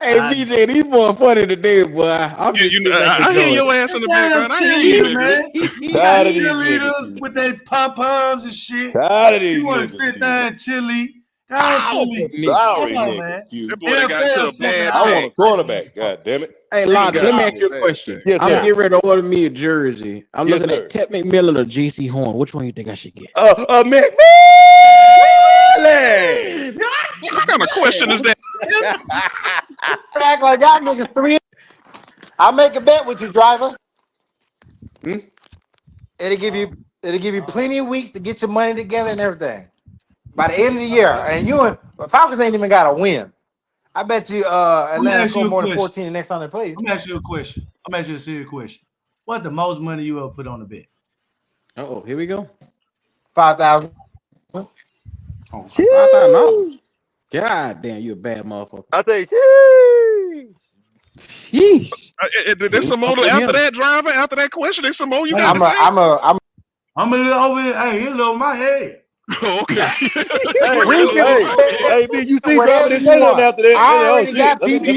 S1: Hey, BJ, these boy funny today, boy. I'm just
S13: I hear your ass in the background. I hear you,
S10: man.
S12: Tired of these
S10: cheerleaders with their pom-poms and shit.
S12: Tired of these
S10: You want to sit there and chili. Sorry,
S12: man. I want a quarterback. God damn it.
S1: Hey, Londa, let me ask you a question.
S12: Yes,
S1: I'm
S12: sir.
S1: getting ready to order me a jersey. I'm
S12: Yes,
S1: looking
S12: sir.
S1: at Ted McMillan or JC Horn. Which one you think I should get?
S12: McMillan.
S13: What kind of question is that?
S15: Act like y'all niggas 3. I'll make a bet with you, driver. It'll give you plenty of weeks to get your money together and everything. By the end of the year, and Falcons ain't even got to win. I bet you Atlanta score more than 14 the next time they play.
S10: Let me ask you a question. I'm asking you a serious question. What's the most money you ever put on a bet?
S1: Oh, here we go.
S15: 5,000.
S1: Oh, $5,000. God damn, you a bad motherfucker.
S12: I say,
S1: sheesh.
S13: There's some more after that, driver. After that question, there's some more you got to say.
S10: I'm a little over here. Hey, it's over my head.
S13: Okay.
S12: Hey, B, you see driving this shit after that?
S15: I already got PPP.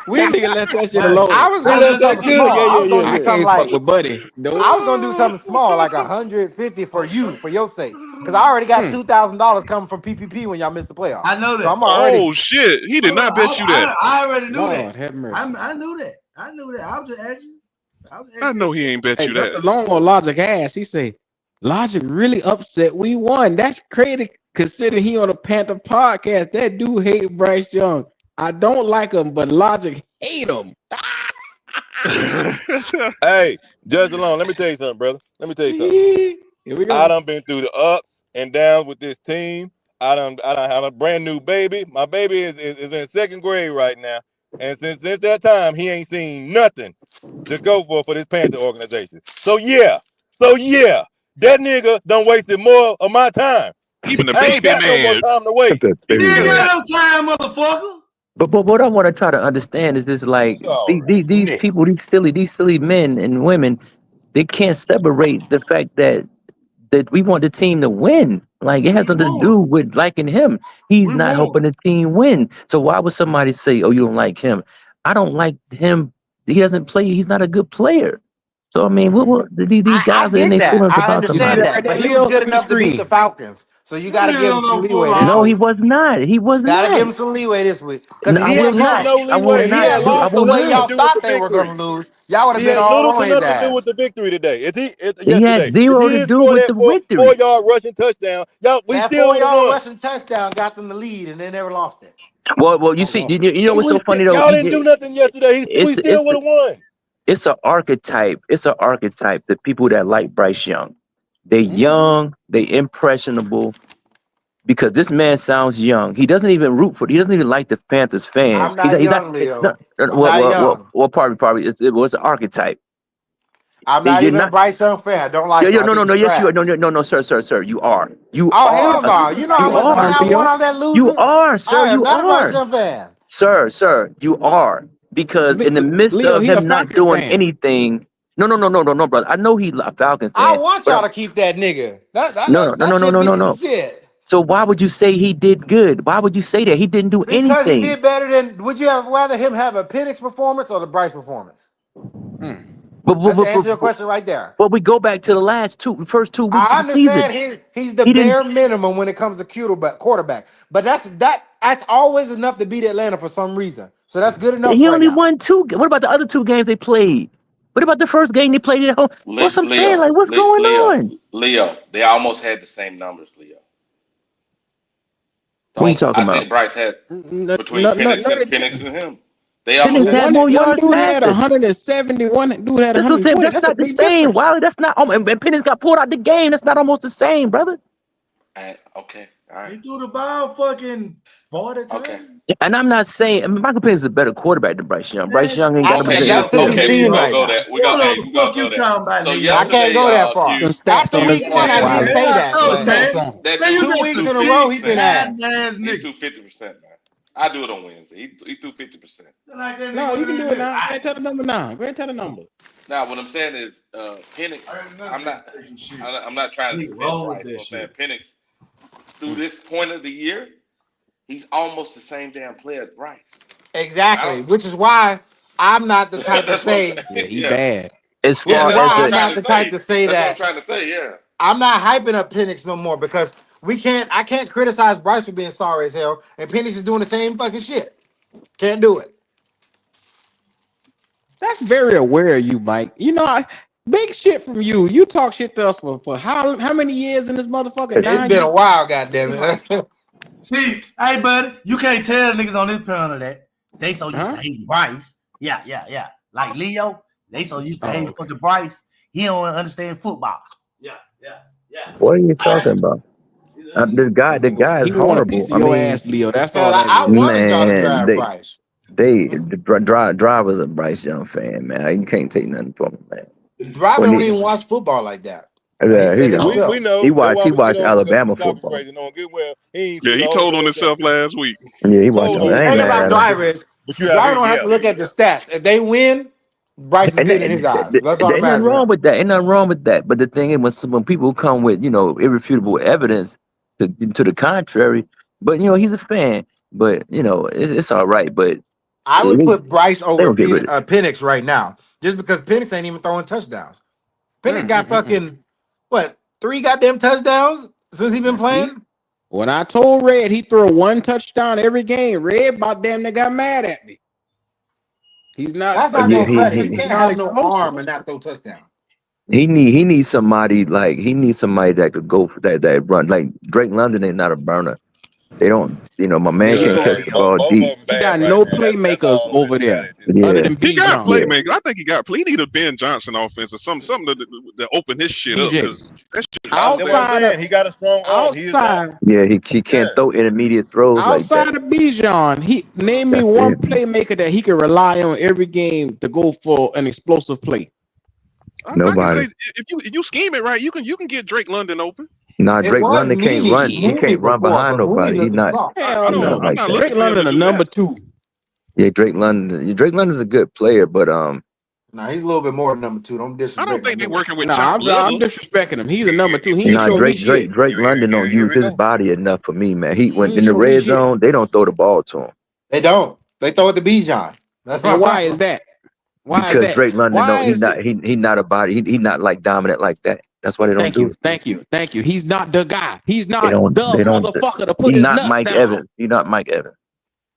S1: We nigga let that shit alone.
S15: I was gonna do something small. I was gonna do something like
S1: with Buddy.
S15: I was gonna do something small, like 150 for your sake, because I already got $2,000 coming from PPP when y'all missed the playoffs.
S10: I know that.
S15: So I'm already.
S13: Oh shit! He did not bet you that.
S10: I already knew that.
S1: Have mercy.
S10: I knew that. I was just asking.
S13: I know he ain't bet you that.
S1: That's long on Logic ass. He say, Logic really upset we won. That's crazy considering he on a Panther podcast. That dude hate Bryce Young. I don't like him, but Logic hate him.
S12: Hey, Judge Alone, let me tell you something, brother. Let me tell you something.
S1: Here we go.
S12: I done been through the ups and downs with this team. I done have a brand new baby. My baby is in 2nd grade right now. And since that time, he ain't seen nothing to go for this Panther organization. So yeah, that nigga done wasted more of my time.
S13: Even the
S12: I ain't
S13: baby
S12: got no more
S13: man.
S12: time to wait.
S10: You ain't got no time, motherfucker.
S14: But what I want to try to understand is this: like these people, these silly men and women, they can't separate the fact that we want the team to win. Like it has nothing to do with liking him. He's not helping the team win. So why would somebody say, "Oh, you don't like him"? I don't like him. He doesn't play. He's not a good player. So I mean, what these guys are in their feelings
S15: I
S14: about
S15: understand that, but he was good enough to beat the Falcons. So you got to give him some leeway.
S14: No, he was not. He was not.
S15: Got to give him some leeway this week. Because
S14: No,
S15: if he had lost the way y'all thought they were going to lose, y'all would have been all on his
S12: nothing to
S15: ass.
S12: do with the victory today.
S14: He had zero to do with the victory.
S12: 4-yard rushing touchdown. Y'all, we
S15: That
S12: still
S15: 4-yard rushing touchdown got them the lead, and they never lost it.
S14: Well, you see, you know what's so funny though?
S12: Y'all didn't do nothing yesterday. We still would have won.
S14: It's an archetype. It's an archetype. The people that like Bryce Young, they young, they impressionable. Because this man sounds young. He doesn't even root for. He doesn't even like the Panthers fan.
S15: I'm not young, Leo.
S14: Well, probably it was an archetype.
S15: I'm not even a Bryce Young fan. I don't like him.
S14: No, yes, you are. No, sir. You are. You
S15: are.
S14: Hell
S15: no. You know how much money I won on that loser?
S14: You are, sir.
S15: I am
S14: you
S15: not
S14: are.
S15: a Bryce Young fan.
S14: Sir, you are. Because in the midst of him not doing anything, No, brother. I know he a Falcons fan.
S15: I want y'all to keep that nigga.
S14: No.
S15: Shit.
S14: So why would you say he did good? Why would you say that? He didn't do
S15: Because
S14: anything.
S15: he did better than. Would you have rather him have a Penix performance or the Bryce performance? That's the answer to your question right there.
S14: But we go back to the first 2 weeks.
S15: I
S14: of the season.
S15: understand he's the bare minimum when it comes to quarterback. But that's always enough to beat Atlanta for some reason. So that's good enough.
S14: He only won 2. What about the other 2 games they played? What about the first game they played at home? What's going on?
S11: Leo, they almost had the same numbers, Leo.
S14: What are you talking about?
S11: I think Bryce had between Penix and him. They
S1: Penix
S11: almost
S1: had more yards. Dude had
S14: passing.
S1: 171. Dude had 120.
S14: That's not the same. Wow, that's not. And Penix got pulled out the game. That's not almost the same, brother.
S11: Okay. All right.
S10: He threw the ball fucking 40 times.
S11: Okay.
S14: And I'm not saying Michael Penix is a better quarterback than Bryce Young. Bryce Young ain't got
S11: Okay,
S14: no.
S11: we're gonna go there. We're gonna go there. So
S15: I can't go that far. After week 1, I didn't say that.
S11: That
S15: 2 weeks in a row, he's been ass.
S11: He threw 50%, man. I do it on Wednesday. He threw 50%.
S1: No, you can do it now. Go ahead, tell the number now. Go ahead, tell the number.
S11: Now, what I'm saying is, Penix. I'm not trying to defend Bryce. I'm saying Penix, through this point of the year, he's almost the same damn player as Bryce.
S15: Exactly, which is why I'm not the type to say.
S1: Yeah, he's bad.
S14: As far as
S15: I'm not the type to say that.
S11: That's what I'm trying to say. Yeah.
S15: I'm not hyping up Penix no more because I can't criticize Bryce for being sorry as hell, and Penix is doing the same fucking shit. Can't do it.
S1: That's very aware of you, Mike. You know, big shit from you. You talk shit to us for how many years in this motherfucker?
S15: It's been a while, goddammit.
S10: See, hey, buddy, you can't tell niggas on this panel that they so used to hate Bryce. Yeah. Like Leo, they so used to hate fucking Bryce. He don't understand football. Yeah.
S14: What are you talking about? The guy is horrible.
S1: Your ass, Leo. That's all.
S15: I wanted y'all to drive Bryce.
S14: The driver's a Bryce Young fan, man. You can't take nothing from him, man.
S15: Driver don't even watch football like that.
S14: Yeah,
S12: we know.
S14: He watched Alabama football.
S13: He told on himself last week.
S14: Yeah, he watched.
S15: The thing about Driver is, Driver don't have to look at the stats. If they win, Bryce is getting in his eyes. That's all that
S14: matters.
S15: matters.
S14: Ain't nothing wrong with that. But the thing is, when people come with irrefutable evidence to the contrary, but he's a fan. But it's all right. But
S15: I would put Bryce over Penix right now, just because Penix ain't even throwing touchdowns. Penix got fucking 3 goddamn touchdowns since he been playing.
S1: When I told Red he threw 1 touchdown every game, Red about damn near got mad at me. He's not.
S15: That's not no credit. He can't have no arm and not throw touchdown.
S14: He needs somebody that could go for that run. Like Drake London is not a burner. They don't, my man can't catch the ball deep.
S1: He got no playmakers over there. Other than
S13: he got playmakers. I think he need a Ben Johnson offense or something to open his shit up. That shit
S1: outside
S12: he got a strong arm.
S14: He can't throw intermediate throws
S1: outside of Bijan. Name me one playmaker that he can rely on every game to go for an explosive play.
S14: Nobody.
S13: I can say, if you scheme it right, you can get Drake London open.
S14: Nah, Drake London can't run. He can't run behind nobody. He's not.
S1: Drake London a number 2.
S14: Yeah, Drake London's a good player, but
S15: he's a little bit more than number 2. Don't disrespect.
S13: I don't think they're working with.
S1: I'm disrespecting him. He's a number 2.
S14: Drake London don't use his body enough for me, man. He went in the red zone. They don't throw the ball to him.
S15: They don't. They throw it to Bijan.
S1: Why is that?
S14: Because Drake London, he's not a body. He's not like dominant like that. That's why they don't do it.
S1: Thank you. He's not the guy. He's not the motherfucker to put his nuts
S14: Mike
S1: down.
S14: Evans. He's not Mike Evans.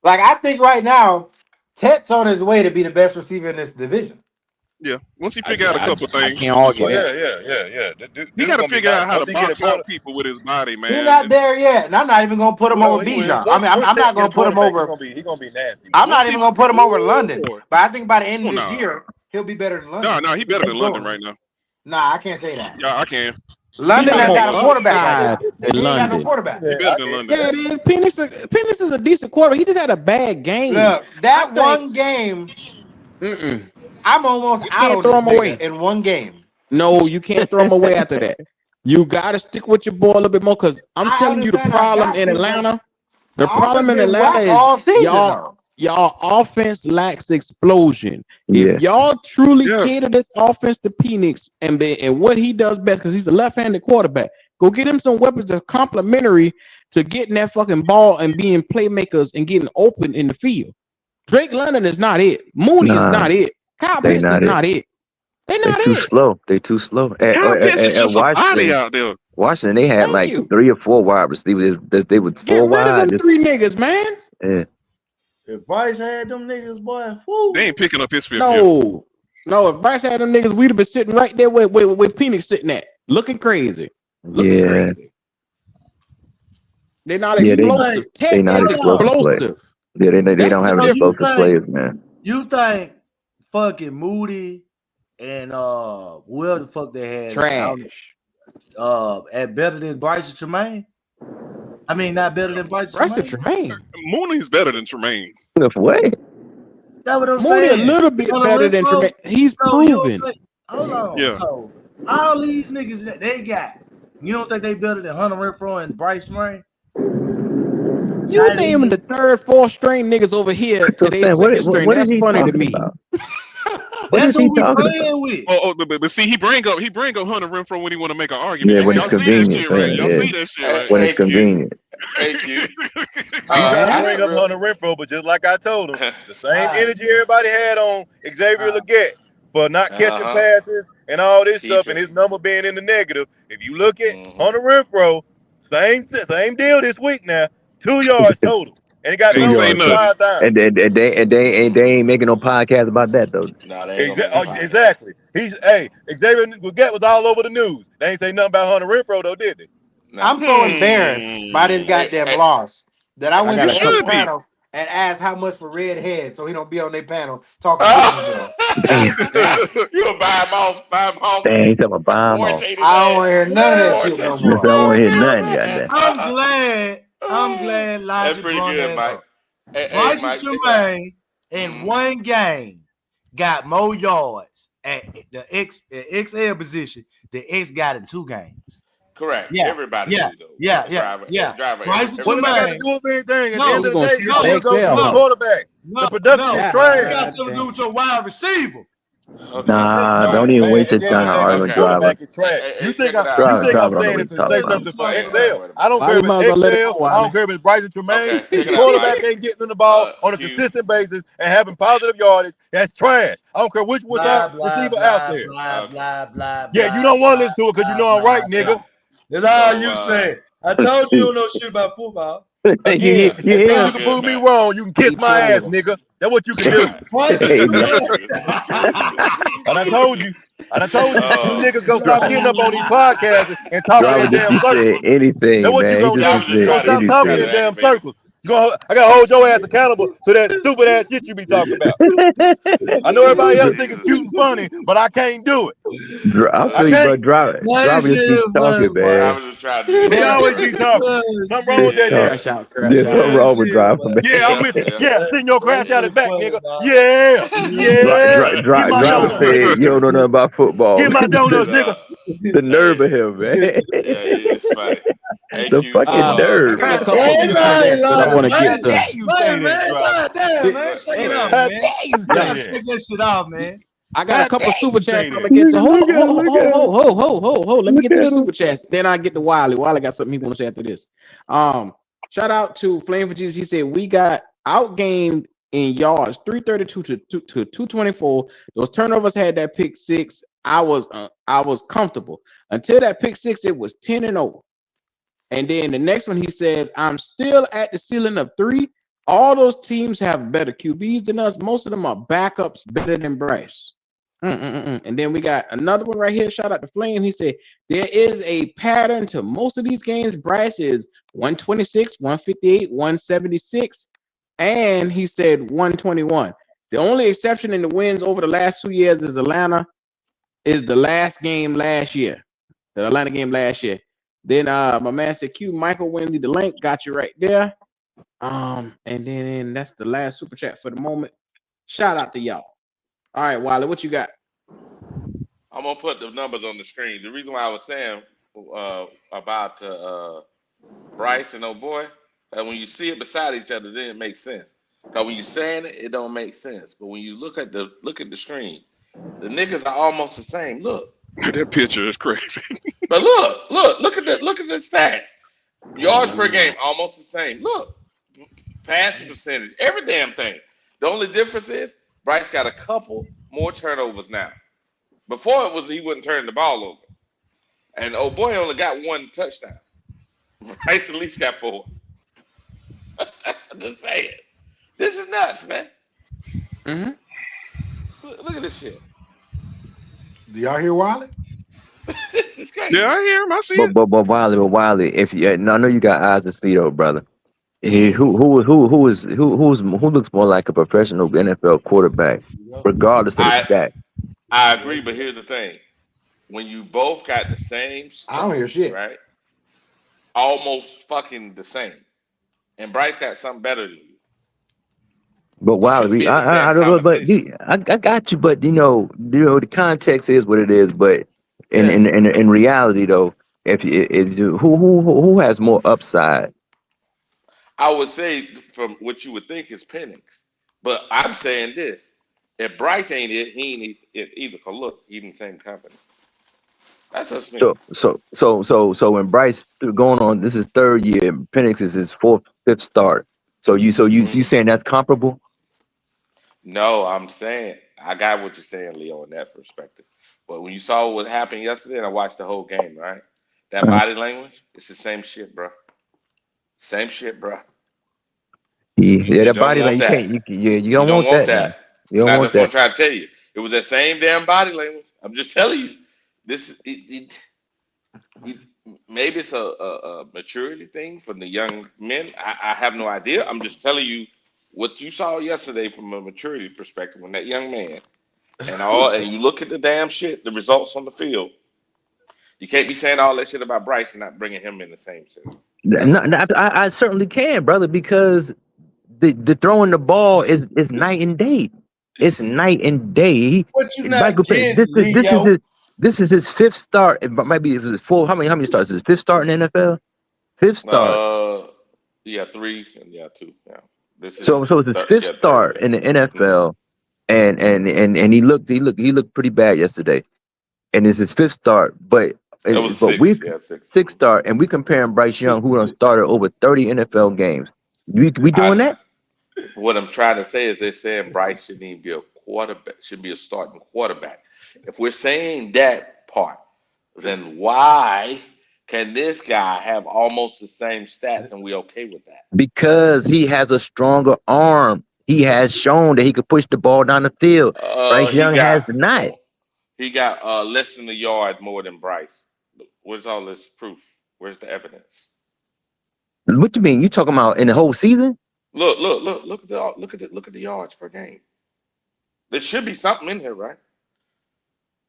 S15: Like, I think right now, Tet's on his way to be the best receiver in this division.
S13: Yeah, once he figure out a couple things.
S1: I can't argue
S12: that.
S13: He got to figure out how to box out people with his body, man.
S15: He's not there yet, and I'm not even going to put him over Bijan. I mean, I'm not going to put him over.
S12: He's going to be nasty.
S15: I'm not even going to put him over London. But I think by the end of this year, he'll be better than London.
S13: No, he better than London right now.
S15: Nah, I can't say that.
S13: Yeah, I can.
S15: London has got a quarterback. He ain't got no quarterback.
S13: He better than London.
S1: Yeah, it is. Penix is a decent quarterback. He just had a bad game.
S15: Look, that one game, I'm almost out on this nigga in one game.
S1: No, you can't throw him away after that. You got to stick with your boy a little bit more because I'm telling you the problem in Atlanta. The problem in Atlanta is y'all. y'all offense lacks explosion.
S14: Yeah.
S1: If y'all truly
S13: Yeah.
S1: cater this offense to Penix and what he does best, because he's a left-handed quarterback, go get him some weapons that's complementary to getting that fucking ball and being playmakers and getting open in the field. Drake London is not it. Mooney is
S14: Nah,
S1: not it. Kyle
S14: they
S1: Pitts is
S14: not it.
S1: not it. They're
S14: They
S1: not
S14: too
S1: it.
S14: slow. They too slow.
S13: Kyle Pitts is just a body out there.
S14: Washington, they had
S1: Thank
S14: like
S1: you.
S14: 3 or 4 wide receivers. They was
S1: Get
S14: 4
S1: rid of
S14: wide.
S1: them 3 niggas, man.
S14: Yeah.
S10: If Bryce had them niggas, boy, whoo.
S13: They ain't picking up his fifth year.
S1: No. If Bryce had them niggas, we'd have been sitting right there where Penix sitting at, looking crazy. Looking crazy. They're not explosive.
S14: They not
S1: Tech is
S14: explosive. Yeah, they don't have explosive players, man.
S10: You think fucking Moody and whoever the fuck they had
S1: trash
S10: at better than Bryce Tremaine? I mean, not better than Bryce
S1: Tremaine.
S13: Mooney's better than Tremaine.
S14: What?
S10: That's what I'm
S1: Mooney
S10: saying.
S1: a little bit better than Tremaine. He's proven.
S10: Hold on.
S13: Yeah.
S10: So all these niggas that they got, you don't think they better than Hunter Renfrow and Bryce Tremaine?
S1: You naming the 3rd, 4th string niggas over here to their 2nd string. That's funny to me.
S10: That's who we playing with.
S13: But see, he bring up Hunter Renfrow when he want to make an argument.
S14: Yeah, when
S13: Y'all
S14: it's
S13: see that
S14: convenient.
S13: shit, right? Y'all
S14: Yeah.
S13: see that shit, right?
S14: When it's convenient.
S11: Thank you.
S12: I bring up Hunter Renfrow, but just like I told him, the same energy everybody had on Xavier Legette for not catching passes and all this stuff, and his number being in the negative. If you look at Hunter Renfrow, same deal this week now, 2 yards total, and he got numbers 5 times.
S14: And they ain't making no podcast about that though.
S11: No,
S12: Exactly. Xavier Legette was all over the news. They ain't say nothing about Hunter Renfrow though, did they?
S15: I'm so embarrassed by this goddamn loss that I went to the panels and asked how much for Red Head so he don't be on their panel talking to
S11: You will buy him off.
S14: Dang, he's talking about buy him off.
S15: I don't want to hear none of that shit no more.
S14: I don't want to hear nothing, goddamn.
S10: I'm glad
S11: That's
S10: Logic
S11: pretty
S10: brought
S11: good,
S10: that
S11: Mike.
S10: up.
S11: Mike,
S10: Bryce Tremaine in one game got more yards at the XL position than X got in 2 games.
S11: Correct.
S10: Yeah.
S11: Everybody.
S10: Yeah.
S11: Driver.
S10: Bryce
S12: What do I got to
S10: Tremaine.
S12: do with anything? At
S10: No,
S12: the end of the day,
S1: no,
S12: you go to the quarterback. The production is
S10: It
S12: trash.
S10: got something to do with your wide receiver.
S14: Nah, don't even waste your time arguing with Driver.
S12: Quarterback is trash. You think I'm
S14: Driver
S12: saying it to say something for XL? I don't
S1: Why
S12: care
S1: you
S12: if
S1: might as well let it
S12: it's
S1: go,
S12: XL. I don't care if it's Bryson Tremaine.
S11: Okay,
S12: If the quarterback ain't getting in the ball on a consistent basis and having positive yardage, that's trash. I don't care which receiver out there. Yeah, you don't want to listen to it because you know I'm right, nigga.
S10: That's all you say. I told you don't know shit about football.
S12: Again, you can prove me wrong. You can kiss my ass, nigga. That's what you can do. And I told you. You niggas gonna stop getting up on these podcasts and talking
S14: Driver
S12: in damn
S14: just
S12: circles.
S14: said anything,
S12: That's what
S14: man.
S12: you gonna do. You gonna stop talking in
S14: anything.
S12: damn circles. I gotta hold your ass accountable to that stupid ass shit you be talking about. I know everybody else think it's cute and funny, but I can't do it.
S14: I'll tell you, bro. Driver just keep talking, man.
S12: They always be talking. Something wrong with that nigga.
S14: There's something wrong with Driver, man.
S12: Yeah, I'm with you. Yeah, send your crash out of back, nigga. Yeah.
S14: Driver said you don't know nothing about football.
S12: Get my donuts, nigga.
S14: The nerve of him, man.
S11: it's funny.
S14: The fucking nerve.
S1: I want to get to.
S10: Man, shake it up, man. Shake that shit off, man.
S1: I got a couple super chats I'm gonna get to. Hold. Let me get to the super chats. Then I get to Wiley. Wiley got something he want to say after this. Shout out to Flame for Jesus. He said we got outgained in yards, 332 to 224. Those turnovers had that pick 6. I was comfortable until that pick 6. It was 10-0. And then the next one, he says, I'm still at the ceiling of 3. All those teams have better QBs than us. Most of them are backups better than Bryce. And then we got another one right here. Shout out to Flame. He said, there is a pattern to most of these games. Bryce is 126, 158, 176. And he said 121. The only exception in the wins over the last 2 years is Atlanta, is the last game last year. The Atlanta game last year. Then my man said Q Michael Wendy, the link got you right there. And then that's the last super chat for the moment. Shout out to y'all. All right, Wiley, what you got?
S11: I'm gonna put the numbers on the screen. The reason why I was saying about Bryce and oh boy, when you see it beside each other, then it makes sense. Cause when you're saying it, it don't make sense. But when you look at the screen, the niggas are almost the same. Look.
S13: That picture is crazy.
S11: But look at the stats. Yards per game, almost the same. Look, passing percentage, every damn thing. The only difference is Bryce got a couple more turnovers now. Before it was he wouldn't turn the ball over. And oh boy only got one touchdown. Bryce at least got 4. Just saying. This is nuts, man.
S1: Mm-hmm.
S11: Look at this shit.
S15: Do y'all hear Wiley?
S11: This is crazy.
S13: Yeah, I hear him. I see it.
S14: But Wiley, if you, and I know you got eyes to see though, brother. Who looks more like a professional NFL quarterback, regardless of the stat?
S11: I agree, but here's the thing: when you both got the same stuff,
S15: I don't hear shit.
S11: right? Almost fucking the same, and Bryce got something better than you.
S14: But Wiley, I got you. But you know, the context is what it is. But in reality, though, who has more upside?
S11: I would say from what you would think is Penix, but I'm saying this: if Bryce ain't it, he ain't it either. Cause look, even the same company. That's just me.
S14: So when Bryce going on, this is third year. Penix is his fifth start. So you saying that's comparable?
S11: No, I'm saying I got what you're saying, Leo, in that perspective. But when you saw what happened yesterday, and I watched the whole game, right? That body language, it's the same shit, bro. Same shit, bro.
S14: Yeah, that body language. You don't want that. You don't want
S11: That's what I'm
S14: that.
S11: trying to tell you. It was that same damn body language. I'm just telling you. This maybe it's a maturity thing for the young men. I have no idea. I'm just telling you what you saw yesterday from a maturity perspective when that young man and you look at the damn shit, the results on the field. You can't be saying all that shit about Bryce and not bringing him in the same sense.
S14: I certainly can, brother, because the throwing the ball is night and day. It's night and day.
S10: What you not getting, Leo?
S14: This is his fifth start. It might be his fourth. How many starts? His fifth start in the NFL? Fifth start.
S11: Yeah, 3 and 2. Yeah.
S14: So it's his fifth start in the NFL, and he looked pretty bad yesterday, and it's his fifth start. But sixth start, and we comparing Bryce Young, who done started over 30 NFL games. We doing that?
S11: What I'm trying to say is they're saying Bryce shouldn't even be a quarterback, should be a starting quarterback. If we're saying that part, then why can this guy have almost the same stats and we okay with that?
S14: Because he has a stronger arm. He has shown that he could push the ball down the field. Bryce Young has not.
S11: He got less than a yard more than Bryce. Where's all this proof? Where's the evidence?
S14: What you mean? You talking about in the whole season?
S11: Look at the yards per game. There should be something in here, right?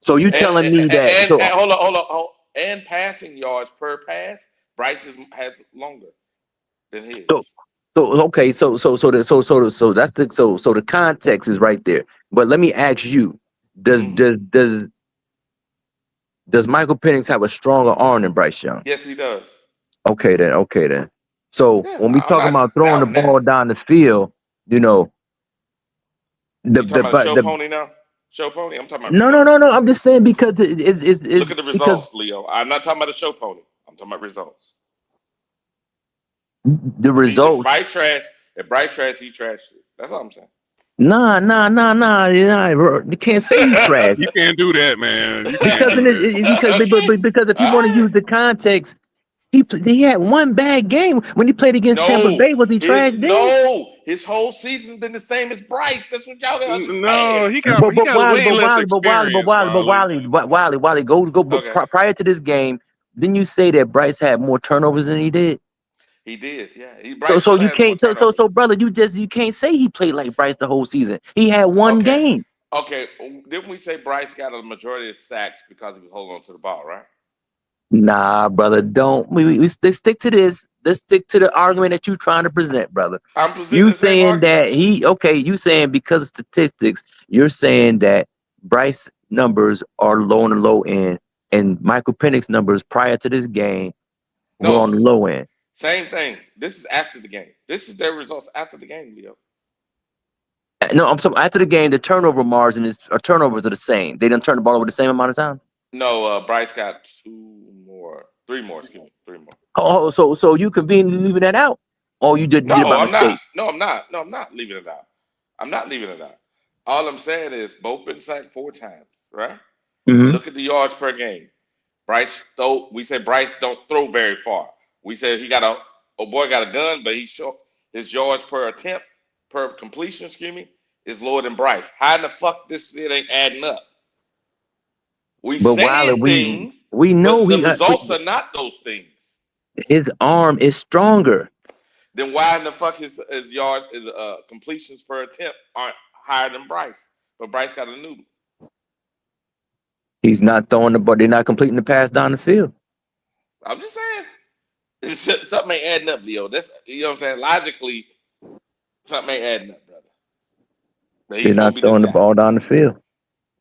S14: So you telling me that?
S11: Hold on. And passing yards per pass, Bryce has longer than his.
S14: So that's the context is right there. But let me ask you: Does Michael Penix have a stronger arm than Bryce Young?
S11: Yes, he does.
S14: Okay then. So when we talking about throwing the ball down the field, you know,
S11: you talking about show pony now? Show pony? I'm talking about
S14: no. I'm just saying because it's
S11: look at the results, Leo. I'm not talking about the show pony. I'm talking about results.
S14: The results.
S11: If Bryce trash, he trash it. That's all I'm saying.
S14: Nah. You can't say he's trash.
S13: You can't do that, man.
S14: Because if you want to use the context, he had one bad game when he played against Tampa Bay. Was he trash?
S11: No, his whole season's been the same as Bryce. That's what y'all gotta understand.
S13: No, he got way less experience.
S14: Wiley, go. Prior to this game, didn't you say that Bryce had more turnovers than he did?
S11: He did, yeah.
S14: So you can't. So brother, you can't say he played like Bryce the whole season. He had one game.
S11: Okay, didn't we say Bryce got a majority of sacks because he was holding on to the ball, right?
S14: Nah, brother, don't. Let's stick to this. Let's stick to the argument that you're trying to present, brother.
S11: I'm presenting
S14: you saying that you saying because of statistics, you're saying that Bryce numbers are low on the low end, and Michael Penix numbers prior to this game were on the low end.
S11: Same thing. This is after the game. This is their results after the game, Leo.
S14: No, I'm talking after the game. The turnover margin or turnovers are the same. They didn't turn the ball over the same amount of time.
S11: No, Bryce got three more. Excuse me, 3 more.
S14: Oh, so you conveniently leaving that out, or you did
S11: No,
S14: by
S11: I'm
S14: mistake?
S11: not. No, I'm not. No, I'm not leaving it out. I'm not leaving it out. All I'm saying is both been sacked 4 times, right?
S14: Mhm.
S11: Look at the yards per game. Bryce though we said Bryce don't throw very far. We said he got a boy got a gun, but his yards per attempt per completion, excuse me, is lower than Bryce. How in the fuck this shit ain't adding up? We
S14: But
S11: saying
S14: Wilder,
S11: things,
S14: we know
S11: but the
S14: he
S11: results are not those things.
S14: his arm is stronger.
S11: Then why in the fuck his yard is completions per attempt aren't higher than Bryce? But Bryce got a noodle.
S14: He's not throwing the ball. They're not completing the pass down the field.
S11: I'm just saying. Something ain't adding up, Leo. That's you know what I'm saying? Logically, something ain't adding up, brother. But
S14: They're
S11: he's gonna
S14: not
S11: be this
S14: throwing the
S11: guy.
S14: ball down the field.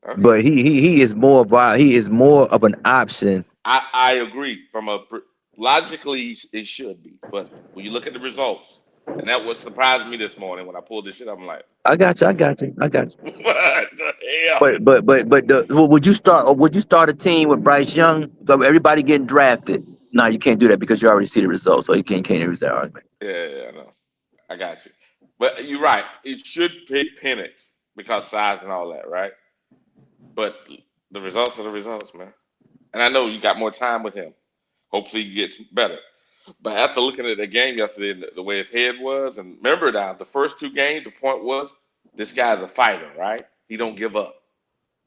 S11: Okay.
S14: But he is more of an option.
S11: I agree. Logically, it should be. But when you look at the results, and that what surprised me this morning when I pulled this shit, I'm like,
S14: I got you.
S11: what the hell?
S14: But would you start a team with Bryce Young? So everybody getting drafted. No, you can't do that because you already see the results, so you can't use that argument.
S11: Yeah, I know. I got you. But you're right. It should pick Penix because size and all that, right? But the results are the results, man. And I know you got more time with him. Hopefully he gets better. But after looking at the game yesterday and the way his head was, and remember now, the first 2 games, the point was this guy's a fighter, right? He don't give up.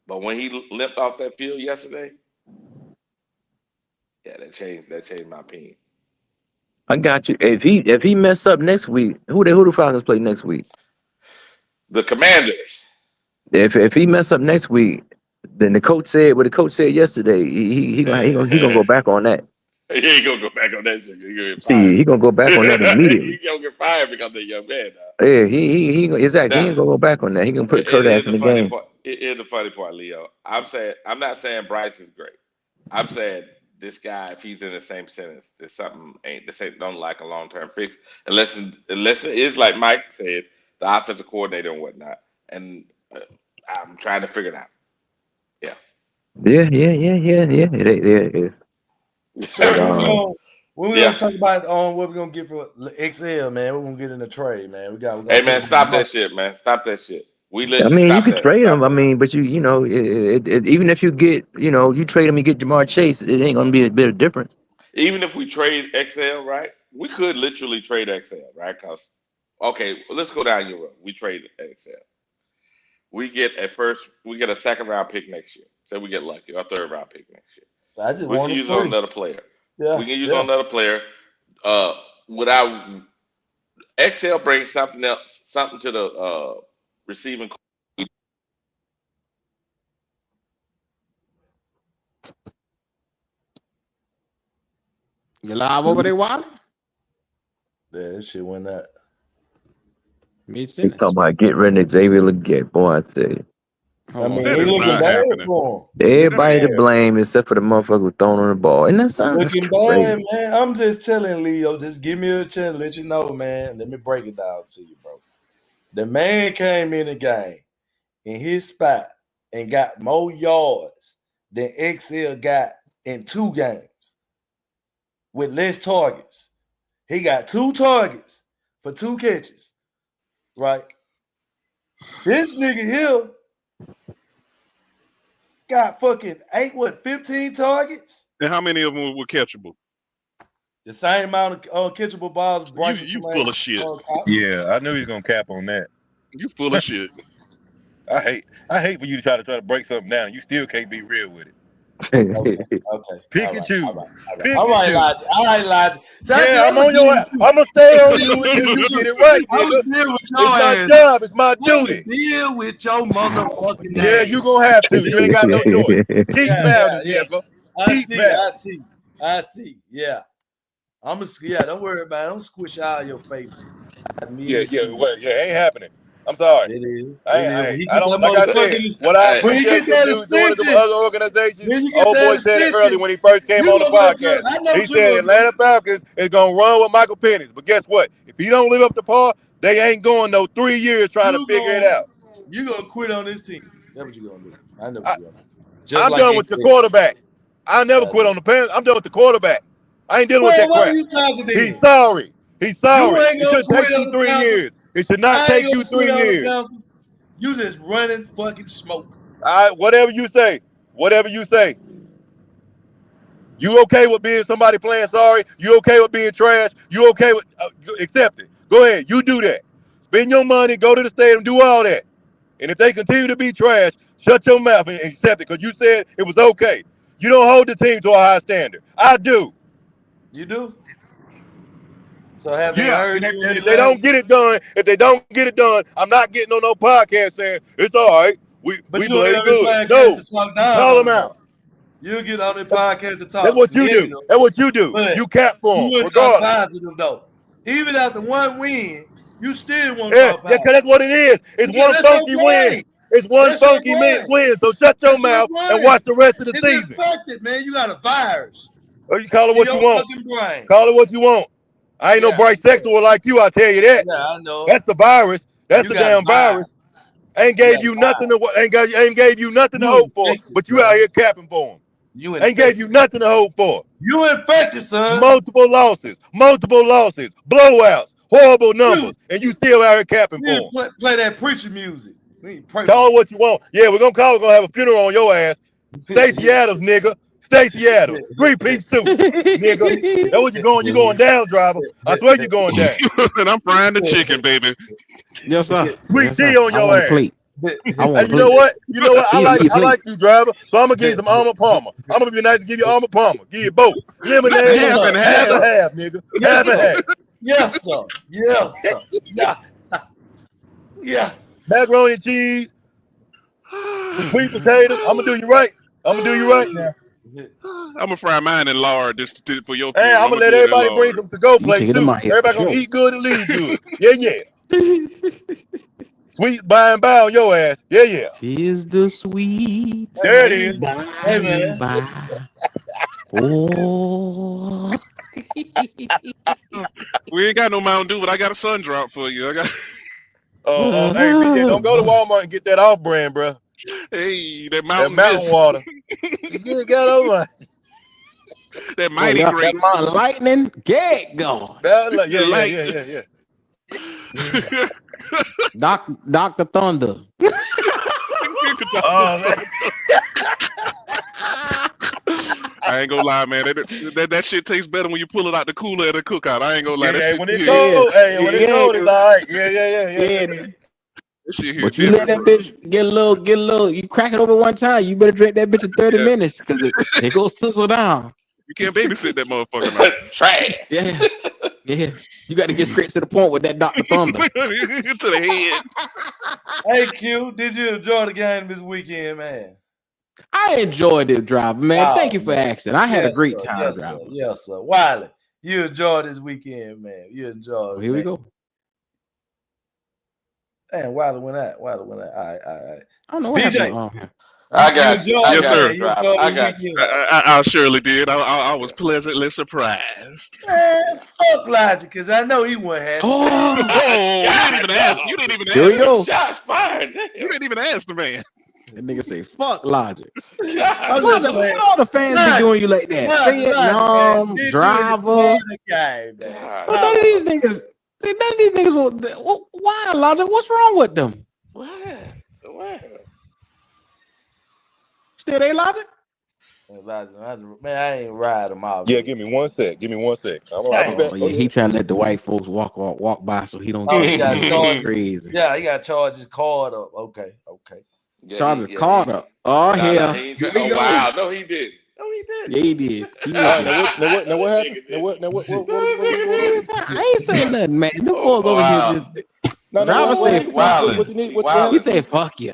S11: But when he limped off that field yesterday, yeah, that changed my opinion.
S14: I got you. If he mess up next week, who the Falcons play next week?
S11: The Commanders.
S14: If he mess up next week, then the coach said what the coach said yesterday. He gonna go back on that.
S11: He ain't gonna go back on that shit. He gonna get
S14: See,
S11: fired.
S14: he gonna go back on that immediately.
S11: He gonna get fired because of that young man. Now.
S14: Yeah, he exactly. He
S11: Now,
S14: ain't gonna go back on that. He gonna put Kurt
S11: here's
S14: in the
S11: funny
S14: game.
S11: part. Here's the funny part, Leo. I'm not saying Bryce is great. I'm saying this guy, if he's in the same sentence, this ain't don't like a long-term fix unless it is like Mike said, the offensive coordinator and whatnot. And I'm trying to figure it out. Yeah.
S14: Yeah. It is.
S10: So when we
S11: Yeah.
S10: gonna talk about what we're gonna get for XL, man, we're gonna get in the trade, man. We got.
S11: Hey man, stop that shit, man. Stop that shit.
S14: I mean, you could trade him. I mean, but you know, even if you get, you trade him, you get Jamar Chase, it ain't gonna be a bit of difference.
S11: Even if we trade XL, right? We could literally trade XL, right? Because let's go down your road. We trade XL. We get a second round pick next year. Say we get lucky, or 3rd round pick next year.
S10: I just
S11: we
S10: want
S11: can use on another player.
S10: Yeah,
S11: we can use on another player. Without XL brings something to the receiving.
S1: You live over there, Wilder?
S10: Yeah, this shit went out.
S14: He talking about get rid of Xavier Legette, boy. I tell you.
S10: I mean, he looking bad for him.
S14: Everybody to blame except for the motherfucker who throwing on the ball. And that's
S10: Looking
S14: crazy.
S10: bad, man. I'm just telling Leo, just give me a chance, let you know, man. Let me break it down to you, bro. The man came in the game in his spot and got more yards than XL got in 2 games with less targets. He got 2 targets for 2 catches, right? This nigga here got fucking 15 targets?
S13: And how many of them were catchable?
S10: The same amount of catchable balls.
S13: You full of shit.
S12: Yeah, I knew he was gonna cap on that.
S13: You full of shit.
S12: I hate for you to try to break something down. You still can't be real with it.
S10: Okay.
S12: Pick and choose.
S10: All right, Logic.
S12: Yeah, I'm on your ass. I'm gonna stay on you until you get it right.
S10: I'm gonna deal with your
S12: it's
S10: ass.
S12: my job. It's my duty.
S10: Deal with your motherfucking
S12: Yeah, you gonna have to. You ain't got no choice. Keep pounding, nigga.
S10: I see. Yeah. Don't worry about it. Don't squish out your face.
S12: Yeah, ain't happening. I'm sorry.
S10: It is.
S12: I don't like I said. What I appreciate you do joining some other organizations. Old boy said it earlier when he first came on the podcast. He said Atlanta Falcons is gonna run with Michael Penix. But guess what? If he don't live up to par, they ain't going no 3 years trying to figure it out.
S10: You gonna quit on this team? That's what you gonna do. I know what you gonna do.
S12: I'm done with the quarterback. I never quit on the Panthers. I'm done with the quarterback. I ain't dealing with that crap.
S10: You talking to?
S12: He's sorry. He's sorry. It should take you 3 years. It should not take you 3 years.
S10: You just running fucking smoke.
S12: Whatever you say. Whatever you say. You okay with being somebody playing sorry? You okay with being trash? You okay with accept it? Go ahead. You do that. Spend your money. Go to the stadium. Do all that. And if they continue to be trash, shut your mouth and accept it because you said it was okay. You don't hold the team to a high standard. I do.
S10: You do? So have
S12: if they don't get it done, I'm not getting on no podcast saying it's all right. We played good. No, call them out.
S10: You'll get on the podcast to talk.
S12: That's what you do. That's what you do. You cap for them, regardless.
S10: Positive, though. Even after one win, you still want
S12: to talk about it. Because that's what it is. It's one funky win. It's one funky win. So shut your mouth and watch the rest of the season.
S10: It's infected, man. You got a virus.
S12: Or you call it what you want. Call it what you want. I ain't no Bryce Sexton like you, I'll tell you that.
S10: Yeah, I know.
S12: That's the virus. That's the damn virus. Ain't gave you nothing to ain't gave you nothing to hope for, but you out here capping for him. Ain't gave you nothing to hope for.
S10: You infected, son.
S12: Multiple losses, blowouts, horrible numbers, and you still out here capping for him.
S10: Play that preacher music.
S12: Call it what you want. Yeah, we're gonna have a funeral on your ass. Stacey Adams, nigga. Stacey Adams, 3-piece suit, nigga. That's what you're going. You're going down, driver. I swear you're going down.
S13: And I'm frying the chicken, baby.
S1: Yes, sir.
S12: Sweet tea on your ass. And you know what? I like you, driver. So I'm gonna give you some Arnold Palmer. I'm gonna be nice and give you Arnold Palmer. Give you both. Lemonade, half and half, nigga. Half and half.
S10: Yes, sir. Yes, sir. Yes. Yes.
S12: Macaroni and cheese, sweet potatoes. I'm gonna do you right. Now.
S13: I'm gonna fry mine in lard just for your.
S12: Hey, I'm gonna let everybody bring some to-go plates too. Everybody gonna eat good and leave good. Yeah. Sweet by and by on your ass. Yeah.
S1: Tis the sweet.
S12: There it is.
S10: Hey, man.
S1: Oh.
S13: We ain't got no Mountain Dew, but I got a sun drop for you.
S12: Hey, BJ, don't go to Walmart and get that off-brand, bro.
S13: Hey, that mountain
S12: water. You got over.
S13: That mighty great.
S1: That Mountain Lightning. Get going.
S12: Yeah.
S1: Dr. Thunder.
S12: Oh, man.
S13: I ain't gonna lie, man. That shit tastes better when you pull it out the cooler at the cookout. I ain't gonna lie.
S12: When it's cold, it's all right. Yeah.
S1: But you let that bitch get a little. You crack it over one time. You better drink that bitch in 30 minutes because it goes sizzle down.
S13: You can't babysit that motherfucker, man.
S11: Trash.
S1: Yeah. You got to get straight to the point with that Dr. Thunder.
S13: To the head.
S10: Hey, Q, did you enjoy the game this weekend, man?
S1: I enjoyed it, driver, man. Thank you for asking. I had a great time, driver.
S10: Yes, sir. Wiley, you enjoyed this weekend, man. You enjoyed it.
S1: Here we go.
S10: Damn, Wiley went out. All right.
S1: I don't know
S10: what
S1: happened.
S11: I got you.
S13: I got you. I surely did. I was pleasantly surprised.
S10: Man, fuck Logic, because I know he wasn't happy.
S13: You didn't even ask.
S1: Here we go.
S11: Shots fired.
S13: You didn't even ask the man.
S1: That nigga say, fuck Logic. What all the fans be doing you like that? Vietnam, driver. But none of these niggas why, Logic? What's wrong with them?
S11: What?
S1: Still they Logic?
S10: Man, I ain't ride them out.
S12: Yeah, give me one sec.
S1: He trying to let the white folks walk by so he don't get crazy.
S10: Yeah, he got to charge his card up. Okay.
S1: Charge his card up. Oh, hell.
S11: Wow. No, he did.
S1: Yeah, he did.
S12: Now what happened? What?
S1: I ain't saying nothing, man. The boys over here just. Driver said,
S12: what you need?
S1: He said, fuck you.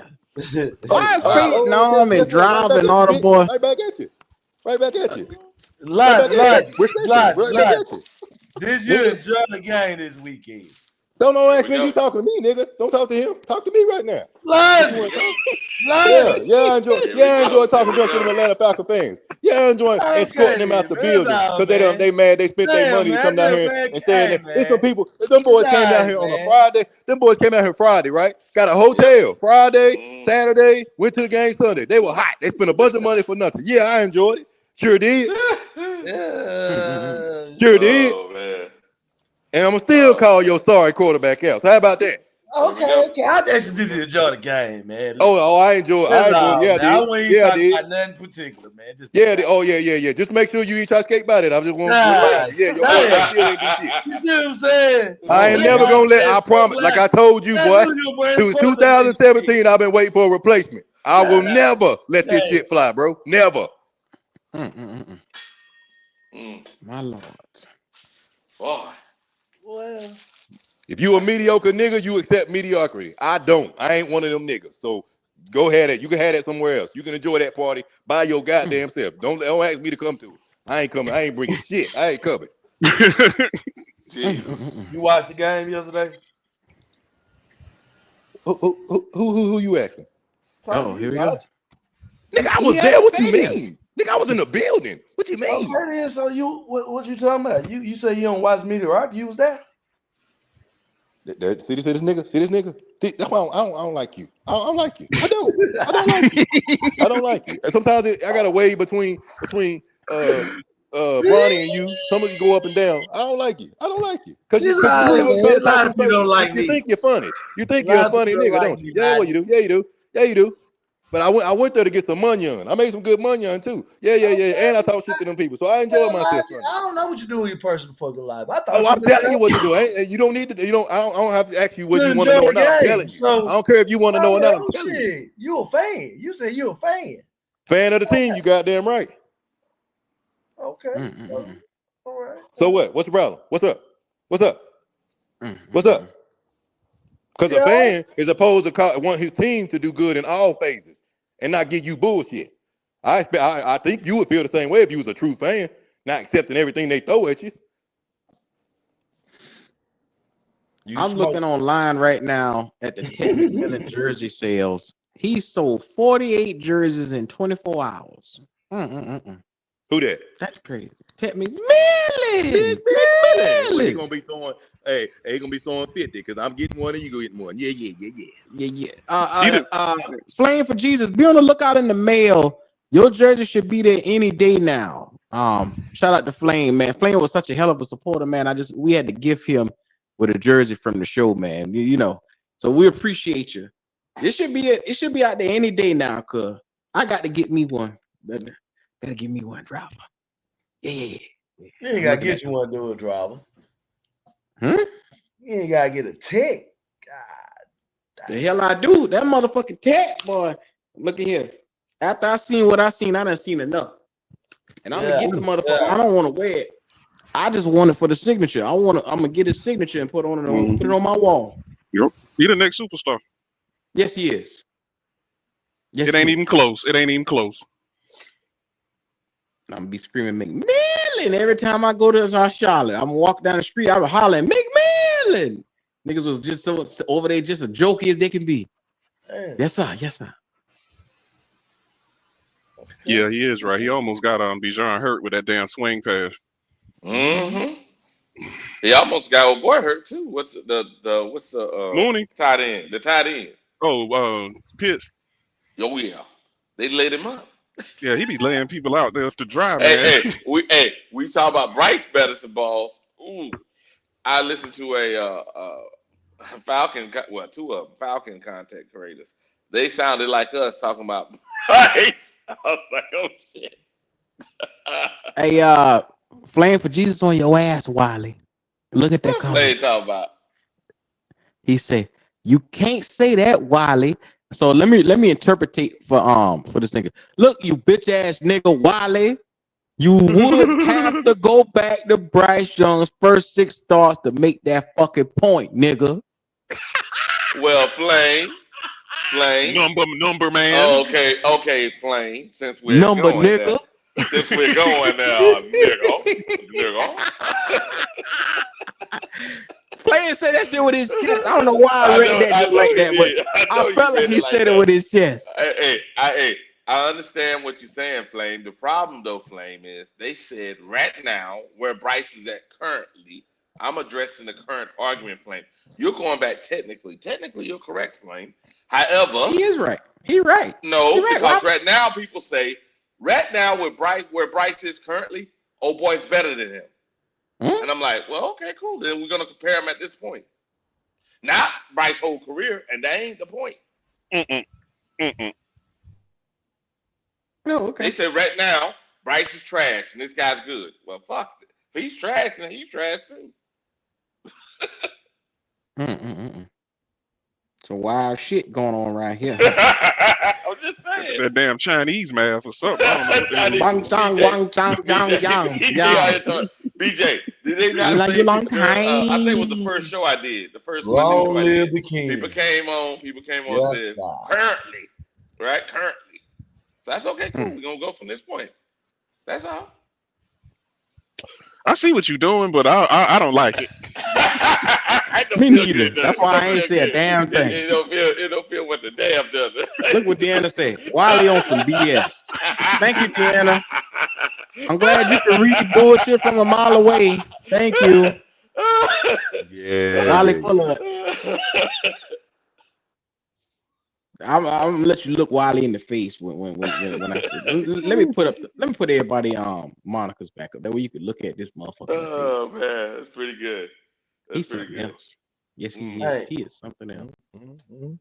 S1: Why is Peyton on and Drive and all the boys?
S12: Right back at you.
S10: Lot. Did you enjoy the game this weekend?
S12: Don't ask me. You talking to me, nigga. Don't talk to him. Talk to me right now. I enjoy talking junk to them Atlanta Falcons fans. Yeah, I enjoy escorting them out the building because they mad they spent their money to come down here and stay in there. There's some people. Them boys came down here on a Friday. Them boys came out here Friday, right? Got a hotel Friday, Saturday, went to the game Sunday. They were hot. They spent a bunch of money for nothing. Yeah, I enjoyed it. Sure did. Sure did.
S11: Man.
S12: And I'm gonna still call your sorry quarterback out. So how about that?
S10: Okay. I just did enjoy the game, man.
S12: I enjoy. Yeah,
S10: I wasn't talking about nothing particular, man. Just
S12: yeah. Just make sure you eat your cake about it. I just want to your boy still ain't do shit.
S10: You see what I'm saying?
S12: I ain't never gonna let. I promise. Like I told you, boy. To 2017, I've been waiting for a replacement. I will never let this shit fly, bro. Never.
S1: My Lord.
S11: Boy.
S10: Well,
S12: if you a mediocre nigga, you accept mediocrity. I don't. I ain't one of them niggas. So go ahead. You can have that somewhere else. You can enjoy that party by your goddamn self. Don't ask me to come to it. I ain't coming. I ain't bringing shit. I ain't coming.
S10: You watched the game yesterday?
S12: Who you asking?
S1: Oh, here we go.
S12: Nigga, I was there. What you mean? Nigga, I was in the building. What you mean?
S10: Okay, then, so what you talking about? You say you don't watch Media Rock? You was there?
S12: See this nigga? That's why I don't like you. I don't like you. I don't like you. I don't like you. And sometimes I got to weigh between Bronny and you. Some of you go up and down. I don't like you. I don't like you. Because you
S10: don't like me.
S12: You think you're funny. You think you're a funny nigga, don't you? Yeah, well, you do. Yeah, you do. But I went there to get some money on. I made some good money on too. Yeah. And I talk shit to them people. So I enjoyed myself.
S10: I don't know what you do in your personal fucking life. I'm
S12: telling you what to do. You don't need to. I don't have to ask you what you want to know or not. I'm telling you. I don't care if you want to know or not. I'm telling you.
S10: You a fan. You say you a fan.
S12: Fan of the team. You goddamn right.
S10: Okay. So, all right.
S12: So what? What's the problem? What's up? What's up? Because a fan is opposed to want his team to do good in all phases and not give you bullshit. I think you would feel the same way if you was a true fan, not accepting everything they throw at you.
S1: I'm looking online right now at the Ted McMillan jersey sales. He sold 48 jerseys in 24 hours.
S12: Who that?
S1: That's crazy. Ted McMillan.
S12: He gonna be throwing. Hey, he gonna be throwing 50 because I'm getting one and you getting one. Yeah.
S1: Flame for Jesus. Be on the lookout in the mail. Your jersey should be there any day now. Shout out to Flame, man. Flame was such a hell of a supporter, man. We had to gift him with a jersey from the show, man. You know, so we appreciate you. It should be out there any day now, cuz I got to get me one. Gotta give me one, driver. Yeah.
S10: You ain't gotta get you one, do it, driver.
S1: You
S10: ain't gotta get a tick. God.
S1: The hell I do. That motherfucking tech, boy. Look at here. After I seen what I seen, I done seen enough. And I'm gonna get the motherfucker. I don't want to wear it. I just want it for the signature. I'm gonna get his signature and put it on my wall.
S13: Yep. He the next superstar.
S1: Yes, he is. Yes,
S13: it ain't even close. It ain't even close.
S1: I'm gonna be screaming McMillan every time I go to Charlotte. I'm gonna walk down the street. I was hollering McMillan. Niggas was just so over there, just as jokey as they can be.
S10: Hey.
S1: Yes, sir.
S13: Yeah, he is right. He almost got Bijan hurt with that damn swing pass.
S11: He almost got old boy hurt too. What's the
S13: Mooney
S11: tight end? The tight end.
S13: Oh, Pitts.
S11: Oh yeah, they laid him up.
S13: Yeah, he be laying people out there to dry,
S11: man.
S13: Hey,
S11: we talk about Bryce Betterson balls. Ooh, I listened to a Falcon, two of them, Falcon content creators. They sounded like us talking about Bryce. I was like, oh shit.
S1: Hey, Flame for Jesus on your ass, Wiley. Look at that comment.
S11: What they talking about?
S1: He said, "You can't say that, Wiley." So let me interpretate for this nigga. Look, you bitch ass nigga Wiley, you would have to go back to Bryce Young's first 6 starts to make that fucking point, nigga.
S11: Well, Flame.
S13: Number man.
S11: Oh, okay, Flame. Since we're
S1: number
S11: going
S1: nigga.
S11: There, since we're going there, nigga.
S1: Player said that shit with his chest. I don't know why I read that just like that, but I felt like he said it with his chest.
S11: I understand what you're saying, Flame. The problem, though, Flame, is they said right now where Bryce is at currently. I'm addressing the current argument, Flame. You're going back technically. Technically, you're correct, Flame. However,
S1: he is right. He right.
S11: No,
S1: he right.
S11: Because right now people say right now with Bryce, where Bryce is currently, old boy's better than him. And I'm like, well, okay, cool. Then we're gonna compare him at this point. Not Bryce's whole career, and that ain't the point.
S1: No, okay.
S11: They say right now Bryce is trash and this guy's good. Well, fuck it. If he's trash, then he's trash too.
S1: Some wild shit going on right here.
S11: I'm just saying.
S13: That damn Chinese math or something.
S1: Wang chang, wang chang, yang, yang.
S11: BJ, did they not
S1: like
S11: say
S1: you long
S11: people, I think it was the
S1: time.
S11: first show I did. The first
S10: Long
S11: show I
S10: live
S11: did.
S10: the king.
S11: People came on and said, currently, right? Currently. So that's okay, cool. We're gonna go from this point. That's all.
S13: I see what you're doing, but I don't like it.
S1: Me neither. That's why I ain't say a damn thing.
S11: It don't feel what the damn does.
S1: Look what Deanna said. Wiley on some BS. Thank you, Deanna. I'm glad you can read bullshit from a mile away. Thank you.
S12: Yeah.
S1: Wiley full of I'm gonna let you look Wiley in the face when I said. Let me put everybody Monica's back up. That way you could look at this motherfucker.
S11: Oh man, that's pretty good.
S1: He's something else. Yes, he is.
S10: Hey.
S1: He is something else.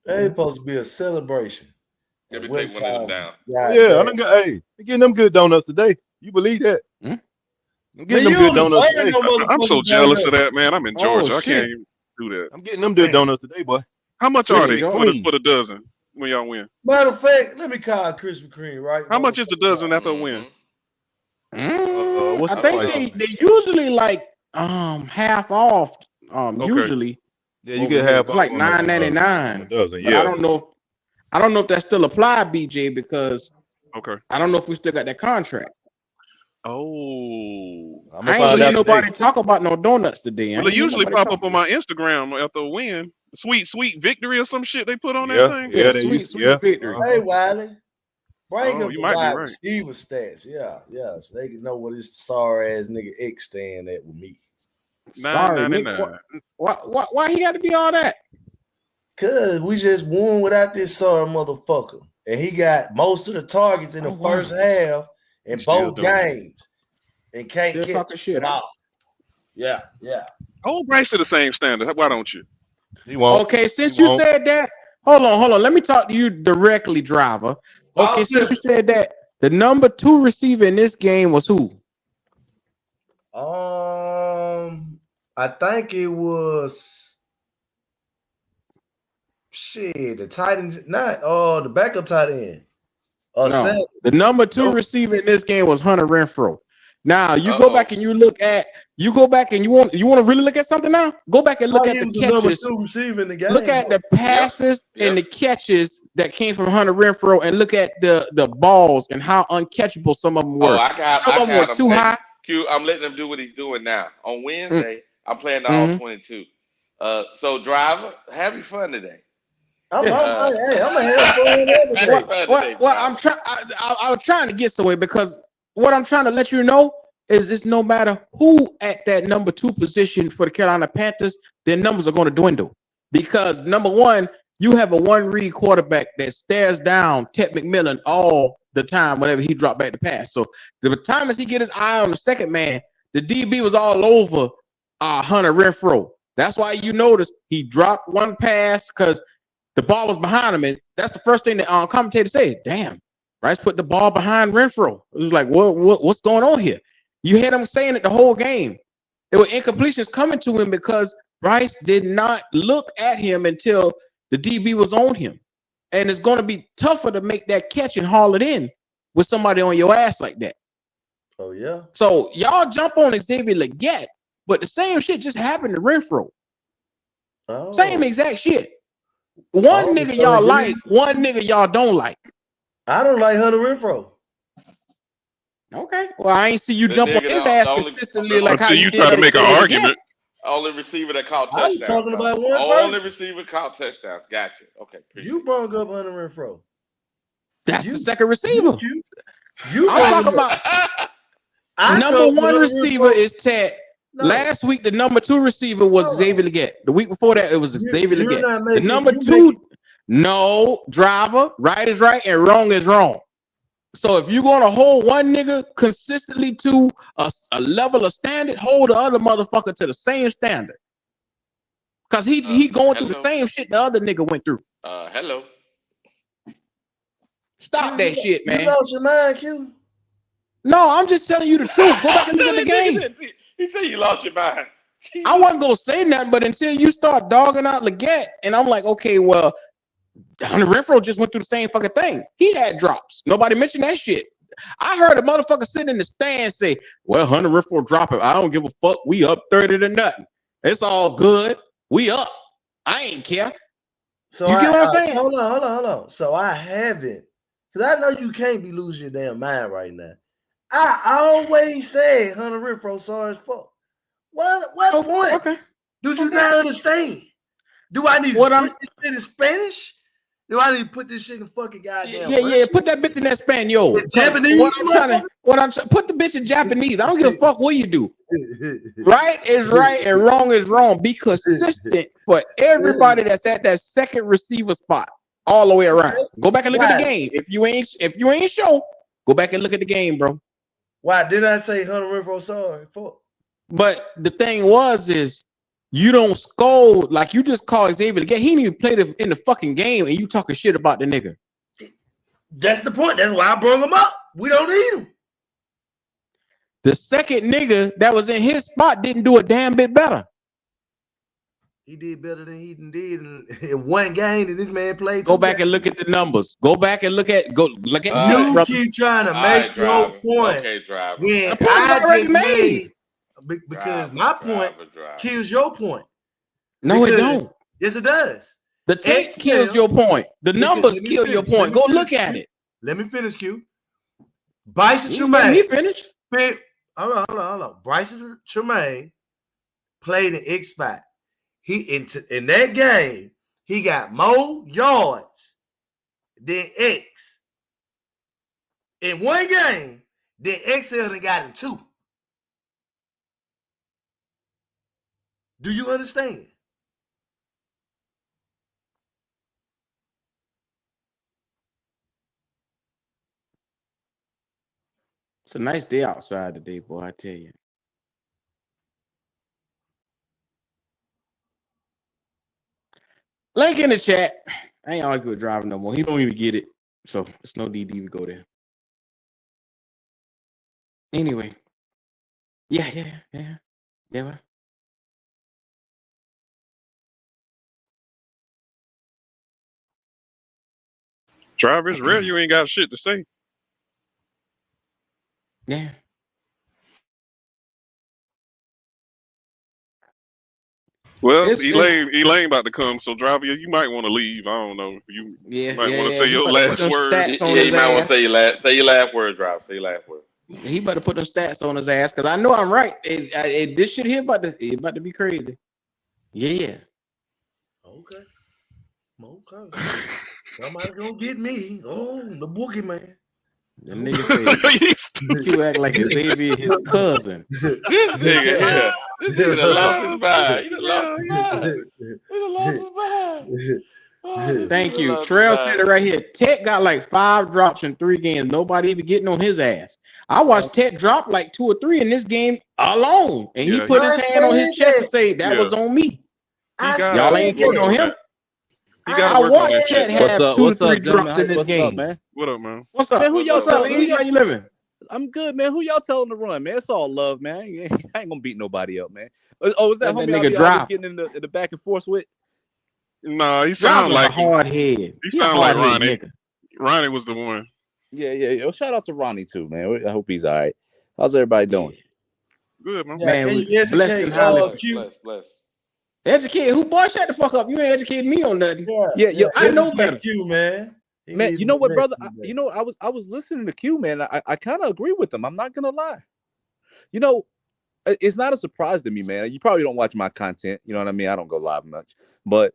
S10: It's supposed to be a celebration.
S11: Let me take one of them down.
S12: Yeah, they're getting them good donuts today. You believe that? I'm getting them good donuts today.
S13: I'm so jealous of that, man. I'm in Georgia. I can't even do that.
S12: I'm getting them good donuts today, boy.
S13: How much are they for the dozen when y'all win?
S10: Matter of fact, let me call Krispy Kreme, right?
S13: How much is the dozen after a win?
S1: I think they usually like half off. Usually.
S12: Yeah, you get half
S1: it's like $9.99.
S12: Dozen,
S1: yeah. I don't know if that still apply, BJ, because I don't know if we still got that contract.
S13: Oh,
S1: I ain't hear nobody talk about no donuts today.
S13: Well, they usually pop up on my Instagram after a win. Sweet victory or some shit they put on that thing.
S1: Yeah, sweet victory.
S10: Hey, Wiley, bring up
S13: you
S10: the
S13: might be
S10: wide
S13: right.
S10: receiver stats. Yeah, so they can know what this sorry ass nigga X stand at with me.
S1: Sorry, Nick, why he got to be all that?
S10: Cause we just won without this sorry motherfucker, and he got most of the targets in the first half in both games, and can't
S1: Still
S10: catch
S1: talking shit
S10: at all. Yeah.
S13: Hold Bryce to the same standard. Why don't you?
S12: He won't.
S1: Okay, since you said that, hold on. Let me talk to you directly, driver. Okay, since you said that, the number 2 receiver in this game was who?
S10: I think it was the tight end, not the backup tight end.
S1: No, the number 2 receiver in this game was Hunter Renfrow. Now you go back and you want to really look at something now? Go back and look at the catches.
S10: Receiver in the game.
S1: Look at the passes and the catches that came from Hunter Renfrow, and look at the balls and how uncatchable some of them were. Some of them were too high.
S11: Q, I'm letting him do what he's doing now. On Wednesday, I'm playing the all 22. So driver, have your fun today.
S10: I'm gonna have fun every day.
S1: I'm trying to get somewhere, because what I'm trying to let you know is it's no matter who at that number 2 position for the Carolina Panthers, their numbers are going to dwindle. Because number 1, you have a one-read quarterback that stares down Ted McMillan all the time whenever he dropped back to pass. So the time as he get his eye on the second man, the DB was all over Hunter Renfrow. That's why you notice he dropped one pass because the ball was behind him, and that's the first thing the commentator said. Damn, Bryce put the ball behind Renfrow. It was like, what's going on here? You heard him saying it the whole game. There were incompletions coming to him because Bryce did not look at him until the DB was on him. And it's going to be tougher to make that catch and haul it in with somebody on your ass like that.
S10: Oh, yeah.
S1: So y'all jump on Xavier Legette, but the same shit just happened to Renfrow.
S10: Oh.
S1: Same exact shit. One nigga y'all like, one nigga y'all don't like.
S10: I don't like Hunter Renfrow.
S1: Okay. Well, I ain't see you jump on his ass consistently like how you did.
S13: Try to make an argument.
S11: Only receiver that caught
S10: I was
S11: touchdowns.
S10: talking about one
S11: Only
S10: person.
S11: receiver caught touchdowns. Gotcha. Okay.
S10: You brought up Hunter Renfrow.
S1: That's the second receiver.
S10: You
S1: I'm talking
S10: brought
S1: about number one receiver is Ted.
S10: No.
S1: Last week, the number two receiver was Xavier Leggett. The week before that, it was Xavier
S10: you're
S1: Leggett.
S10: not
S1: The
S10: making-
S1: number
S10: you
S1: two, no, driver, right is right and wrong is wrong. So if you're going to hold one nigga consistently to a level of standard, hold the other motherfucker to the same standard. Because he going through the same shit the other nigga went through.
S11: Hello.
S1: Stop that shit, man.
S10: You lost your mind, Q.
S1: No, I'm just telling you the truth. Go back and look at the game.
S11: He said you lost your mind.
S1: I wasn't gonna say nothing, but until you start dogging out Leggett, and I'm like, okay, well, Hunter Renfrow just went through the same fucking thing. He had drops. Nobody mentioned that shit. I heard a motherfucker sitting in the stand say, well, Hunter Renfrow dropping. I don't give a fuck. We up 30-0. It's all good. We up. I ain't care.
S10: So
S1: you get what I'm saying?
S10: Hold on. So I haven't, because I know you can't be losing your damn mind right now. I always say Hunter Renfrow sorry as fuck. What point?
S1: Okay.
S10: Do you not understand? Do I need to put this shit in Spanish? Do I need to put this shit in fucking goddamn
S1: Yeah. Put that bitch in Espanol.
S10: Japanese?
S1: Put the bitch in Japanese. I don't give a fuck what you do. Right is right and wrong is wrong. Be consistent for everybody that's at that second receiver spot all the way around. Go back and look at the game. If you ain't sure, go back and look at the game, bro.
S10: Why did I say Hunter Renfrow sorry? Fuck.
S1: But the thing is you don't scold like you just call Xavier again. He didn't even play in the fucking game, and you talking shit about the nigga.
S10: That's the point. That's why I brought him up. We don't need him.
S1: The second nigga that was in his spot didn't do a damn bit better.
S10: He did better than he did in one game that this man played.
S1: Go back and look at the numbers. Go back and look at.
S10: You keep trying to make your point.
S11: Okay, driver.
S10: When
S1: The point is
S10: I
S1: already
S10: just
S1: made.
S10: because my point kills your point.
S1: No, it
S10: Because-
S1: don't.
S10: Yes, it does.
S1: The tape
S10: Excel-
S1: kills your point. The numbers
S10: Let me
S1: kill your
S10: finish.
S1: point. Go look at it.
S10: Let me finish, Q. Bryson
S1: You let me
S10: Tremaine.
S1: finish.
S10: Hold on. Bryson Tremaine played in X spot. He in that game, he got more yards than X. In one game, then XL done got in two. Do you understand?
S1: It's a nice day outside today, boy. I tell you. Link in the chat. I ain't arguing with driving no more. He don't even get it. So it's no need to even go there. Anyway. Yeah. Well.
S13: Driver, it's rare you ain't got shit to say.
S1: Yeah.
S13: Well,
S1: It's-
S13: Elaine about to come, so driver, you might want to leave. I don't know. You might want to say your last word.
S11: You might want to say your last word, driver. Say your last word.
S1: He better put them stats on his ass because I know I'm right. This shit here about to be crazy. Yeah.
S10: Okay. Somebody gonna get me. Oh, the boogeyman.
S1: The nigga said you act like Xavier his cousin.
S11: This nigga done lost his mind. He done lost his mind.
S1: Thank you. Trail said it right here. Ted got like 5 drops in 3 games. Nobody even getting on his ass. I watched Ted drop like 2 or 3 in this game alone. And he put his hand on his chest and say, that was on me. Y'all ain't getting on him. I watched Ted have 2 or 3 drops in this game.
S16: man?
S13: What up, man?
S1: What's up?
S16: Man, who y'all
S1: What's up,
S16: telling?
S1: E? How you living?
S16: I'm good, man. Who y'all telling to run, man? It's all love, man. I ain't gonna beat nobody up, man. Oh, is that
S1: Let
S16: homie
S1: that
S16: I
S1: nigga
S16: be
S1: drop.
S16: always getting in the back and forth with?
S13: Nah, he sound like
S1: a hard head.
S13: He sound like
S1: hard-headed
S13: Ronnie.
S1: nigga.
S13: Ronnie was the one.
S16: Yeah. Well, shout out to Ronnie too, man. I hope he's all right. How's everybody doing?
S13: Good, man.
S1: Man,
S10: can
S1: we
S10: you educate,
S1: blessed and highly
S10: Q?
S11: Bless.
S1: Educate who? Boy, shut the fuck up. You ain't educated me on nothing.
S16: Yeah.
S1: I know better.
S10: Q, man. He
S16: Man,
S10: needs
S16: you know what,
S10: to
S16: brother?
S10: bless you,
S16: You know, I was listening to Q, man. I kind of agree with him. I'm not gonna lie. You know, It's not a surprise to me, man. You probably don't watch my content. You know what I mean? I don't go live much. But,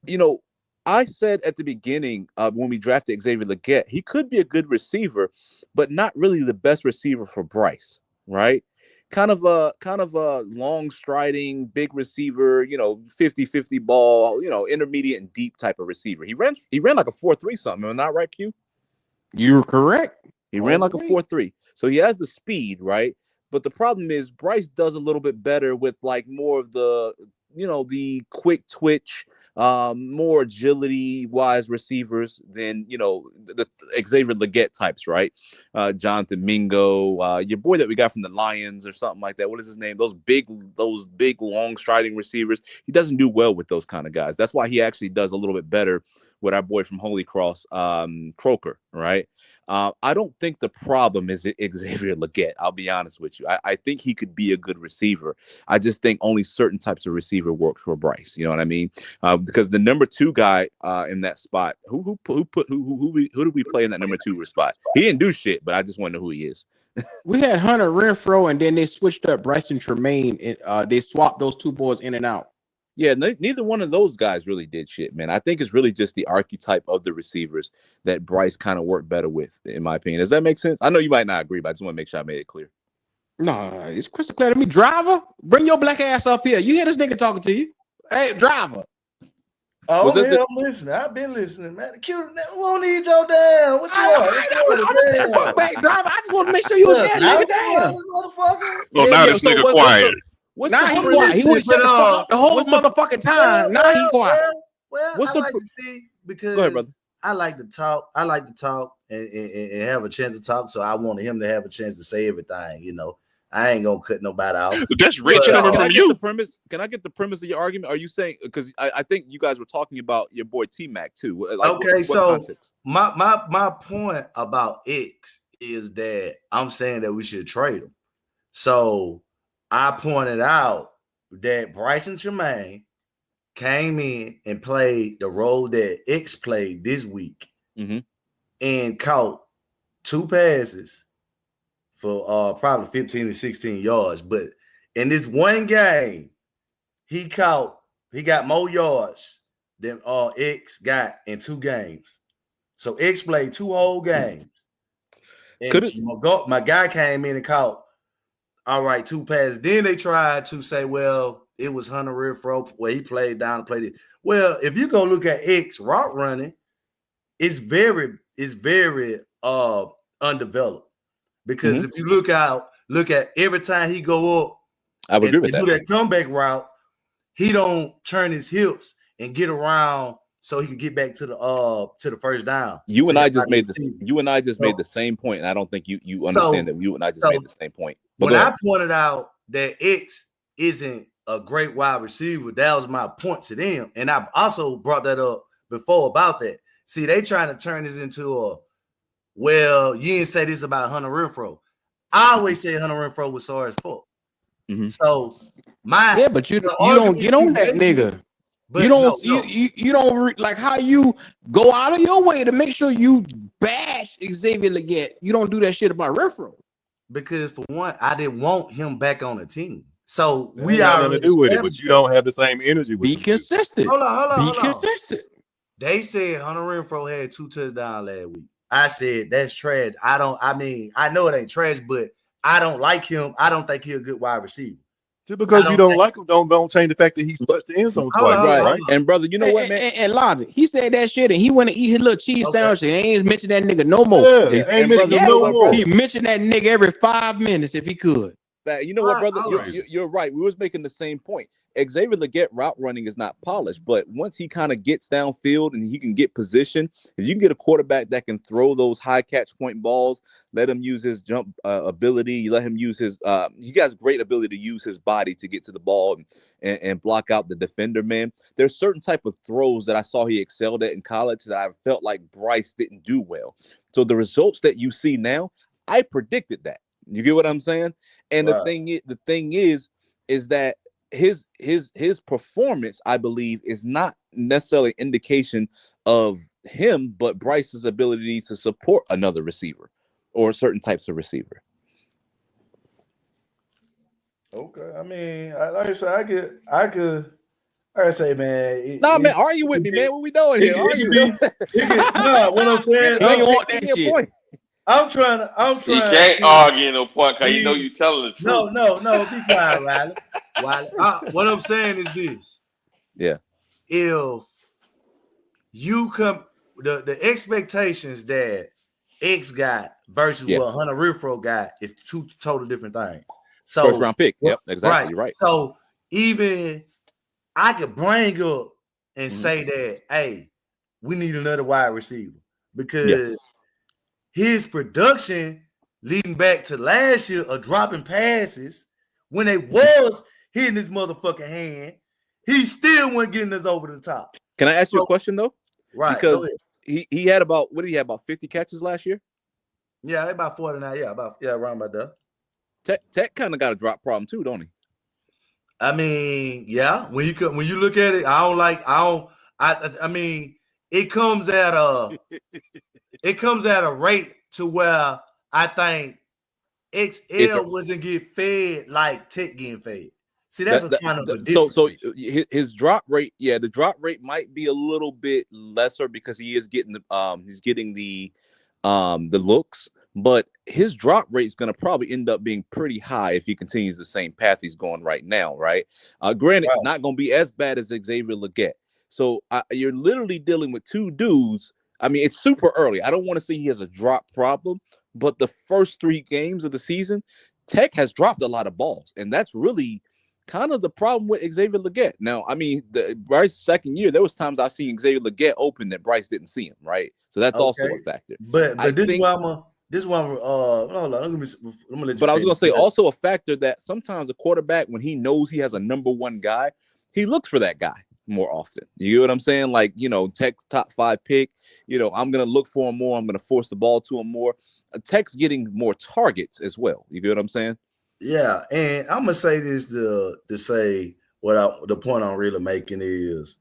S16: you know, I said at the beginning when we drafted Xavier Legette, he could be a good receiver, but not really the best receiver for Bryce, right? Kind of a long striding, big receiver, you know, 50-50 ball, you know, intermediate and deep type of receiver. He ran like a 4.3 something. Am I not right, Q?
S1: You're correct.
S16: He ran like a 4.3. So he has the speed, right? But the problem is Bryce does a little bit better with like more of the, you know, the quick twitch, more agility wise receivers than, you know, the Xavier Legette types, right? Jonathan Mingo, your boy that we got from the Lions or something like that. What is his name? Those big long striding receivers. He doesn't do well with those kind of guys. That's why he actually does a little bit better with our boy from Holy Cross, Croker, right? I don't think the problem is Xavier Legette. I'll be honest with you. I think he could be a good receiver. I just think only certain types of receiver work for Bryce. You know what I mean? Because the number 2 guy in that spot, who did we play in that number 2 spot? He didn't do shit, but I just want to know who he is.
S1: We had Hunter Renfrow, and then they switched up Bryson Tremaine. They swapped those 2 boys in and out.
S16: Yeah, neither one of those guys really did shit, man. I think it's really just the archetype of the receivers that Bryce kind of worked better with, in my opinion. Does that make sense? I know you might not agree, but I just want to make sure I made it clear.
S1: No, it's crystal clear to me. Driver, bring your black ass up here. You hear this nigga talking to you? Hey, driver.
S10: Oh, I'm listening. I've been listening, man. Cute, we don't need your damn. What you want?
S1: Driver, I just want to make sure you was there, nigga. Damn.
S10: Motherfucker.
S13: So now this nigga quiet.
S1: Now he quiet. He was shut the whole motherfucking time. Now he quiet.
S10: Well, I like to see because
S16: go ahead, brother.
S10: I like to talk. I like to talk and have a chance to talk. So I wanted him to have a chance to say everything. You know, I ain't gonna cut nobody out.
S13: That's rich coming from you.
S16: Can I get the premise of your argument? Are you saying because I think you guys were talking about your boy T-Mac too? Like,
S10: okay,
S16: what
S10: so
S16: context?
S10: my point about X is that I'm saying that we should trade him. So I pointed out that Bryson Tremaine came in and played the role that X played this week and caught 2 passes for probably 15 to 16 yards. But in this one game, he got more yards than X got in 2 games. So X played 2 whole games. And my guy came in and caught, all right, 2 passes. Then they tried to say, well, it was Hunter Renfrow where he played down and played it. Well, if you go look at X route running, it's very undeveloped. Because if you look at every time he go up,
S16: I would agree with that.
S10: Do that comeback route, he don't turn his hips and get around so he can get back to the first down.
S16: You and I just made the same point, and I don't think you understand that you and I just made the same point. But
S10: when I pointed out that X isn't a great wide receiver, that was my point to them. And I've also brought that up before about that. See, they trying to turn this into well, you didn't say this about Hunter Renfrow. I always say Hunter Renfrow was sorry as fuck. So
S1: but you don't get on that nigga. But you don't like how you go out of your way to make sure you bash Xavier Legette. You don't do that shit about Renfrow.
S10: Because for one, I didn't want him back on the team. So we
S12: got nothing to do with it, but you don't have the same energy.
S1: Be consistent.
S10: Hold on.
S1: Be consistent.
S10: They said Hunter Renfrow had 2 touchdowns last week. I said that's trash. I know it ain't trash, but I don't like him. I don't think he's a good wide receiver.
S12: Just because you don't like him, don't change the fact that he touched the end zone twice, right?
S16: And brother, you know what, man?
S1: And Logic, he said that shit, and he went to eat his little cheese sandwich, and ain't mentioned that nigga no more.
S12: Yeah, ain't mentioned no more.
S1: He mentioned that nigga every 5 minutes if he could.
S16: You know what, brother? You're right. We was making the same point. Xavier Legette route running is not polished, but once he kind of gets downfield and he can get position, if you can get a quarterback that can throw those high catch point balls, let him use his jump ability, you let him use his he has great ability to use his body to get to the ball and block out the defender, man. There's certain type of throws that I saw he excelled at in college that I felt like Bryce didn't do well. So the results that you see now, I predicted that. You get what I'm saying? And the thing is that his performance, I believe, is not necessarily indication of him, but Bryce's ability to support another receiver or certain types of receiver.
S10: Okay, I mean, like I said, I could. Like I say, man.
S16: Man, argue with me, man. What we doing here? Argue.
S10: No, what I'm saying.
S1: He ain't want that shit.
S16: Point.
S10: I'm trying.
S11: He can't argue no point because you know you telling the truth.
S10: No. Be quiet, Riley. What I'm saying is this.
S16: Yeah.
S10: If you come, the expectations that X got versus what Hunter Renfrow got is two totally different things. So
S16: first round pick. Yep, exactly right.
S10: So even I could bring up and say that, hey, we need another wide receiver because his production leading back to last year of dropping passes when they was hitting his motherfucking hand, he still wasn't getting us over the top.
S16: Can I ask you a question though?
S10: Right.
S16: Because he had about 50 catches last year?
S10: Yeah, about 49. Yeah, around about that.
S16: Tech kind of got a drop problem too, don't he?
S10: I mean, yeah. When you look at it, I mean, it comes at a rate to where I think XL wasn't getting fed like Tech getting fed. See, that's kind of a difference.
S16: So his drop rate, the drop rate might be a little bit lesser because he is getting the looks, but his drop rate is going to probably end up being pretty high if he continues the same path he's going right now, right? Granted, not going to be as bad as Xavier Legette. So you're literally dealing with two dudes. I mean, it's super early. I don't want to say he has a drop problem, but the first 3 games of the season, Tech has dropped a lot of balls, and that's really kind of the problem with Xavier Legette. Now, I mean, Bryce's second year, there was times I've seen Xavier Legette open that Bryce didn't see him, right? So that's also a factor.
S10: But this one, hold on, let me let you.
S16: But I was going to say also a factor that sometimes a quarterback, when he knows he has a number 1 guy, he looks for that guy more often. You know what I'm saying? Like, Tech's top 5 pick, I'm going to look for him more. I'm going to force the ball to him more. Tech's getting more targets as well. You get what I'm saying?
S10: Yeah, and I'm gonna say this to say the point I'm really making is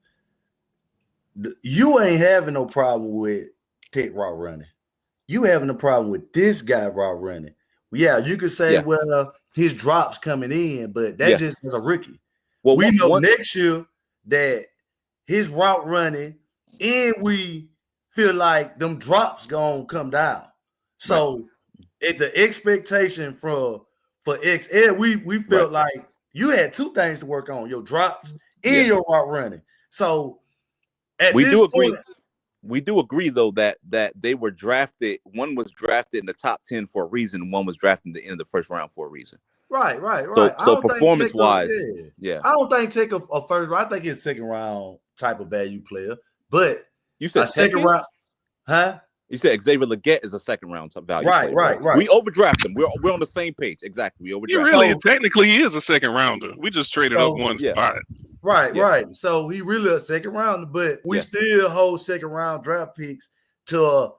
S10: you ain't having no problem with Tech route running. You having a problem with this guy route running. Yeah, you could say, well, his drops coming in, but that just as a rookie. Well, we know next year that his route running, and we feel like them drops gonna come down. So the expectation for XL, we felt like you had 2 things to work on: your drops and your route running. So
S16: we do agree though that they were drafted. One was drafted in the top 10 for a reason. One was drafted in the end of the first round for a reason.
S10: Right.
S16: So performance wise, I
S10: don't think take a first round. I think it's second round type of value player. But
S16: you said
S10: second round, huh?
S16: You said Xavier Legette is a second round value.
S10: Right.
S16: We overdraft him. We're on the same page. Exactly. We overdraft.
S13: Technically, he is a second rounder. We just traded up 1 spot.
S10: Right. So he really a second rounder, but we still hold second round draft picks to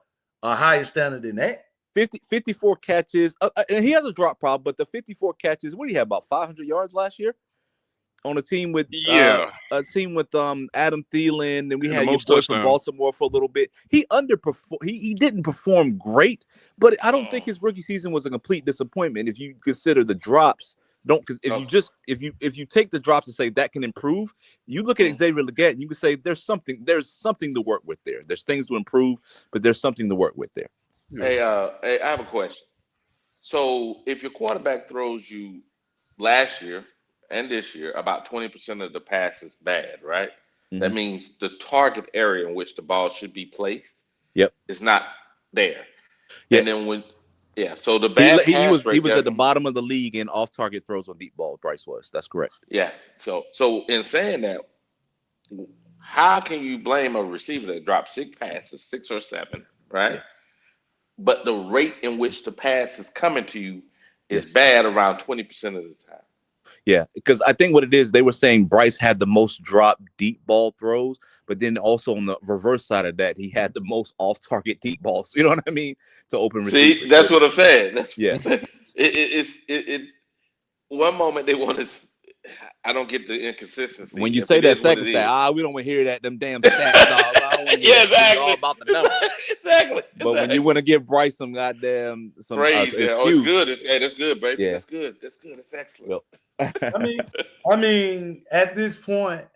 S10: a higher standard than that.
S16: 54 catches, and he has a drop problem, but the 54 catches, what do you have, about 500 yards last year on a team with Adam Thielen, and we had your boy from Baltimore for a little bit. He underperformed. He didn't perform great, but I don't think his rookie season was a complete disappointment if you consider the drops. If you take the drops and say that can improve, you look at Xavier Legette and you can say there's something to work with there. There's things to improve, but there's something to work with there.
S11: Hey, I have a question. So if your quarterback throws you last year and this year about 20% of the passes bad, right? Mm-hmm. That means the target area in which the ball should be placed is not there. And then so the bad
S16: he was at the bottom of the league in off-target throws on deep ball. Bryce was. That's correct.
S11: Yeah. So in saying that, how can you blame a receiver that dropped 6 passes, 6 or 7, right? Yeah. But the rate in which the pass is coming to you is bad around 20% of the time.
S16: Yeah, because I think what it is, they were saying Bryce had the most drop deep ball throws, but then also on the reverse side of that, he had the most off-target deep balls. You know what I mean? To open receivers.
S11: See, that's what I'm saying. It one moment they want to. I don't get the inconsistency.
S16: When you say that second stat, we don't want to hear that them damn stats, dog. I don't want to hear
S11: exactly.
S16: all about the numbers.
S11: Exactly.
S16: But when you want to give Bryce some goddamn
S11: praise, it's good. That's good, baby. Yeah. That's good. That's excellent.
S16: Well,
S10: I mean, at this point,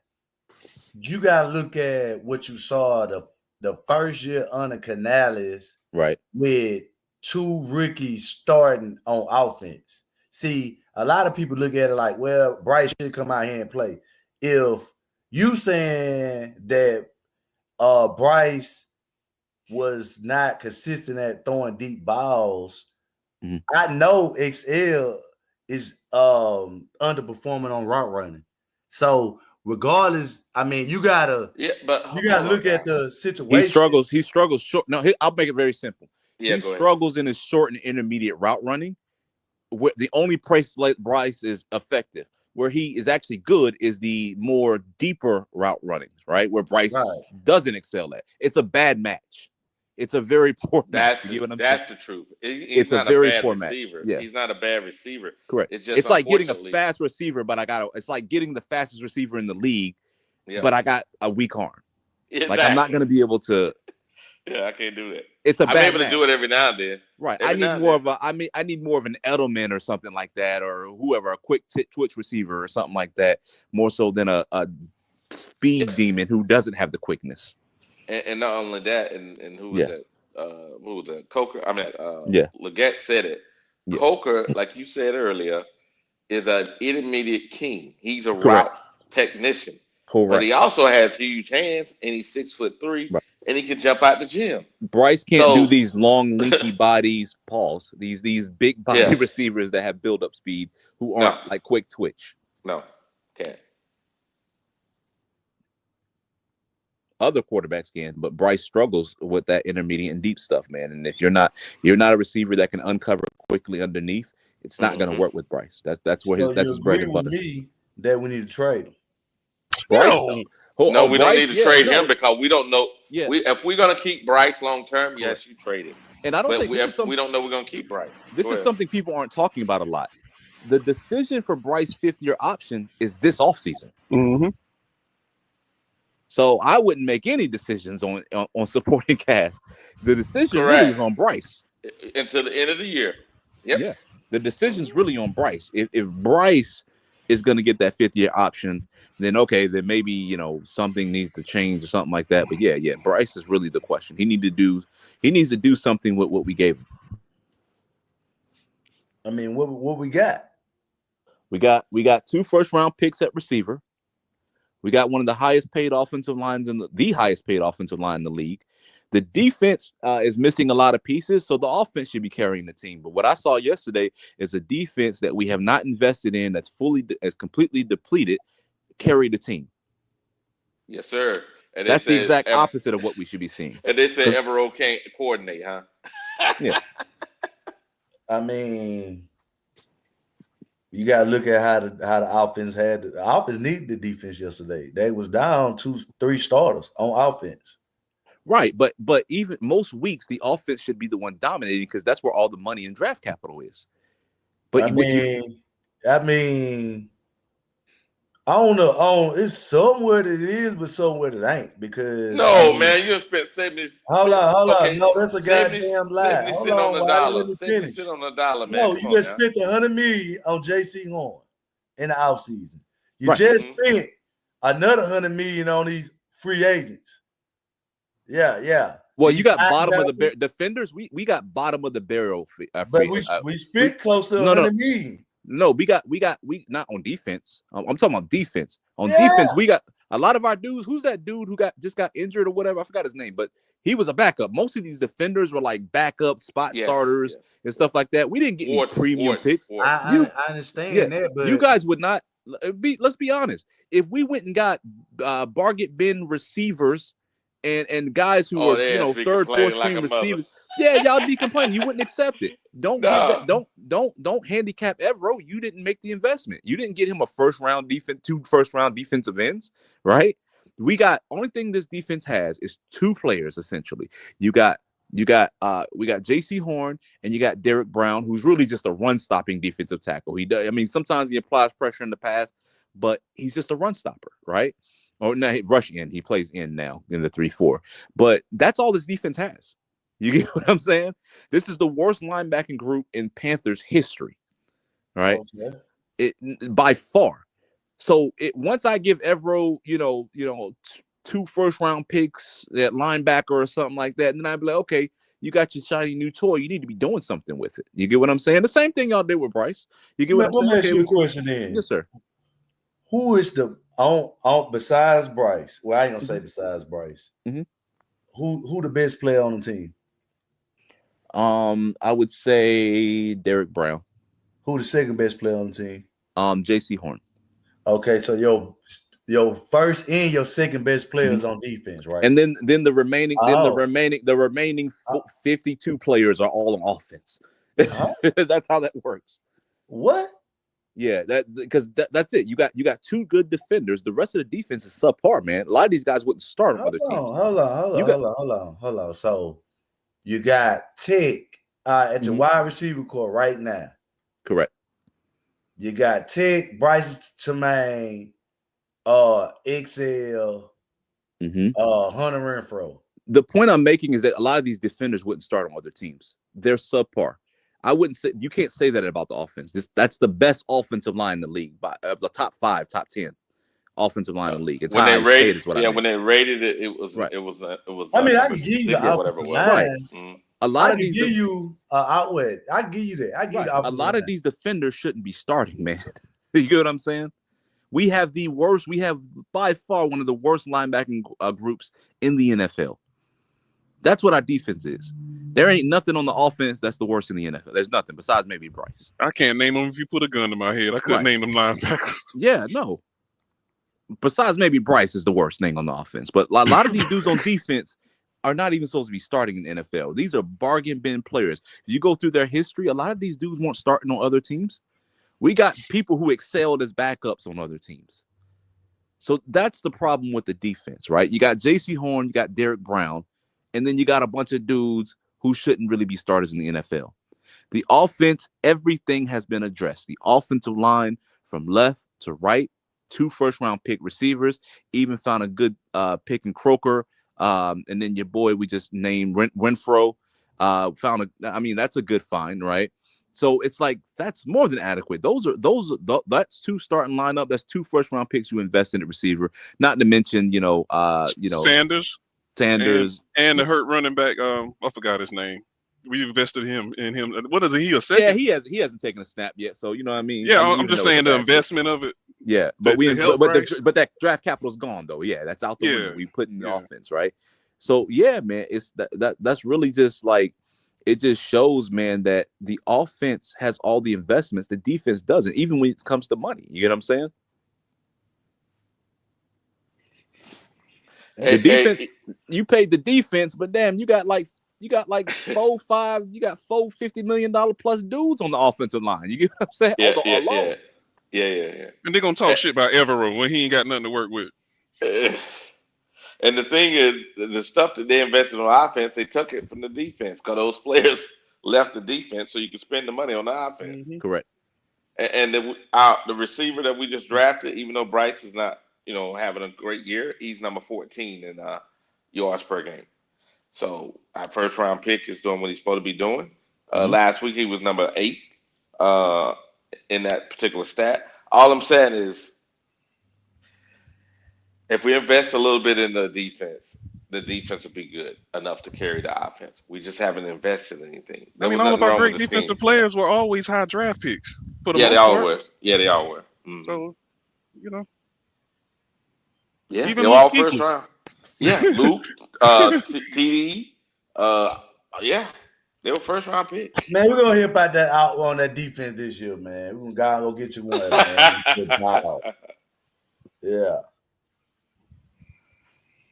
S10: you gotta look at what you saw the first year under Canales,
S16: right?
S10: With 2 rookies starting on offense. See, a lot of people look at it like, well, Bryce should come out here and play. If you saying that Bryce was not consistent at throwing deep balls, I know XL is underperforming on route running. So regardless, I mean, you gotta look at the situation.
S16: He struggles short. No, I'll make it very simple.
S11: Yeah,
S16: he
S11: go ahead.
S16: struggles in his short and intermediate route running. Where the only place like Bryce is effective, where he is actually good, is the more deeper route running, right? Where Bryce doesn't excel at. It's a bad match. It's a very poor match.
S11: That's the truth.
S16: It's a very poor receiver.
S11: Yeah. He's not a bad receiver.
S16: Correct. It's like getting a fast receiver, but it's like getting the fastest receiver in the league, but I got a weak arm.
S11: Exactly.
S16: Like I'm not going to be able to.
S11: Yeah, I can't do that.
S16: It's a bad
S11: I'm able
S16: match.
S11: to do it every now and then.
S16: Right. I need more of an Edelman or something like that, or whoever, a quick twitch receiver or something like that, more so than a speed demon who doesn't have the quickness.
S11: And not only that, and who was that? Who was that? Coker. I mean, Leggett said it. Yeah. Coker, like you said earlier, is an intermediate king. He's a route technician.
S16: Correct.
S11: But he also has huge hands, and he's 6'3", and he can jump out the gym.
S16: Bryce can't do these long, linky bodies, these big body receivers that have build-up speed who aren't like quick twitch.
S11: No, can't.
S16: Other quarterbacks can, but Bryce struggles with that intermediate and deep stuff, man. And if you're not a receiver that can uncover quickly underneath, it's not going to work with Bryce. That's where that's his bread and butter.
S10: Me that we need to trade him.
S16: Bryce,
S11: no, we don't need to trade him
S16: no.
S11: because we don't know.
S16: Yeah.
S11: If we're gonna keep Bryce long term, yes, you trade him.
S16: And I don't
S11: but
S16: think
S11: we don't know we're gonna keep Bryce.
S16: This is something people aren't talking about a lot. The decision for Bryce 5th-year option is this offseason.
S13: Mm-hmm.
S16: So I wouldn't make any decisions on supporting cast. The decision really is on Bryce
S11: until the end of the year. Yep.
S16: Yeah, the decision's really on Bryce. If Bryce is going to get that 5th-year option, then okay, then maybe something needs to change or something like that. But yeah, Bryce is really the question. He needs to do something with what we gave him.
S10: I mean, what we got?
S16: We got 2 first-round picks at receiver. We got one of the highest paid offensive lines in the highest paid offensive line in the league. The defense is missing a lot of pieces, so the offense should be carrying the team. But what I saw yesterday is a defense that we have not invested in, that's completely depleted, carry the team.
S11: Yes, sir. And
S16: that's the exact opposite of what we should be seeing.
S11: And they said Evero can't coordinate, huh?
S16: Yeah.
S10: I mean, you gotta look at how the offense had. The offense needed the defense yesterday. They was down 2-3 starters on offense.
S16: Right, but even most weeks the offense should be the one dominating because that's where all the money and draft capital is. But
S10: I mean, I don't know. It's somewhere that it is, but somewhere that ain't. Because
S11: man, you spent 70.
S10: Hold on. No, that's a goddamn lie. Hold on, let me finish.
S11: Sit on the dollar, man.
S10: No, you just spent $100 million on J.C. Horn in the offseason. You just spent another $100 million on these free agents. Yeah.
S16: Well, you got bottom of the defenders. We got bottom of the barrel.
S10: But we spent close to $100 million.
S16: No, we not on defense. I'm talking about defense. On defense, we got a lot of our dudes. Who's that dude who just got injured or whatever? I forgot his name, but he was a backup. Most of these defenders were like backup spot starters and stuff like that. We didn't get any premium picks.
S10: I understand that, but
S16: you guys would not let's be honest. If we went and got bargain bin receivers and guys who are third, fourth string receivers. Yeah, y'all be complaining. You wouldn't accept it. Don't handicap Evero. You didn't make the investment. You didn't get him a two first round defensive ends, right? We got only thing this defense has is 2 players essentially. We got J.C. Horn and you got Derek Brown, who's really just a run stopping defensive tackle. Sometimes he applies pressure in the pass, but he's just a run stopper, right? Or no, rush in. He plays in now in the 3-4. But that's all this defense has. You get what I'm saying? This is the worst linebacking group in Panthers history, right?
S10: Okay.
S16: It by far. So once I give Evero, two first-round picks at linebacker or something like that, and then I'd be like, okay, you got your shiny new toy. You need to be doing something with it. You get what I'm saying? The same thing y'all did with Bryce. You get what I'm saying?
S10: Let me ask you a question then.
S16: Yes, sir.
S10: Who is the on besides Bryce? Well, I ain't gonna say besides Bryce.
S16: Mm-hmm.
S10: Who the best player on the team?
S16: I would say Derek Brown.
S10: Who the second best player on the team?
S16: JC Horn.
S10: Okay, so your first and your second best players on defense, right?
S16: And then the remaining 52 players are all on offense. That's how that works.
S10: What?
S16: Yeah, because that's it. You got two good defenders. The rest of the defense is subpar, man. A lot of these guys wouldn't start on other teams.
S10: Hold on. So you got Tech at the wide receiver core right now.
S16: Correct.
S10: You got Tech, Bryce Tremaine, XL, Hunter Renfrow.
S16: The point I'm making is that a lot of these defenders wouldn't start on other teams. They're subpar. I wouldn't say you can't say that about the offense. That's the best offensive line in the league, of the top 5, top 10 offensive line in the league. It's
S11: when they rated,
S16: when
S11: they rated it, it was. I
S10: mean, I can give you the
S11: whatever it was.
S10: Right.
S16: A lot of
S10: these give you outlet. I give you that. I give you
S16: a lot of these defenders shouldn't be starting, man. You get what I'm saying? We have the worst. We have by far one of the worst linebacking groups in the NFL. That's what our defense is. There ain't nothing on the offense that's the worst in the NFL. There's nothing besides maybe Bryce.
S13: I can't name them if you put a gun to my head. I couldn't name them linebackers.
S16: Yeah, no. Besides maybe Bryce is the worst thing on the offense. But a lot of these dudes on defense are not even supposed to be starting in the NFL. These are bargain bin players. If you go through their history, a lot of these dudes weren't starting on other teams. We got people who excelled as backups on other teams. So that's the problem with the defense, right? You got JC Horn, you got Derek Brown, and then you got a bunch of dudes who shouldn't really be starters in the NFL. The offense, everything has been addressed. The offensive line from left to right, 2 first-round pick receivers, even found a good pick in Croker, and then your boy we just named Renfrow. That's a good find, right? So it's like that's more than adequate. That's 2 starting lineup. That's 2 first-round picks you invest in the receiver. Not to mention,
S13: Sanders. And the hurt running back. I forgot his name. We invested in him. What is it? He a second?
S16: Yeah, he hasn't taken a snap yet. So you know what I mean.
S13: Yeah, I'm just saying the investment of it.
S16: Yeah, but but that draft capital's gone though. Yeah, that's out the window. We put in the offense, right? So yeah, man, it's that's really just like it just shows, man, that the offense has all the investments, the defense doesn't, even when it comes to money. You get what I'm saying? The defense, you paid the defense, but damn, you got like 4 $50 million plus dudes on the offensive line. You get what I'm saying?
S11: Yeah.
S13: And they're gonna talk shit about Evero when he ain't got nothing to work with.
S11: And the thing is, the stuff that they invested on offense, they took it from the defense because those players left the defense, so you could spend the money on the offense.
S16: Correct.
S11: And the receiver that we just drafted, even though Bryce is not, having a great year, he's number 14 in yards per game. So our first round pick is doing what he's supposed to be doing. Last week he was number 8 in that particular stat. All I'm saying is, if we invest a little bit in the defense will be good enough to carry the offense. We just haven't invested in anything.
S13: All of our great defensive players were always high draft picks.
S11: They all were. Yeah, they all were.
S13: So,
S11: yeah, they're all first round. Yeah, Luke, TD, yeah, they were first round picks.
S10: Man, we're gonna hear about that out on that defense this year, man. We're gonna go get you one, man. Yeah.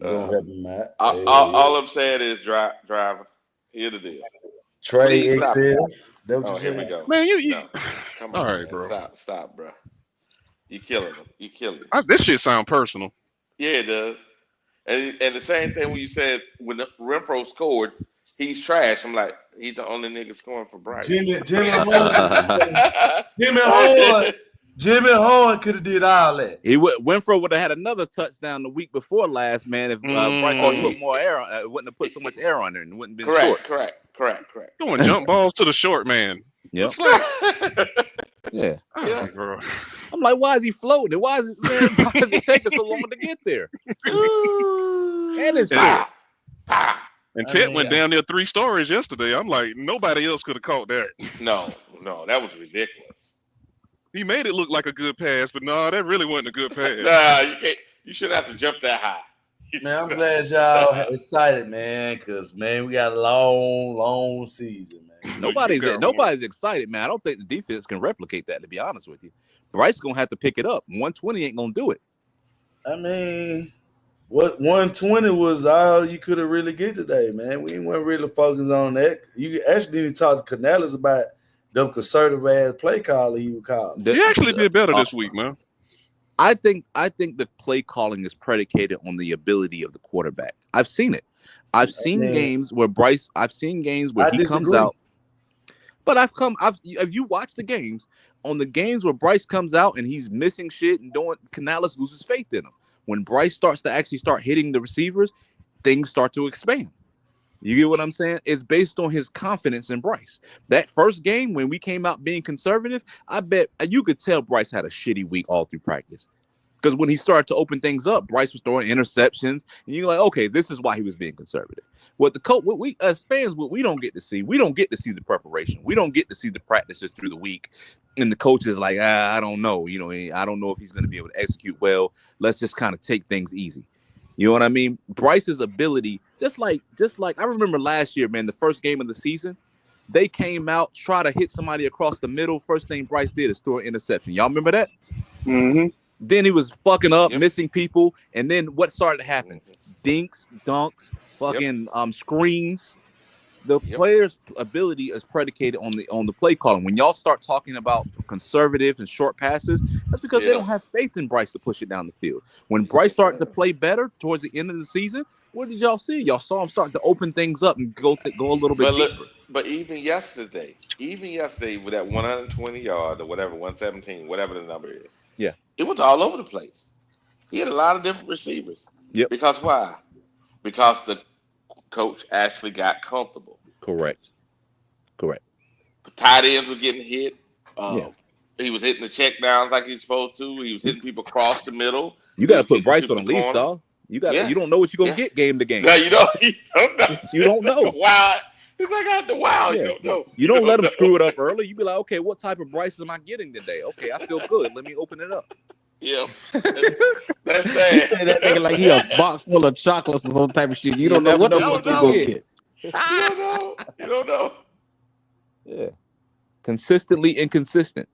S10: Matt.
S11: All I'm saying is, driver, here's the deal.
S10: Trey XL.
S11: Here we go.
S13: Man,
S11: come
S13: on,
S11: all
S13: right,
S11: man.
S13: bro.
S11: Stop, bro. You killing him.
S13: This shit sound personal.
S11: Yeah, it does. And the same thing when you said when Renfrow scored, he's trash. I'm like, he's the only nigga scoring for Bryce.
S10: Jimmy Horn could have did all that.
S16: Renfrow would have had another touchdown the week before last, man. If Bryce would put more air on, wouldn't have put so much air on there, and wouldn't have been short.
S11: Correct.
S13: Going jump balls to the short man.
S16: Yep. Yeah.
S11: Yeah.
S13: Bro.
S16: I'm like, why is he floating? Why is it taking so long to get there? And it's short.
S13: And Ted went down there 3 stories yesterday. I'm like, nobody else could have caught that.
S11: No, that was ridiculous.
S13: He made it look like a good pass, but no, that really wasn't a good pass.
S11: Nah, you can't. You shouldn't have to jump that high.
S10: Man, I'm glad y'all excited, man, because, man, we got a long season, man.
S16: Nobody's excited, man. I don't think the defense can replicate that, to be honest with you. Bryce going to have to pick it up. 120 ain't going to do it.
S10: I mean, what 120 was all you could have really get today, man. We weren't really focused on that. You actually need to talk to Canales about them conservative ass play caller he would call.
S13: He actually did better this week, man.
S16: I think the play calling is predicated on the ability of the quarterback. I've seen it. I've seen games where he comes out. But if you watch the games, on the games where Bryce comes out and he's missing shit and Canales loses faith in him. When Bryce starts to actually start hitting the receivers, things start to expand. You get what I'm saying? It's based on his confidence in Bryce. That first game when we came out being conservative, I bet you could tell Bryce had a shitty week all through practice. Because when he started to open things up, Bryce was throwing interceptions, and you're like, okay, this is why he was being conservative. What we as fans, what we don't get to see the preparation. We don't get to see the practices through the week, and the coach is like, I don't know, I don't know if he's going to be able to execute well. Let's just kind of take things easy. You know what I mean? Bryce's ability, just like I remember last year, man, the first game of the season, they came out, try to hit somebody across the middle. First thing Bryce did is throw an interception. Y'all remember that?
S11: Mm-hmm.
S16: Then he was fucking up, missing people, and then what started to happen? Dinks, dunks, fucking screens. The player's ability is predicated on the play calling. When y'all start talking about conservative and short passes, that's because they don't have faith in Bryce to push it down the field. When Bryce started to play better towards the end of the season, what did y'all see? Y'all saw him starting to open things up and go a little bit deeper.
S11: But even yesterday with that 120 yards or whatever, 117, whatever the number is, it was all over the place. He had a lot of different receivers.
S16: Yep.
S11: Because why? Because the coach actually got comfortable.
S16: Correct.
S11: Tight ends were getting hit. He was hitting the check downs like he's supposed to. He was hitting people across the middle.
S16: You got to put Bryce on the leash, dog. You don't know what you're gonna get game to game.
S11: Yeah, you don't know.
S16: You don't know.
S11: Wow. It's like after wow,
S16: Yeah.
S11: you don't know.
S16: You don't let him screw it up early. You be like, okay, what type of Bryce am I getting today? Okay, I feel good. Let me open it up.
S11: Yeah. That's sad.
S1: That nigga like he a box full of chocolates or some type of shit. You don't know what the fuck you gonna get.
S11: You don't know.
S16: Yeah. Consistently inconsistent.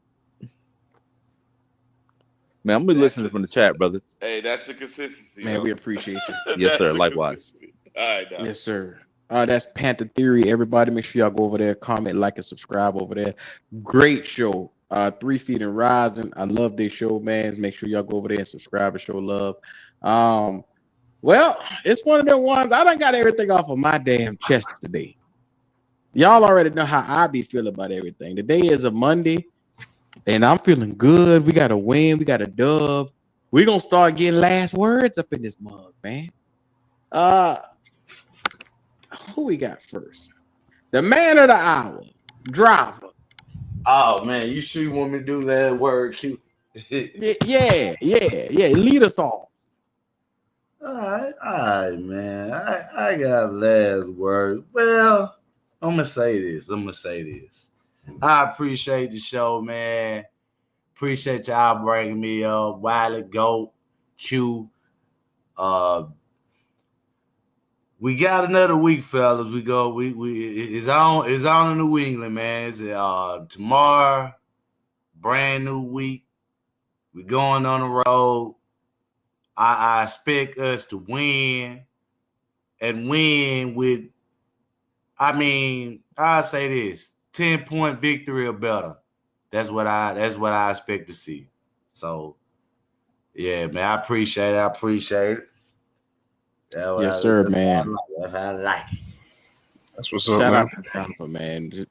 S16: Man, I'm gonna be listening from the chat, brother.
S11: Hey, that's the consistency.
S1: Man, we appreciate you.
S16: Yes, sir. Likewise.
S11: All right, dog.
S1: Yes, sir. That's Panther Theory. Everybody, make sure y'all go over there, comment, like, and subscribe over there. Great show. 3 Feet and Rising. I love this show, man. Make sure y'all go over there and subscribe and show love. Well, it's one of the ones I done got everything off of my damn chest today. Y'all already know how I be feeling about everything. Today is a Monday, and I'm feeling good. We got a win. We got a dub. We're going to start getting last words up in this mug, man. Who we got first? The man of the hour, Driver.
S10: Oh, man, you sure you want me to do that word, Q?
S1: Yeah. Lead us all.
S10: All right, man. I got last word. Well, I'm gonna say this. I appreciate the show, man. Appreciate y'all bringing me up. Wiley, Goat, Q. We got another week, fellas. We it's on in New England, man. It's tomorrow, brand new week. We going on the road. I expect us to win and win with, I say this, 10-point victory or better. That's what I expect to see. So, yeah, man, I appreciate it.
S1: Yes, sir, man.
S10: I like it.
S13: That's what's up,
S1: Shout
S13: man.
S1: out to Driver, man.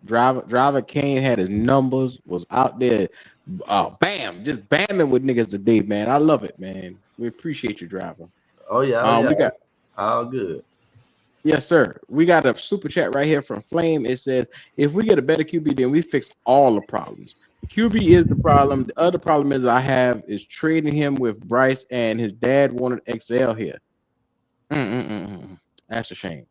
S1: Driver Kane had his numbers, was out there, just bamming with niggas today, man. I love it, man. We appreciate you, Driver.
S10: Oh yeah,
S1: we got
S10: all good.
S1: Yes, sir. We got a super chat right here from Flame. It says, if we get a better QB, then we fix all the problems. QB is the problem. The other problem is I have is trading him with Bryce, and his dad wanted XL here. That's a shame.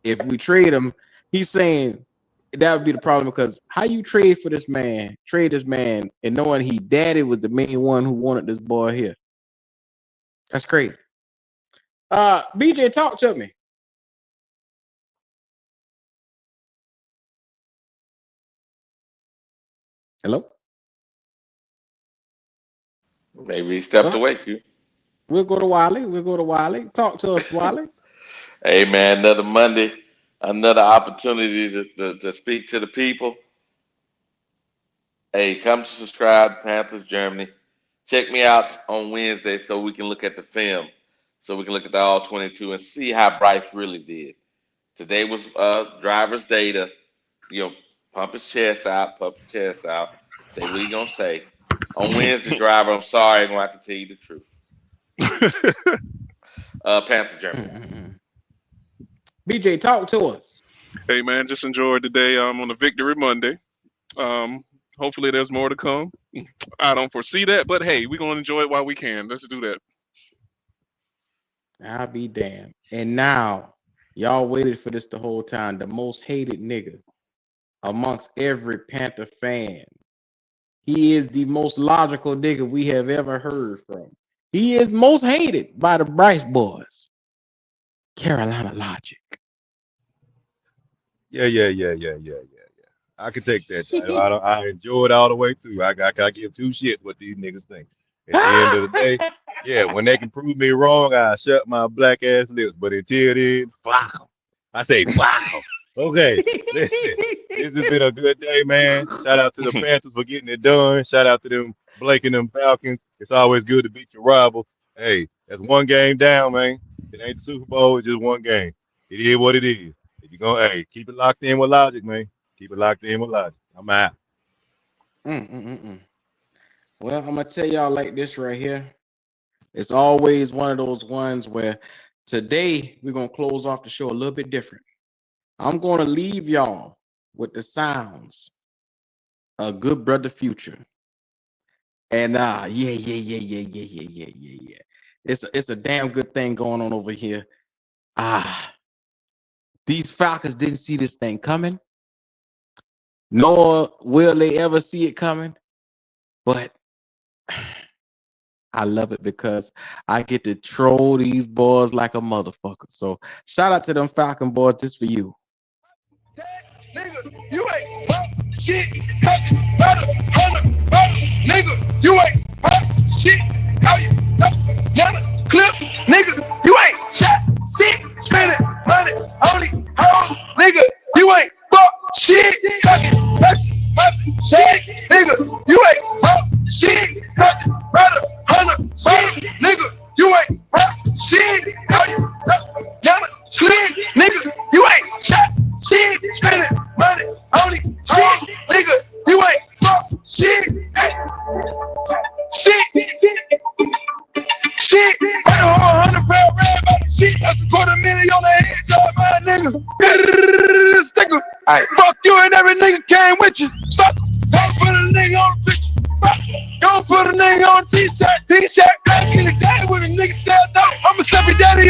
S1: If we trade him, he's saying that would be the problem, because how you trade this man, and knowing he daddy was the main one who wanted this boy here. That's crazy. BJ, talk to me. Hello?
S11: Maybe he stepped away, Q.
S1: We'll go to Wiley. Talk to us, Wiley.
S11: Hey, man, another Monday, another opportunity to speak to the people. Hey, come to subscribe to Panthers Germany. Check me out on Wednesday so we can look at the film, so we can look at the all 22 and see how Bryce really did. Today was driver's data. Pump his chest out, say what he gonna say. On Wednesday, driver, I'm sorry, I'm gonna have to tell you the truth. Panther Germany.
S1: BJ, talk to us.
S13: Hey man, just enjoyed the day. I'm on a Victory Monday. Hopefully there's more to come. I don't foresee that, but hey, we're gonna enjoy it while we can. Let's do that.
S1: I'll be damned. And now, y'all waited for this the whole time. The most hated nigga amongst every Panther fan. He is the most logical nigga we have ever heard from. He is most hated by the Bryce boys. Carolina Logic.
S12: Yeah. I can take that. I enjoy it all the way through. I give two shits what these niggas think. At the end of the day, yeah, when they can prove me wrong, I shut my black ass lips. But until then, wow. I say wow. Okay, listen, this has been a good day, man. Shout out to the Panthers for getting it done. Shout out to them Blake and them Falcons. It's always good to beat your rival. Hey, that's one game down, man. It ain't the Super Bowl, it's just one game. It is what it is. If you're gonna, keep it locked in with Logic, man. Keep it locked in with Logic. I'm out.
S1: Well, I'm gonna tell y'all like this right here. It's always one of those ones where today we're gonna close off the show a little bit different. I'm gonna leave y'all with the sounds of Good Brother Future. And yeah. It's a damn good thing going on over here. These Falcons didn't see this thing coming, nor will they ever see it coming. But I love it because I get to troll these boys like a motherfucker. So shout out to them Falcon boys, just for you.
S3: Nigga, you ain't pop shit, talking better, nigga, you ain't pop shit, how you clip, nigga, you ain't shot shit, spending money on these hoes, nigga, you ain't pop shit, talking shit, nigga, you ain't pop shit, talking better, shit, nigga, you ain't pop shit, how you shit, nigga, you ain't shot shit, spending money on these hoes, nigga, you ain't pop shit, shit, I don't hold 100 pound red by the shit, that's $250,000 on the head job, my nigga. Sticker, fuck you and every nigga came with you. Stop, don't put a nigga on the picture. Don't put a nigga on t-shirt, black in the day when a nigga said no, I'm a steppy daddy.